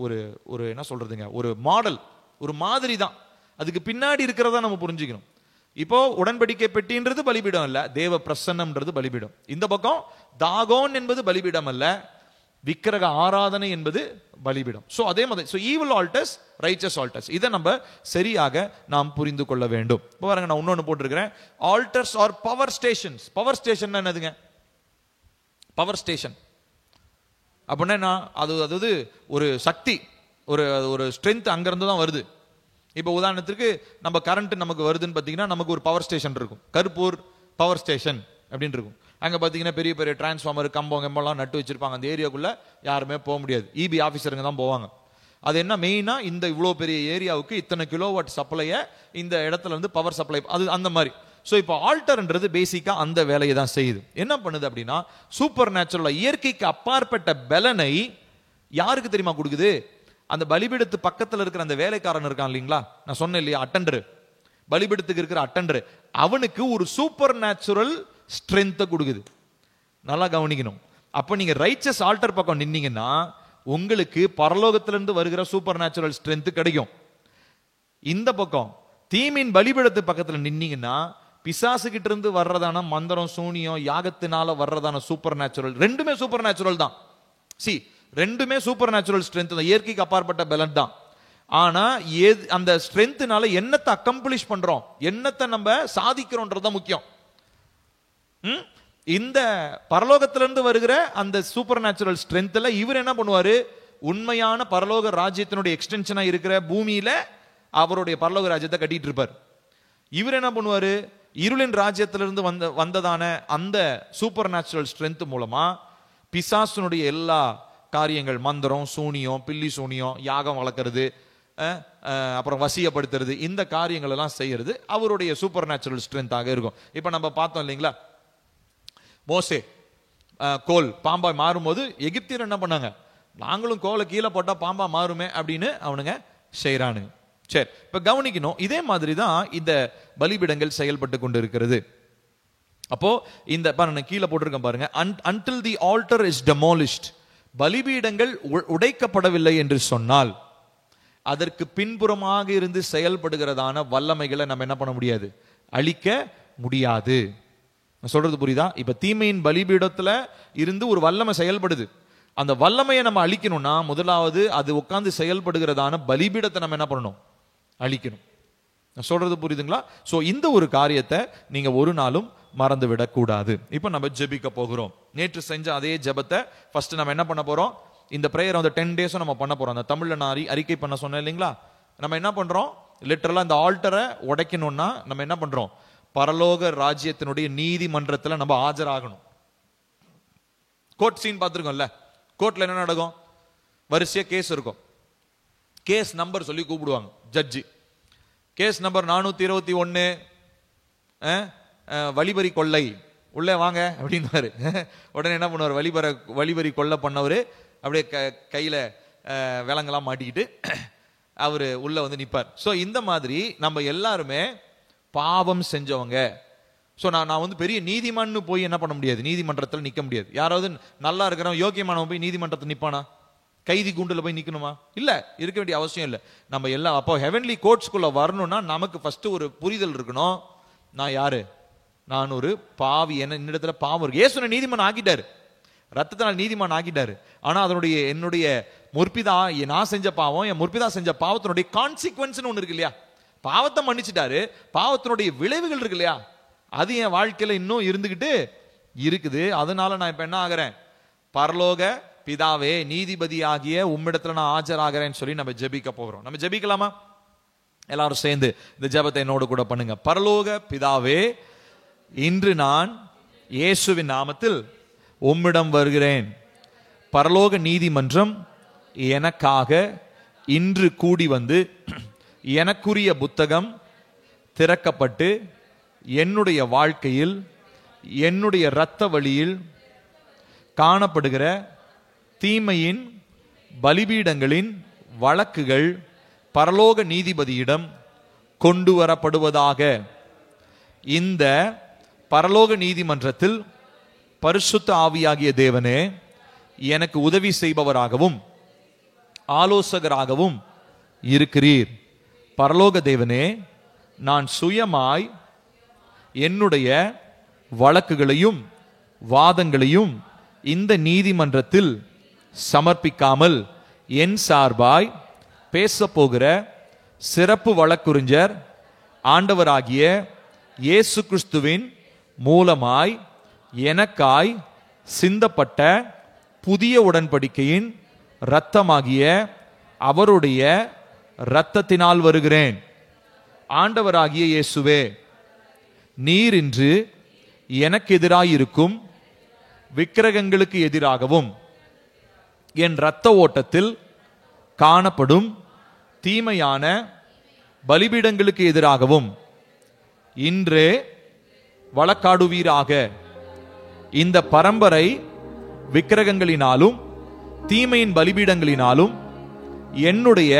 Speaker 1: ஒரு ஒரு என்ன சொல்றதுங்க, ஒரு மாடல், ஒரு மாதிரி தான். அதுக்கு பின்னாடி இருக்கிறதா நம்ம புரிஞ்சுக்கணும். இப்போ உடன்படிக்கை பெட்டின்றது பலிபீடம் அல்ல, தேவ பிரசன்னம்ன்றது பலிபீடம். இந்த பக்கம் தாகோன் என்பது பலிபீடம் அல்ல, விக்கிரக ஆராதனை என்பது பலிபீடம். சோ அதே மாதிரி, so evil altars, riches altars, இதை நம்ம சரியாக நாம் புரிந்து கொள்ள வேண்டும். இப்போ பாருங்க, நான் இன்னொன்னு போட்டிருக்கிறேன், altars are power stations. Power station என்னதுங்க, பவர் ஸ்டேஷன் அப்படின்னா அதாவது ஒரு சக்தி, ஒரு ஸ்ட்ரென்த் அங்கிருந்து தான் வருது. இப்போ உதாரணத்துக்கு நம்ம கரண்ட் நமக்கு வருதுன்னு பார்த்தீங்கன்னா, நமக்கு ஒரு பவர் ஸ்டேஷன் இருக்கும், கருப்பூர் பவர் ஸ்டேஷன் அப்படின்னு இருக்கும். அங்கே பார்த்தீங்கன்னா பெரிய பெரிய டிரான்ஸ்ஃபார்மர், கம்பெல்லாம் நட்டு வச்சிருப்பாங்க. அந்த ஏரியாவுக்குள்ள யாருமே போக முடியாது, இபி ஆஃபீஸருங்க தான் போவாங்க. அது என்ன மெயினா, இந்த இவ்வளோ பெரிய ஏரியாவுக்கு இத்தனை கிலோவாட் சப்ளையை இந்த இடத்துல வந்து பவர் சப்ளை, அது அந்த மாதிரி. ஸோ இப்போ ஆல்டர்ன்றது பேசிக்கா அந்த வேலையை தான் செய்யுது. என்ன பண்ணுது அப்படின்னா, சூப்பர் நேச்சுரலா, இயற்கைக்கு அப்பாற்பட்ட பலனை யாருக்கு தெரியுமா கொடுக்குது, அந்த பலிபீடத்து பக்கத்துல இருக்கிற அந்த வேலைக்காரன் இருக்கான் இல்லைங்களா, நான் சொன்னேன் இல்லையா, அட்டெண்டர், பலிபீடத்துக்கு இருக்கிற அட்டெண்டர், அவனுக்கு ஒரு சூப்பர் நேச்சுரல் ஸ்ட்ரென்த்தை கொடுக்குது. நல்லா கவனிக்கணும். அப்ப நீங்க ரைச்சஸ் ஆல்டர் பக்கம் நின்னீங்கன்னா உங்களுக்கு பரலோகத்திலிருந்து வருகிற சூப்பர் நேச்சுரல் ஸ்ட்ரென்த் கிடைக்கும். இந்த பக்கம் தீமின் பலிபீடத்து பக்கத்துல நின்னீங்கன்னா பிசாசு கிட்ட இருந்து வர்றதான மந்திரம், சூனியம், யாகத்தினால வர்றதான சூப்பர் நேச்சுரல், ரெண்டுமே சூப்பர் நேச்சுரல் தான். ரெண்டுமே சூப்பர் நேச்சுரல் ஸ்ட்ரென்த் தான், இயற்கைக்கு அப்பாற்பட்ட பலன் தான். ஆனா அந்த ஸ்ட்ரென்த்னால என்னத்தை அக்கம்ப்ளிஷ் பண்றோம், என்னத்தை நம்ம சாதிக்கிறோம்ன்றது முக்கியம். இந்த பரலோகத்திலிருந்து வருகிற அந்த சூப்பர் நேச்சுரல் ஸ்ட்ரென்த்ல இவர் என்ன பண்ணுவாரு, உண்மையான பரலோக ராஜ்யத்தினுடைய எக்ஸ்டென்ஷனா இருக்கிற பூமியில அவருடைய பரலோக ராஜ்யத்தை கட்டிட்டு இருப்பார். இவர் என்ன பண்ணுவாரு, இருளின் ராஜ்யத்திலிருந்து வந்ததான அந்த சூப்பர் நேச்சுரல் ஸ்ட்ரென்த் மூலமா பிசாசுனுடைய எல்லா காரியங்கள், மந்திரம், சூனியம், பில்லி சூனியம், யாகம் வளர்க்கறது, அப்புறம் வசியப்படுத்துறது, இந்த காரியங்கள் எல்லாம் செய்யறது அவருடைய சூப்பர் நேச்சுரல் ஸ்ட்ரென்த்தாக இருக்கும். இப்ப நம்ம பார்த்தோம் இல்லைங்களா, மோசே கோல் பாம்பா மாறும்போது எகிப்தியர் என்ன பண்ணாங்க, நாங்களும் கோலை கீழே போட்டா பாம்பா மாறுமே அப்படின்னு அவனுங்க செய்யறானுங்க. சரி, இப்ப கவனிக்கணும், இதே மாதிரி தான் இந்த பலிபீடங்கள் செயல்பட்டு கொண்டு இருக்கிறது. அப்போ இந்த பாருங்க, கீழே போட்டிருக்கேன் பாருங்க, until the altar is demolished, பலிபீடங்கள் உடைக்கப்படவில்லை என்று சொன்னால் அதற்கு பின்புறமாக இருந்து செயல்படுகிறதான வல்லமைகளை நம்ம என்ன பண்ண முடியாது, அழிக்க முடியாது. சொல்றது புரியுதா? இப்ப தீமையின் பலிபீடத்துல இருந்து ஒரு வல்லமை செயல்படுது, அந்த வல்லமையை நம்ம அழிக்கணும்னா முதலாவது அது உட்கார்ந்து செயல்படுகிறதான பலிபீடத்தை நம்ம என்ன பண்ணணும், அழிக்கணும். சொல்றது புரியுதுங்களா? சோ இந்த ஒரு காரியத்தை நீங்க ஒரு நாளும் மறந்து விடக்கூடாது. இப்ப நம்ம ஜெபிக்க போகிறோம். நேற்று செஞ்ச அதே ஜெபத்தை ஃபர்ஸ்ட் நம்ம என்ன பண்ண போறோம், இந்த பிரேயர் அந்த 10 days நம்ம பண்ண போறோம். அந்த தமிழ்ல நான் அறிக்கை பண்ண சொன்னேன் இல்லைங்களா, நம்ம என்ன பண்றோம், லிட்டரலா இந்த ஆல்டரை உடைக்கணும்னா நம்ம என்ன பண்றோம், பரலோக ராஜ்யத்தினுடைய நீதிமன்றத்துல நம்ம ஆஜராகணும். கோர்ட் சீன் பார்த்திருக்கோம்ல, கோர்ட்ல என்ன நடக்கும், வரிசையா கேஸ் இருக்கும், கேஸ் நம்பர் சொல்லி கூப்பிடுவாங்க ஜட்ஜி. கேஸ் நம்பர் 421 வழிபறி கொள்ளை, உள்ளே வாங்க அப்படின்னாரு. உடனே என்ன பண்ணுவார், வழிபறி கொள்ள பண்ணவர் அப்படியே கையில விலங்கெல்லாம் மாட்டிக்கிட்டு அவரு உள்ள வந்து நிற்பார். ஸோ இந்த மாதிரி நம்ம எல்லாருமே பாவம் செஞ்சவங்க. ஸோ நான் வந்து பெரிய நீதிமான்னு போய் என்ன பண்ண முடியாது, நீதிமன்றத்தில் நிற்க முடியாது. யாராவது நல்லா இருக்கிறவன் யோக்கியமானவன் போய் நீதிமன்றத்தில் நிற்பானா? கைதி கூண்டில் போய் நிற்கணுமா? இல்லை, இருக்க வேண்டிய அவசியம் இல்லை. நம்ம எல்லாம் அப்போ ஹெவன்லி கோர்ட்ஸ்குள்ள வரணும்னா நமக்கு ஃபர்ஸ்ட் ஒரு புரிதல் இருக்கணும். நான் யாரு? நான் ஒரு பாவி. என்னிடத்துல பாவம் இருக்கு. இயேசு நீதிமான் ஆக்கிட்டாரு, ரத்தத்தினால் நீதிமான் ஆக்கிட்டாரு. ஆனா அதனுடைய என்னுடைய முற்பிதா நான் செஞ்ச பாவம், என் முற்பிதா செஞ்ச பாவத்தினுடைய கான்சிக்வன்ஸ் ஒன்று இருக்கு இல்லையா? பாவத்தை மன்னிச்சுட்டாரு, பாவத்தினுடைய விளைவுகள் இருக்கு இல்லையா? அது என் வாழ்க்கையில இன்னும் இருந்துகிட்டு இருக்குது. அதனால நான் இப்ப என்ன ஆகிறேன், பரலோக பிதாவே நீதிபதி ஆகிய உம்மிடத்துல நான் ஆஜராகிறேன்னு சொல்லி நம்ம ஜெபிக்க போகிறோம். நம்ம ஜெபிக்கலாமா? எல்லாரும் சேர்ந்து இந்த ஜெபத்தை என்னோடு கூட பண்ணுங்க. பரலோக பிதாவே, இன்று நான் இயேசுவின் நாமத்தில் உம்மிடம் வருகிறேன். பரலோக நீதிமன்றம் எனக்காக இன்று கூடி வந்து எனக்குரிய புத்தகம் திறக்கப்பட்டு என்னுடைய வாழ்க்கையில் என்னுடைய இரத்த வழியில் காணப்படுகிற தீமையின் பலிபீடங்களின் வழக்குகள் பரலோக நீதிபதியிடம் கொண்டு வரப்படுவதாக. இந்த பரலோக நீதிமன்றத்தில் பரிசுத்த ஆவியாகிய தேவனே எனக்கு உதவி செய்பவராகவும் ஆலோசகராகவும் இருக்கிறீர். பரலோக தேவனே, நான் சுயமாய் என்னுடைய வழக்குகளையும் வாதங்களையும் இந்த நீதிமன்றத்தில் சமர்ப்பிக்காமல் என் சார்பாய் பேசப்போகிற சிறப்பு வழக்குரைஞர் ஆண்டவராகிய இயேசு கிறிஸ்துவின் மூலமாய் எனக்காய் சிந்தப்பட்ட புதிய உடன்படிக்கையின் இரத்தமாகிய அவருடைய இரத்தத்தினால் வருகிறேன். ஆண்டவராகிய இயேசுவே, நீர் இன்று எனக்கு எதிராயிருக்கும் விக்கிரகங்களுக்கு எதிராகவும் என் இரத்த ஓட்டத்தில் காணப்படும் தீமையான பலிபீடங்களுக்கு எதிராகவும் இன்றே வழக்காடுவீராக. இந்த பரம்பரை விக்கிரகங்களினாலும் தீமையின் பலிபீடங்களினாலும் என்னுடைய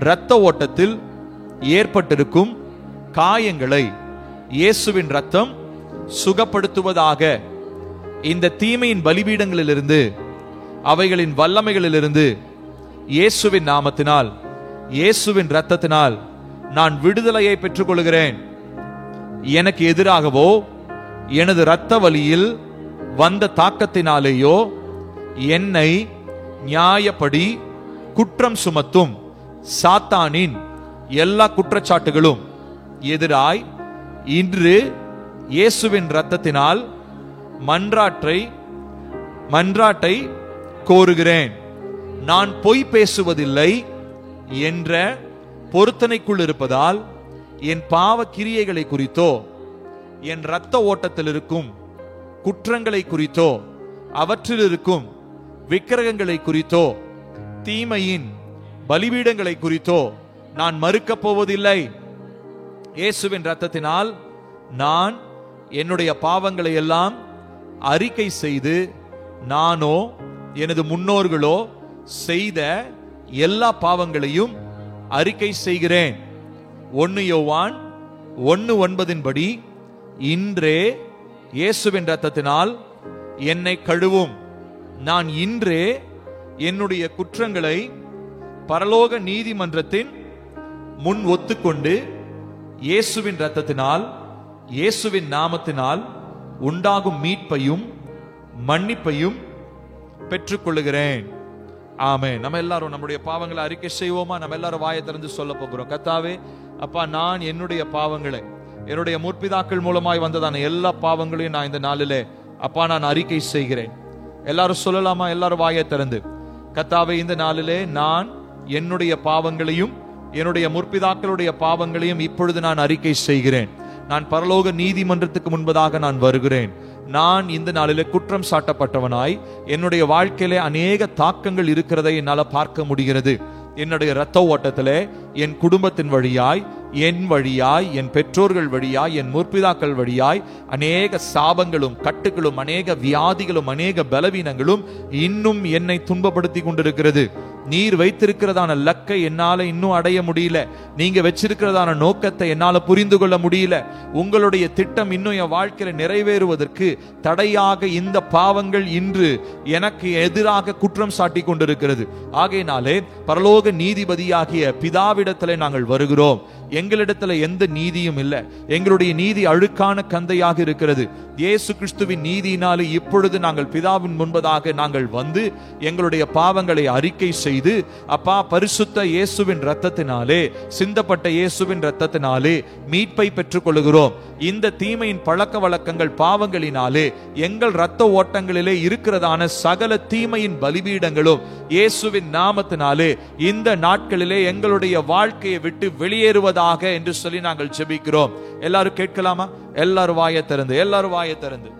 Speaker 1: இரத்த ஓட்டத்தில் ஏற்பட்டிருக்கும் காயங்களை இயேசுவின் இரத்தம் சுகப்படுத்துவதாக. இந்த தீமையின் பலிபீடங்களிலிருந்து, அவைகளின் வல்லமைகளிலிருந்து இயேசுவின் நாமத்தினால், இயேசுவின் இரத்தத்தினால் நான் விடுதலையை பெற்றுக் கொள்கிறேன். எனக்கு எதிராகவோ எனது இரத்த வலியில் வந்த தாக்கத்தினாலேயோ என்னை நியாயப்படி குற்றம் சுமத்தும் சாத்தானின் எல்லா குற்றச்சாட்டுகளும் எதிராய் இன்று இயேசுவின் இரத்தத்தினால் மன்றாட்டை கோருகிறேன். நான் பொய் பேசுவதில்லை என்ற பொருத்தனைக்குள் இருப்பதால் என் பாவ கிரியைகளை குறித்தோ என் இரத்த ஓட்டத்தில் இருக்கும் குற்றங்களை குறித்தோ அவற்றில் இருக்கும் விக்கிரகங்களை குறித்தோ தீமையின் பலிபீடங்களை குறித்தோ நான் மறுக்கப் போவதில்லை. இயேசுவின் இரத்தத்தினால் நான் என்னுடைய பாவங்களை எல்லாம் அறிக்கை செய்து, நானோ எனது முன்னோர்களோ செய்த எல்லா பாவங்களையும் அறிக்கை செய்கிறேன். 1 யோவான் 1:9 படி இன்றே இயேசுவின் இரத்தத்தினால் என்னை கழுவும். நான் இன்றே என்னுடைய குற்றங்களை பரலோக நீதிமன்றத்தின் முன் ஒத்துக்கொண்டு இயேசுவின் இரத்தத்தினால், இயேசுவின் நாமத்தினால் உண்டாகும் மீட்பையும் மன்னிப்பையும் பெற்றுக்கொள்ளுகிறேன். ஆமென். நம்ம எல்லாரும் நம்முடைய பாவங்களை அறிக்கை செய்வோமா? நம்ம எல்லாரும் வாயை திறந்து சொல்ல போகிறோம். கர்த்தாவே, அப்பா, நான் என்னுடைய பாவங்களை, என்னுடைய முற்பிதாக்கள் மூலமாய் வந்ததான எல்லா பாவங்களையும் நான் இந்த நாளிலே அப்பா நான் அறிக்கை செய்கிறேன். எல்லாரும் சொல்லலாமா? எல்லாரும் வாயை திறந்து. கர்த்தாவே, இந்த நாளிலே நான் என்னுடைய பாவங்களையும் என்னுடைய முற்பிதாக்களுடைய பாவங்களையும் இப்பொழுது நான் அறிக்கை செய்கிறேன். நான் பரலோக நீதிமன்றத்துக்கு முன்பதாக நான் வருகிறேன். நான் இந்த நாளிலே குற்றம் சாட்டப்பட்டவனாய் என்னுடைய வாழ்க்கையிலே அநேக தாக்கங்கள் இருக்கிறதை என்னால் பார்க்க முடிகிறது. என்னுடைய இரத்த ஓட்டத்திலே, என் குடும்பத்தின் வழியாய், என் வழியாய், என் பெற்றோர்கள் வழியாய், என் முற்பிதாக்கள் வழியாய் அநேக சாபங்களும் கட்டுகளும் அநேக வியாதிகளும் அநேக பலவீனங்களும் இன்னும் என்னை துன்பப்படுத்தி கொண்டிருக்கிறது. நீர் வைத்திருக்கிறதான லக்கை என்னால இன்னும் அடைய முடியல. நீங்க வச்சிருக்கிறதான நோக்கத்தை என்னால புரிந்து கொள்ள முடியல. உங்களுடைய திட்டம் இன்னும் என் வாழ்க்கையில நிறைவேறுவதற்கு தடையாக இந்த பாவங்கள் இன்று எனக்கு எதிராக குற்றம் சாட்டி கொண்டிருக்கிறது. ஆகையினாலே பரலோக நீதிபதியாகிய பிதாவிடத்திலே நாங்கள் வருகிறோம். எங்களிடத்துல எந்த நீதியும் இல்லை. எங்களுடைய நீதி அழுக்கான கந்தையாக இருக்கிறது. இயேசு கிறிஸ்துவின் நீதியினாலே இப்பொழுது நாங்கள் பிதாவின் முன்பதாக நாங்கள் வந்து எங்களுடைய பாவங்களை அறிக்கை செய்து, அப்பா, பரிசுத்த இயேசுவின் இரத்தத்தினாலே, சிந்தப்பட்ட இயேசுவின் இரத்தத்தினாலே மீட்பை பெற்றுக் கொள்கிறோம். இந்த தீமையின் பழக்க வழக்கங்கள் பாவங்களினாலே எங்கள் இரத்த ஓட்டங்களிலே இருக்கிறதான சகல தீமையின் பலிபீடங்களும் இயேசுவின் நாமத்தினாலே இந்த நாட்களிலே எங்களுடைய வாழ்க்கையை விட்டு வெளியேறுவதாக என்று சொல்லி நாங்கள் ஜெபிக்கிறோம். எல்லாரும் கேட்கலாமா? எல்லாரும் வாயை திறந்து, எல்லாரும் வாயை திறந்து.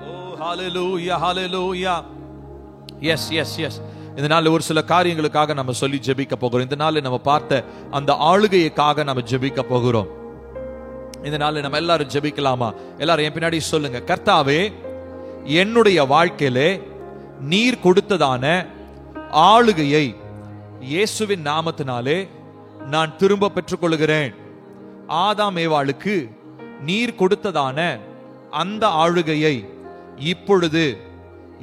Speaker 1: ஓ ஹalleluya, ஹalleluya. Yes yes yes. இந்த நாள் ஒரு சில காரியங்களுக்காக நம்ம சொல்லி ஜெபிக்க போகிறோம். இந்த நாள் நம்ம பார்த்த அந்த ஆளுகைக்காக நம்ம ஜெபிக்க போகிறோம். இந்த நாள் நம்ம எல்லாரும் ஜெபிக்கலாமா? எல்லாரும் என் பின்னாடி சொல்லுங்க. கர்த்தாவே, என்னுடைய வாழ்க்கையிலே நீர் கொடுத்ததான ஆளுகையை இயேசுவின் நாமத்தினாலே நான் திரும்ப பெற்றுக்கொள்கிறேன். ஆதாம் ஏவாளுக்கு நீர் கொடுத்ததான அந்த ஆளுகையை இப்பொழுது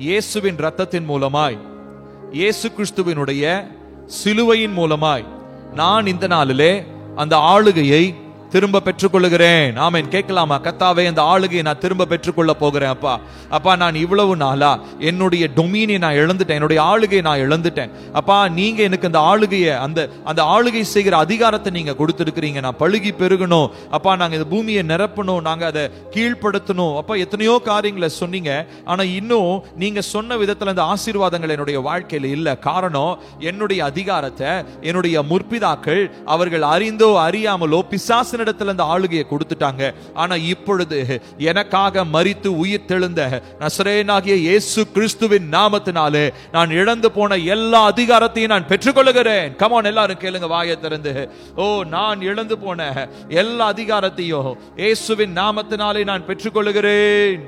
Speaker 1: இயேசுவின் இரத்தத்தின் மூலமாய், இயேசு கிறிஸ்துவினுடைய சிலுவையின் மூலமாய் நான் இந்த நாளிலே அந்த ஆளுகையை திரும்ப பெற்றுக்கொள்கிறேன். ஆமென். கேட்கலாமா? கர்த்தாவே, அந்த ஆளுகையை நான் திரும்ப பெற்றுக்கொள்ள போகிறேன். அப்பா, அப்பா, நான் இவ்வளவு நாளா என்னுடைய டொமினியை நான் இழந்துட்டேன், என்னுடைய ஆளுகையை நான் இழந்துட்டேன். அப்பா, நீங்க எனக்கு அந்த ஆளுகையை, அந்த ஆளுகை செய்கிற அதிகாரத்தை நீங்க கொடுத்திருக்கிறீங்க. நான் பழுகி பெருகணும். அப்பா, நாங்க இந்த பூமியை நிரப்பணும், நாங்க அதை கீழ்ப்படுத்தணும். அப்பா, எத்தனையோ காரியங்களை சொன்னீங்க. ஆனா இன்னும் நீங்க சொன்ன விதத்துல அந்த ஆசீர்வாதங்கள் என்னுடைய வாழ்க்கையில இல்ல. காரணம், என்னுடைய அதிகாரத்தை என்னுடைய முற்பிதாக்கள் அவர்கள் அறிந்தோ அறியாமலோ பிசாசு இடத்துல அந்த ஆளுகையை கொடுத்துட்டாங்க. ஆனா இப்பொழுது எனக்காக மரித்து உயிர் தெழுந்த நசரேயனாகிய இயேசு கிறிஸ்துவின் நாமத்தினாலே நான் இழந்து போன எல்லா அதிகாரத்தையும் நான் பெற்றுக்கொள்கிறேன். கம் ஆன், எல்லாரும் கேளுங்க வாயை திறந்து. ஓ, நான் இழந்து போன எல்லா அதிகாரத்தையும் இயேசுவின் நாமத்தினாலே நான் பெற்றுக்கொள்கிறேன்.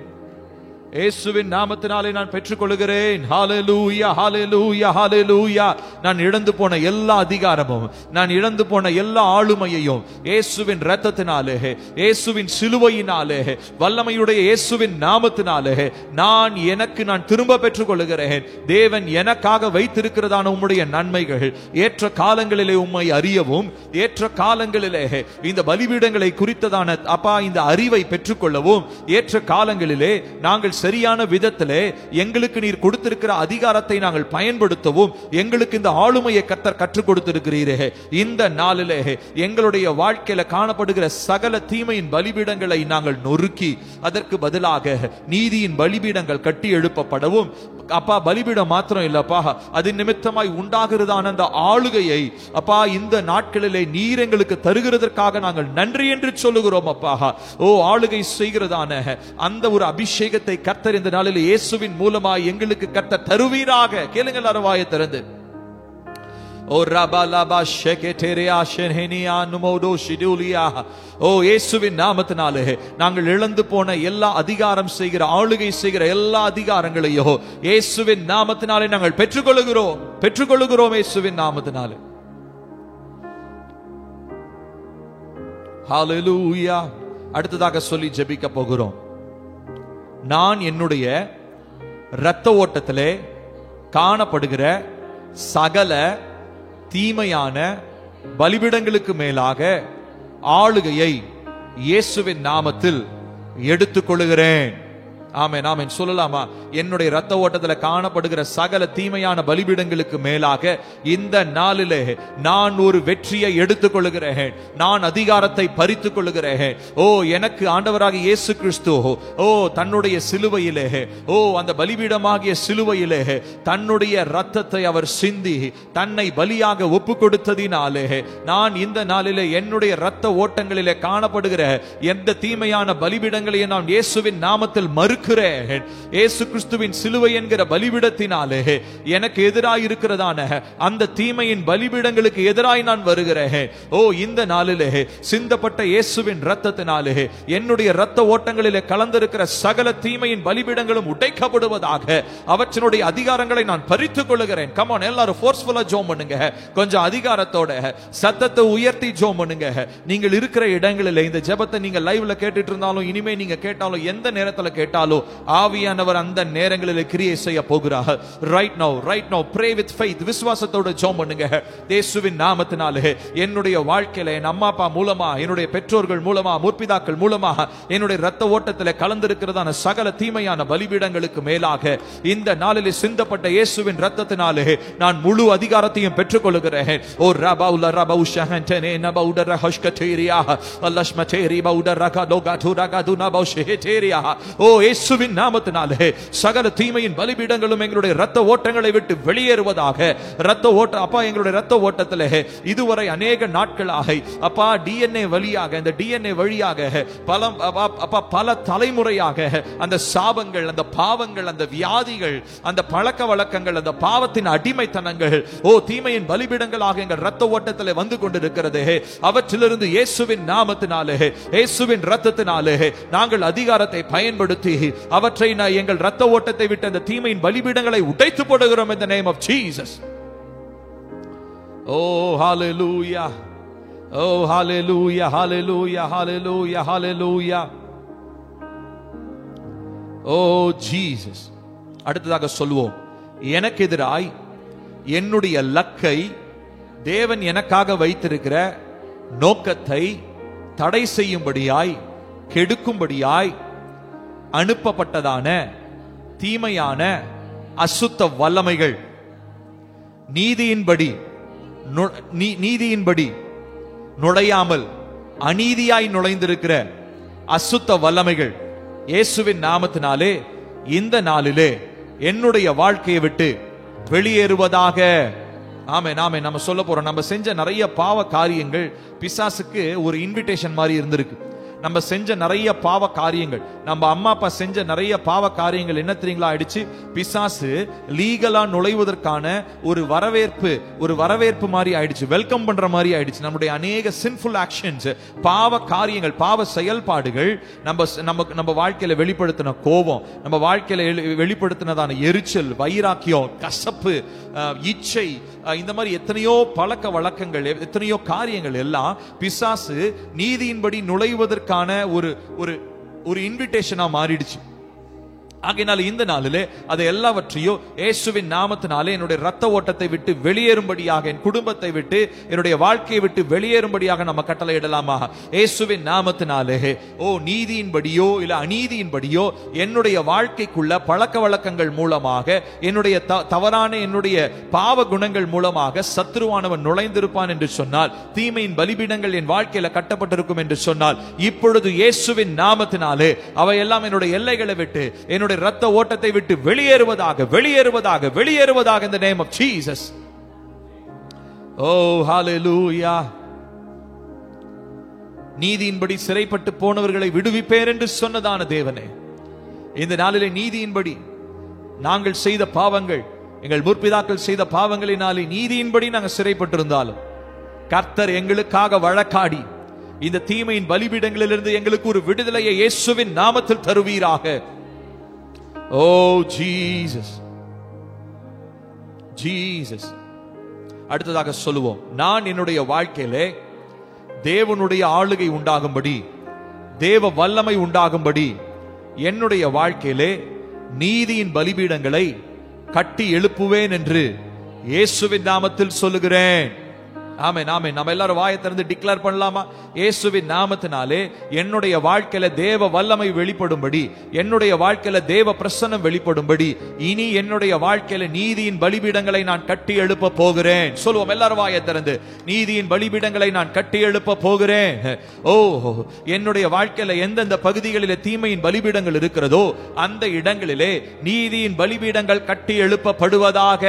Speaker 1: இயேசுவின் நாமத்தினாலே நான் பெற்றுக்கொள்கிறேன். ஹalleluya, ஹalleluya, ஹalleluya. நான் இழந்து போன எல்லா அதிகாரமும், நான் இழந்து போன எல்லா ஆளுமையையும் இயேசுவின் இரத்தத்தினாலே, இயேசுவின் சிலுவையினாலே, வல்லமையுடைய இயேசுவின் நாமத்தினாலே நான் திரும்ப பெற்றுக்கொள்கிறேன். தேவன் எனக்காக வைத்திருக்கிறதான உம்முடைய நன்மைகள் ஏற்ற காலங்களிலே உம்மை அறியவும், ஏற்ற காலங்களிலே இந்த பலிபீடங்களை குறித்ததான அப்பா இந்த அறிவை பெற்றுக்கொள்ளவும், ஏற்ற காலங்களிலே நாங்கள் சரியான விதத்திலே எங்களுக்கு நீர் கொடுத்திருக்கிற அதிகாரத்தை நாங்கள் பயன்படுத்தவும் எங்களுக்கு இந்த ஆளுமையை கர்த்தர் கற்றுக் கொடுத்திருக்கிறீரே. இந்த நாளிலே எங்களுடைய வாழ்க்கையில காணப்படுகிற சகல தீமையின் பலிபீடங்களை நாங்கள் நொறுக்கி அதற்கு பதிலாக நீதியின் பலிபீடங்கள் கட்டி எழுப்பப்படவும், அப்பா, பலிபீடம் மாத்திரம் இல்லப்பா, அது நிமித்தமாய் உண்டாகிறதான அந்த ஆளுகையை அப்பா இந்த நாட்களிலே நீர் எங்களுக்கு தருகிறதற்காக நாங்கள் நன்றி என்று சொல்லுகிறோம். அப்பா, ஓ, ஆளுகை செய்கிறதான அந்த ஒரு அபிஷேகத்தை கர்த்தர் இந்த நாளில் இயேசுவின் மூலமாய் எங்களுக்கு கர்த்தர் தருவீராக. கேளுங்க எல்லாரும் வாயை திறந்து. ஓ ரபாலபா ஷெகெடெரியா ஷென்ஹெனியா நுமோடோ ஷிடுலியா. ஓ, இயேசுவின் நாமத்தினாலே நாங்கள் இழந்து போன எல்லா அதிகாரம் செய்கிற, ஆளுகை செய்கிற எல்லா அதிகாரங்களையோ இயேசுவின் நாமத்தினாலே நாங்கள் பெற்றுக்கொள்கிறோம் இயேசுவின் நாமத்தினாலே. ஹalleluya. அடுத்ததாக சொல்லி ஜெபிக்க போகிறோம். நான் என்னுடைய இரத்த ஓட்டத்திலே காணப்படுகிற சகல தீமையான பலிபீடங்களுக்கு மேலாக ஆளுகையை இயேசுவின் நாமத்தில் எடுத்துக்கொள்கிறேன். ஆமென், ஆமென். சொல்லலாமா? என்னுடைய இரத்த ஓட்டத்தில் காணப்படுகிற சகல தீமையான பலிபீடங்களுக்கு மேலாக இந்த நாளிலே நான் ஒரு வெற்றியை எடுத்துக்கொள்கிறேன். நான் அதிகாரத்தை பறித்துக் கொள்கிறேன். ஓ, எனக்கு ஆண்டவராகிய இயேசு கிறிஸ்து ஓ தன்னுடைய சிலுவையிலே, ஓ அந்த பலிபீடமாகிய சிலுவையிலே தன்னுடைய இரத்தத்தை அவர் சிந்தி தன்னை பலியாக ஒப்பு கொடுத்ததினாலே நான் இந்த நாளிலே என்னுடைய இரத்த ஓட்டங்களிலே காணப்படுகிற எந்த தீமையான பலிபீடங்களையும் நான் இயேசுவின் நாமத்தில் மறுக்க மறுக்கிறேன். இயேசு கிறிஸ்துவின் சிலுவை என்கிற பலிபீடத்தினாலே எனக்கு எதிராய் இருக்கிறதான அந்த தீமையின் பலிபீடங்களுக்கு எதிராய் நான் வருகிறேன். ஓ, இந்த நாளிலே சிந்தப்பட்ட இயேசுவின் இரத்தத்தினாலே என்னுடைய இரத்த ஓட்டங்களிலே கலந்திருக்கிற சகல தீமையின் பலிபீடங்களும் உடைக்கப்படுவதாக அவற்றினுடைய அதிகாரங்களை நான் பறித்துக் கொள்ளுகிறேன். கம் ஆன், எல்லாரும் ஃபோர்ஸ்ஃபுல்லா ஜெபம் பண்ணுங்க. கொஞ்சம் அதிகாரத்தோட சத்தத்தை உயர்த்தி ஜெபம் பண்ணுங்க. நீங்கள் இருக்கிற இடங்களிலே இந்த ஜெபத்தை நீங்க லைவ்ல கேட்டுட்டு இருந்தாலும், இனிமே நீங்க கேட்டாலும், எந்த நேரத்துல கேட்டாலும் ஆவியானவர் அந்த நேரங்களிலே கிரியை செய்ய போகிறார். Right now pray with faith. விசுவாசத்தோட ஜெபம் பண்ணுங்க. இயேசுவின் நாமத்தினாலே என்னுடைய வாழ்க்கையில என் அம்மா அப்பா மூலமா, என்னுடைய பெற்றோர்கள் மூலமா, முற்பிதாக்கள் மூலமா என்னுடைய இரத்த ஓட்டத்திலே கலந்திருக்கிறதான சகல தீமையான பலிபீடங்களுக்கு மேலாக இந்த நாளிலே சிந்தப்பட்ட இயேசுவின் இரத்தத்தினாலே நான் முழு அதிகாரத்தையும் பெற்றுக் கொள்கிறேன். ஓ ரபவுல ரபவு ஷஹன்டனே நபவுட ரஹஷ்கதேரியா அல்லஷ்மதேரி பவுட ரகலோகது ரகது நபௌஷேதேரியா. ஓ, இயேசுவின் நாமத்தினாலே சகல தீமையின் பலிபீடங்களும் எங்களுடைய இரத்த ஓட்டங்களை விட்டு வெளியேறுவதாக. இரத்த ஓட்ட அப்பா, எங்களுடைய இரத்த ஓட்டத்திலே இதுவரை அநேக நாட்களாக அப்பா டிஎன்ஏ வழியாக, இந்த டிஎன்ஏ வழியாக பல தலைமுறையாக அந்த சாபங்கள், அந்த பாவங்கள், அந்த வியாதிகள், அந்த பழக்க வழக்கங்கள், அந்த பாவத்தின் அடிமைத்தனங்கள், ஓ தீமையின் பலிபீடங்களாக எங்கள் இரத்த ஓட்டத்திலே வந்து கொண்டிருக்கிறது. அவற்றிலிருந்து இயேசுவின் நாமத்தினாலே, இயேசுவின் இரத்தத்தினாலே நாங்கள் அதிகாரத்தை பயன்படுத்தி அவற்றை எங்கள் இரத்த ஓட்டத்தை விட்டு அந்த தீமையின் பலிபீடங்களை உடைத்து போடுகிறோம் in the name of Jesus. Oh hallelujah, oh hallelujah, hallelujah, hallelujah, hallelujah. Oh Jesus. அடுத்ததாக சொல்வோம், எனக்கு எதிராய் என்னுடைய லக்கை, தேவன் எனக்காக வைத்திருக்கிற நோக்கத்தை தடை செய்யும்படியாய், கெடுக்கும்படியாய் அனுப்பப்பட்டதான தீமையான அசுத்த வல்லமைகள் நீதியின்படி நுழையாமல் அநீதியாய் நுழைந்திருக்கிற அசுத்த வல்லமைகள் இயேசுவின் நாமத்தினாலே இந்த நாளிலே என்னுடைய வாழ்க்கையை விட்டு வெளியேறுவதாக. ஆமென், ஆமென். நம்ம சொல்ல போறோம், நம்ம செஞ்ச நிறைய பாவ காரியங்கள் பிசாசுக்கு ஒரு இன்விடேஷன் மாதிரி இருந்திருக்கு. நம்ம செஞ்ச நிறைய பாவ காரியங்கள், நம்ம அம்மா அப்பா செஞ்ச நிறைய பாவ காரியங்கள் என்ன தெரியுங்களா ஆயிடுச்சு? பிசாசு லீகலா நுழைவதற்கான ஒரு வரவேற்பு மாதிரி ஆயிடுச்சு, வெல்கம் பண்ற மாதிரி ஆயிடுச்சு. நம்முடைய அநேக சின்ஃபுல் ஆக்ஷன்ஸ், பாவ காரியங்கள், பாவ செயல்பாடுகள், நம்ம வாழ்க்கையில வெளிப்படுத்தின கோபம், நம்ம வாழ்க்கையில வெளிப்படுத்தினதான எரிச்சல், வைராக்கியம், கசப்பு, இச்சை, இந்த மாதிரி எத்தனையோ பழக்க வழக்கங்கள், எத்தனையோ காரியங்கள் எல்லாம் பிசாசு நீதியின்படி நுழைவதற்கான ஒரு இன்விடேஷனா மாறிடுச்சு. ஆகையினால இந்த நாளிலே அதை எல்லாவற்றையும் இயேசுவின் நாமத்தினாலே என்னுடைய இரத்த ஓட்டத்தை விட்டு வெளியேறும்படியாக, என் குடும்பத்தை விட்டு, என்னுடைய வாழ்க்கையை விட்டு வெளியேறும்படியாக நம்ம கட்டளையிடலாமா? இயேசுவின் நாமத்தினாலே ஓ நீதியின்படியோ இல்ல அநீதியின்படியோ என்னுடைய வாழ்க்கைக்குள்ள பழக்க வழக்கங்கள் மூலமாக, என்னுடைய தவறான என்னுடைய பாவ குணங்கள் மூலமாக சத்துருவானவன் நுழைந்திருப்பான் என்று சொன்னால், தீமையின் பலிபீடங்கள் என் வாழ்க்கையில கட்டப்பட்டிருக்கும் என்று சொன்னால், இப்பொழுது இயேசுவின் நாமத்தினாலே அவையெல்லாம் என்னுடைய எல்லைகளை விட்டு, என்னுடைய இரத்த ஓட்டத்தை விட்டு வெளியேறுவதாக, வெளியேறுவதாக, வெளியேறுவதாக in the name of Jesus. Oh hallelujah. நீதியின்படி சிறைப்பட்டு போனவர்களை விடுவிப்பேன் என்று சொன்னதான தேவனே, இந்த நாளிலே நீதியின்படி நாங்கள் செய்த பாவங்கள், எங்கள் முற்பிதாக்கள் செய்த பாவங்களினாலே நீதியின்படி நாங்கள் சிறைப்பட்டிருந்தாலும் கர்த்தர் எங்களுக்காக வழக்காடி இந்த தீமையின் பலிபீடங்களிலிருந்து எங்களுக்கு ஒரு விடுதலையை இயேசுவின் நாமத்தில் தருவீராக. Oh Jesus, Jesus. அடுத்ததாக சொல்லுவோம், நான் என்னுடைய வாழ்க்கையிலே தேவனுடைய ஆளுகை உண்டாகும்படி, தேவ வல்லமை உண்டாகும்படி என்னுடைய வாழ்க்கையிலே நீதியின் பலிபீடங்களை கட்டி எழுப்புவேன் என்று இயேசுவின் நாமத்தில் சொல்லுகிறேன். ஆமென், ஆமென். நம்ம எல்லாரும் வாயை திறந்து டிக்ளேர் பண்ணலாமா? இயேசுவின் நாமத்தினாலே என்னுடைய வாழ்க்கையில தேவ வல்லமை வெளிப்படும்படி, என்னுடைய வாழ்க்கையில தேவ பிரசன்னம் வெளிப்படும்படி, இனி என்னுடைய வாழ்க்கையில நீதியின் பலிபீடங்களை நான் கட்டி எழுப்ப போகிறேன். சொல்லுவோம் எல்லாரும் வாயை திறந்து, நீதியின் பலிபீடங்களை நான் கட்டி எழுப்ப போகிறேன். ஓ, என்னுடைய வாழ்க்கையில எந்தெந்த பகுதிகளிலே தீமையின் பலிபீடங்கள் இருக்கிறதோ அந்த இடங்களிலே நீதியின் பலிபீடங்கள் கட்டி எழுப்பப்படுவதாக.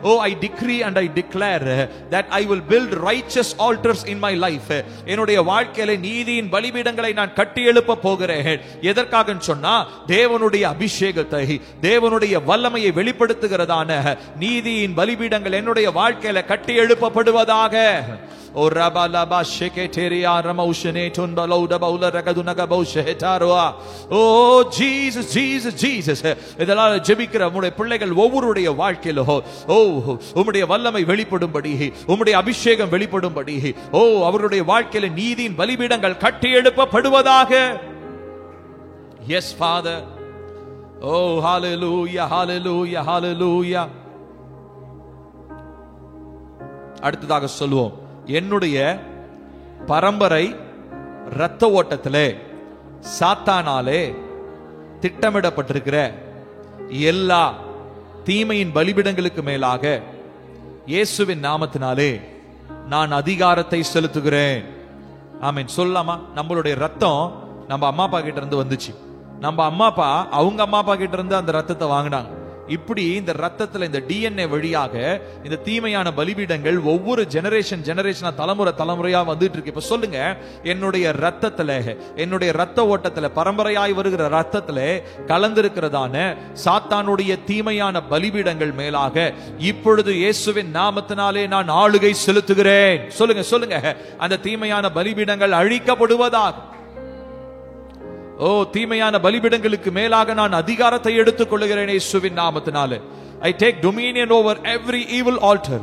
Speaker 1: ஓ, I decree and I declare that I will build build righteous altars in my life. என்னுடைய வாழ்க்கையில நீதியின் பலிபீடங்களை நான் கட்டி எழுப்ப போகிறேன். எதற்காக சொன்னா தேவனுடைய அபிஷேகத்தை, தேவனுடைய வல்லமையை வெளிப்படுத்துகிறதான நீதியின் பலிபீடங்கள் என்னுடைய வாழ்க்கையில கட்டி எழுப்பப்படுவதாக. O rabalaba sheketeria ramaushene tunbalauda baula ragadunaga baushetaroa. Oh Jesus, Jesus, Jesus. இதெல்லாம் ஜெபிக்கிற உம்முடைய பிள்ளைகள் ஒவ்வொருடைய வாழ்க்கையில உம்முடைய வல்லமை வெளிப்படும்படி, உம்முடைய அபிஷேகம் வெளிப்படும்படி, அவருடைய வாழ்க்கையில நீதியின் பலிபீடங்கள் கட்டி எழுப்பப்படுவதாக. Yes Father. Oh hallelujah, hallelujah, hallelujah. அடுத்ததாக சொல்லுவோம், என்னுடைய பரம்பரை இரத்த ஓட்டத்திலே சாத்தானாலே திட்டமிடப்பட்டிருக்கிற எல்லா தீமையின் பலிபீடங்களுக்கு மேலாக இயேசுவின் நாமத்தினாலே நான் அதிகாரத்தை செலுத்துகிறேன். ஆமென். சொல்லலாமா? நம்மளுடைய ரத்தம் நம்ம அம்மா அப்பா கிட்ட இருந்து வந்துச்சு. நம்ம அம்மா அப்பா அவங்க அம்மா அப்பா கிட்ட இருந்து அந்த ரத்தத்தை வாங்கினாங்க. இப்படி இந்த ரத்தத்துல, இந்த டிஎன்ஏ வழியாக இந்த தீமையான பலிபீடங்கள் ஒவ்வொரு ஜெனரேஷனா தலைமுறையா வந்துட்டு இருக்கு. இப்ப சொல்லுங்க, என்னுடைய ரத்தத்துல, என்னுடைய ரத்த ஓட்டத்துல, பரம்பரையாய் வருகிற ரத்தத்துல கலந்திருக்கிறதான சாத்தானுடைய தீமையான பலிபீடங்கள் மேலாக இப்பொழுது இயேசுவின் நாமத்தினாலே நான் ஆளுகை செலுத்துகிறேன். சொல்லுங்க, சொல்லுங்க. அந்த தீமையான பலிபீடங்கள் அழிக்கப்படுவதாக. தீமையான பலிபீடங்களுக்கு மேலாக நான் அதிகாரத்தை எடுத்துக் கொள்கிறேன் இயேசுவின் நாமத்தினாலே. I take dominion over every evil altar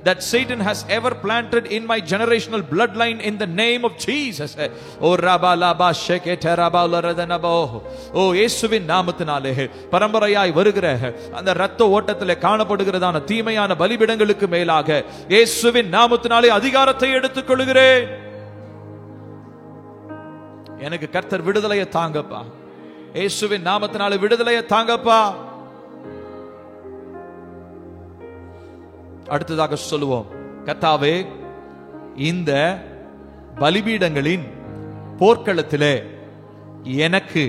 Speaker 1: that Satan has ever planted in my generational bloodline in the name of Jesus. Oh rabalaba sheketerabaladanabo. Oh இயேசுவின் நாமத்தினாலே பரம்பரையாய் வருகிற அந்த இரத்த ஓட்டத்திலே காணப்படுகிறதான தீமையான பலிபீடங்களுக்கு மேலாக இயேசுவின் நாமத்தினாலே அதிகாரத்தை எடுத்துக் கொள்கிறேன். எனக்கு கர்த்தர் விடுதலையை தாங்கப்பா. இயேசுவின் நாமத்தினால விடுதலையை தாங்கப்பா. அடுத்ததாக சொல்லுவோம், கர்த்தாவே, இந்த பலிபீடங்களின் போர்க்களத்திலே எனக்கு,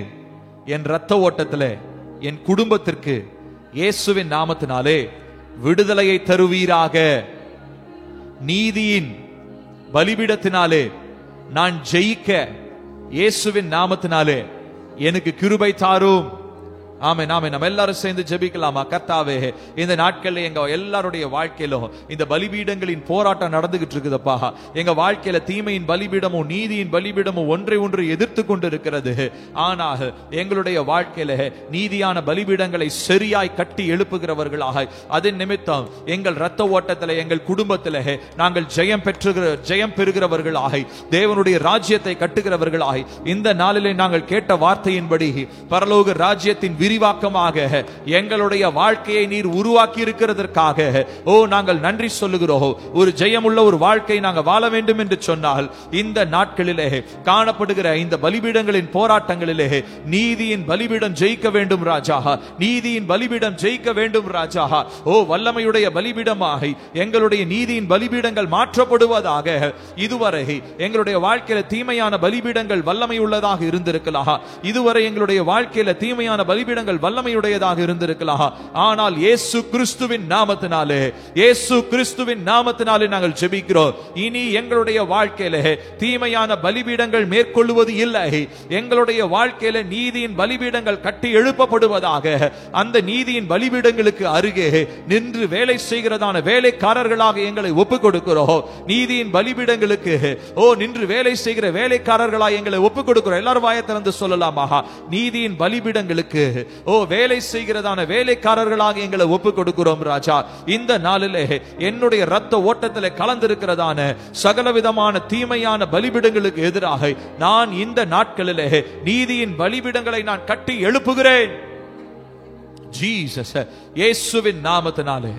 Speaker 1: என் இரத்த ஓட்டத்திலே, என் குடும்பத்திற்கு இயேசுவின் நாமத்தினாலே விடுதலையை தருவீராக. நீதியின் பலிபீடத்தினாலே நான் ஜெயிக்க இயேசுவின் நாமத்தினாலே எனக்கு கிருபை தாரும். ஆமென், ஆமென். நம்ம எல்லாரும் சேர்ந்து ஜெபிக்கலாமா? கர்த்தாவே, இந்த நாட்கள்ல எங்க எல்லாருடைய வாழ்க்கையிலும் இந்த பலிபீடங்களின் போராட்டம் நடந்துகிட்டு இருக்குதப்பா. எங்க வாழ்க்கையில தீமையின் பலிபீடமும் நீதியின் பலிபீடமும் ஒன்றை ஒன்று எதிர்த்து கொண்டு இருக்கிறது. ஆனால் எங்களுடைய வாழ்க்கையில நீதியான பலிபீடங்களை சரியாய் கட்டி எழுப்புகிறவர்களாக, அதன் நிமித்தம் எங்கள் இரத்த ஓட்டத்தில, எங்கள் குடும்பத்தில நாங்கள் ஜெயம் பெறுகிறவர்களாக, தேவனுடைய ராஜ்யத்தை கட்டுகிறவர்களாக, இந்த நாளிலே நாங்கள் கேட்ட வார்த்தையின்படி பரலோக ராஜ்யத்தின் விரிவாக்கமாக எங்களுடைய வாழ்க்கையை நீர் உருவாக்கி இருக்கிறதற்காக நாங்கள் நன்றி சொல்லுகிறோம். ஒரு ஜெயமுள்ள ஒரு வாழ்க்கை நாங்கள் வாழ வேண்டும் என்று சொன்னால் இந்த நாட்களிலே காணப்படுகிற இந்த பலிபீடங்களின் போராட்டங்களிலே நீதியின் பலிபீடம் ஜெயிக்க வேண்டும் ராஜா. நீதியின் பலிபீடம் ஜெயிக்க வேண்டும் ராஜா. வல்லமையுடைய பலிபீடமாக எங்களுடைய நீதியின் பலிபீடங்கள் மாற்றப்படுவதாக. இதுவரை எங்களுடைய வாழ்க்கையில தீமையான பலிபீடங்கள் வல்லமை உள்ளதாக இருந்திருக்கலாம். இதுவரை எங்களுடைய வாழ்க்கையில தீமையான பலிபீடங்கள் வல்லமையுடையதாக இருந்திருக்கலாம். ஆனால் இயேசு கிறிஸ்துவின் நாமத்தினாலே, இயேசு கிறிஸ்துவின் நாமத்தினாலே நாங்கள் ஜெபிக்கிறோம். இனி எங்களுடைய வாழ்க்கையில தீமையான பலிபீடங்கள் மேற்கொள்வது இல்லை. எங்களுடைய வாழ்க்கையில நீதியின் பலிபீடங்கள் கட்டி எழுப்பப்படுவதாக. அந்த நீதியின் பலிபீடங்களுக்கு அருகே நின்று வேலை செய்கிறதான வேலைக்காரர்களாக எங்களை ஒப்புக் கொடுக்கிறோம். நீதியின் பலிபீடங்களுக்கு நின்று வேலை செய்கிற வேலைக்காரர்களாக எங்களை ஒப்புக் கொடுக்கிறோம். எல்லாரும் வாயை திறந்து சொல்லலாமா? நீதியின் பலிபீடங்களுக்கு வேலை செய்கிறதான வேலைக்காரர்களாக எங்களை ஒப்புக் கொடுக்கிறோம் ராஜா. இந்த நாளிலே என்னுடைய இரத்த ஓட்டத்திலே கலந்திருக்கிறதான சகலவிதமான தீமையான பலிபீடங்களுக்கு எதிராக நான் இந்த நாட்களிலே நீதியின் பலிபீடங்களை நான் கட்டி எழுப்புகிறேன். ஜீசஸ், இயேசுவின் நாமத்தினாலே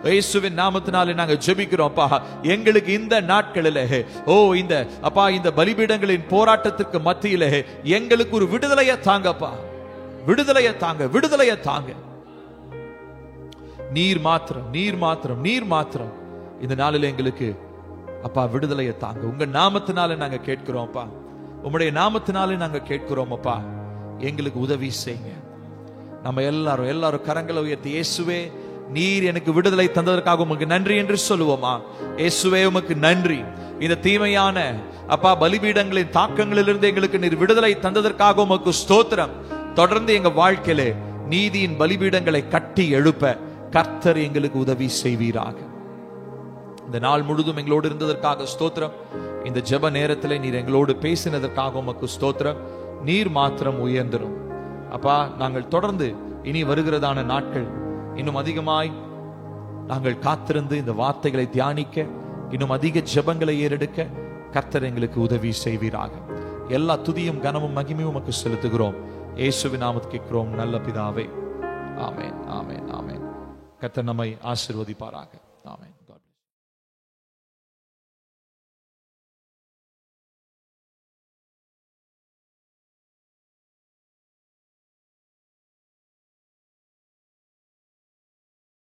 Speaker 1: இயேசுவின் நாமத்தினாலே நாங்கள் ஜெபிக்கிறோம்ப்பா. எங்களுக்கு இந்த நாட்களிலே இந்த அப்பா, இந்த பலிபீடங்களின் போராட்டத்திற்கு மத்தியிலே எங்களுக்கு ஒரு விடுதலையை தாங்கப்பா. விடுதலையை தாங்க, விடுதலையை தாங்க. நீர் மாத்திரம், நீர் மாத்திரம், நீர் மாத்திரம் இந்த நாளில் எங்களுக்கு அப்பா விடுதலையை தாங்க. உங்க நாமத்தினாலே நாங்க கேட்கிறோம்ப்பா. உம்முடைய நாமத்தினாலே நாங்க கேட்கிறோம் அப்பா. எங்களுக்கு உதவி செய்யுங்க. நம்ம எல்லாரும் கரங்களை உயர்த்தி, இயேசுவே நீர் எனக்கு விடுதலை தந்ததற்காக உமக்கு நன்றி என்று சொல்லுவோமா? இயேசுவே உமக்கு நன்றி. இந்த தீமையான அப்பா பலிபீடங்களின் தாக்கங்களிலிருந்து எங்களுக்கு நீர் விடுதலை தந்ததற்காக உமக்கு ஸ்தோத்திரம். தொடர்ந்து எங்க வாழ்க்கையிலே நீதியின் பலிபீடங்களை கட்டி எழுப்ப கர்த்தர் எங்களுக்கு உதவி செய்வீராக. இந்த நாள் முழுதும் எங்களோடு இருந்ததற்காக ஸ்தோத்திரம். இந்த ஜெப நேரத்தில் நீர் எங்களோடு பேசினதற்காக உமக்கு ஸ்தோத்திரம். நீர் மாத்திரம் உயர்ந்தரும் அப்பா. நாங்கள் தொடர்ந்து இனி வருகிறதான நாட்கள் இன்னும் அதிகமாய் நாங்கள் காத்திருந்து இந்த வார்த்தைகளை தியானிக்க, இன்னும் அதிக ஜெபங்களை ஏறெடுக்க கர்த்தர் எங்களுக்கு உதவி செய்வீராக. எல்லா துதியும் கனமும் மகிமையும் உமக்கு செலுத்துகிறோம். இயேசுவின் நாமத்தில் கேட்கிறோம் நல்ல பிதாவே. ஆமென், ஆமென், ஆமென். கர்த்தர் நம்மை ஆசீர்வதிப்பாராக.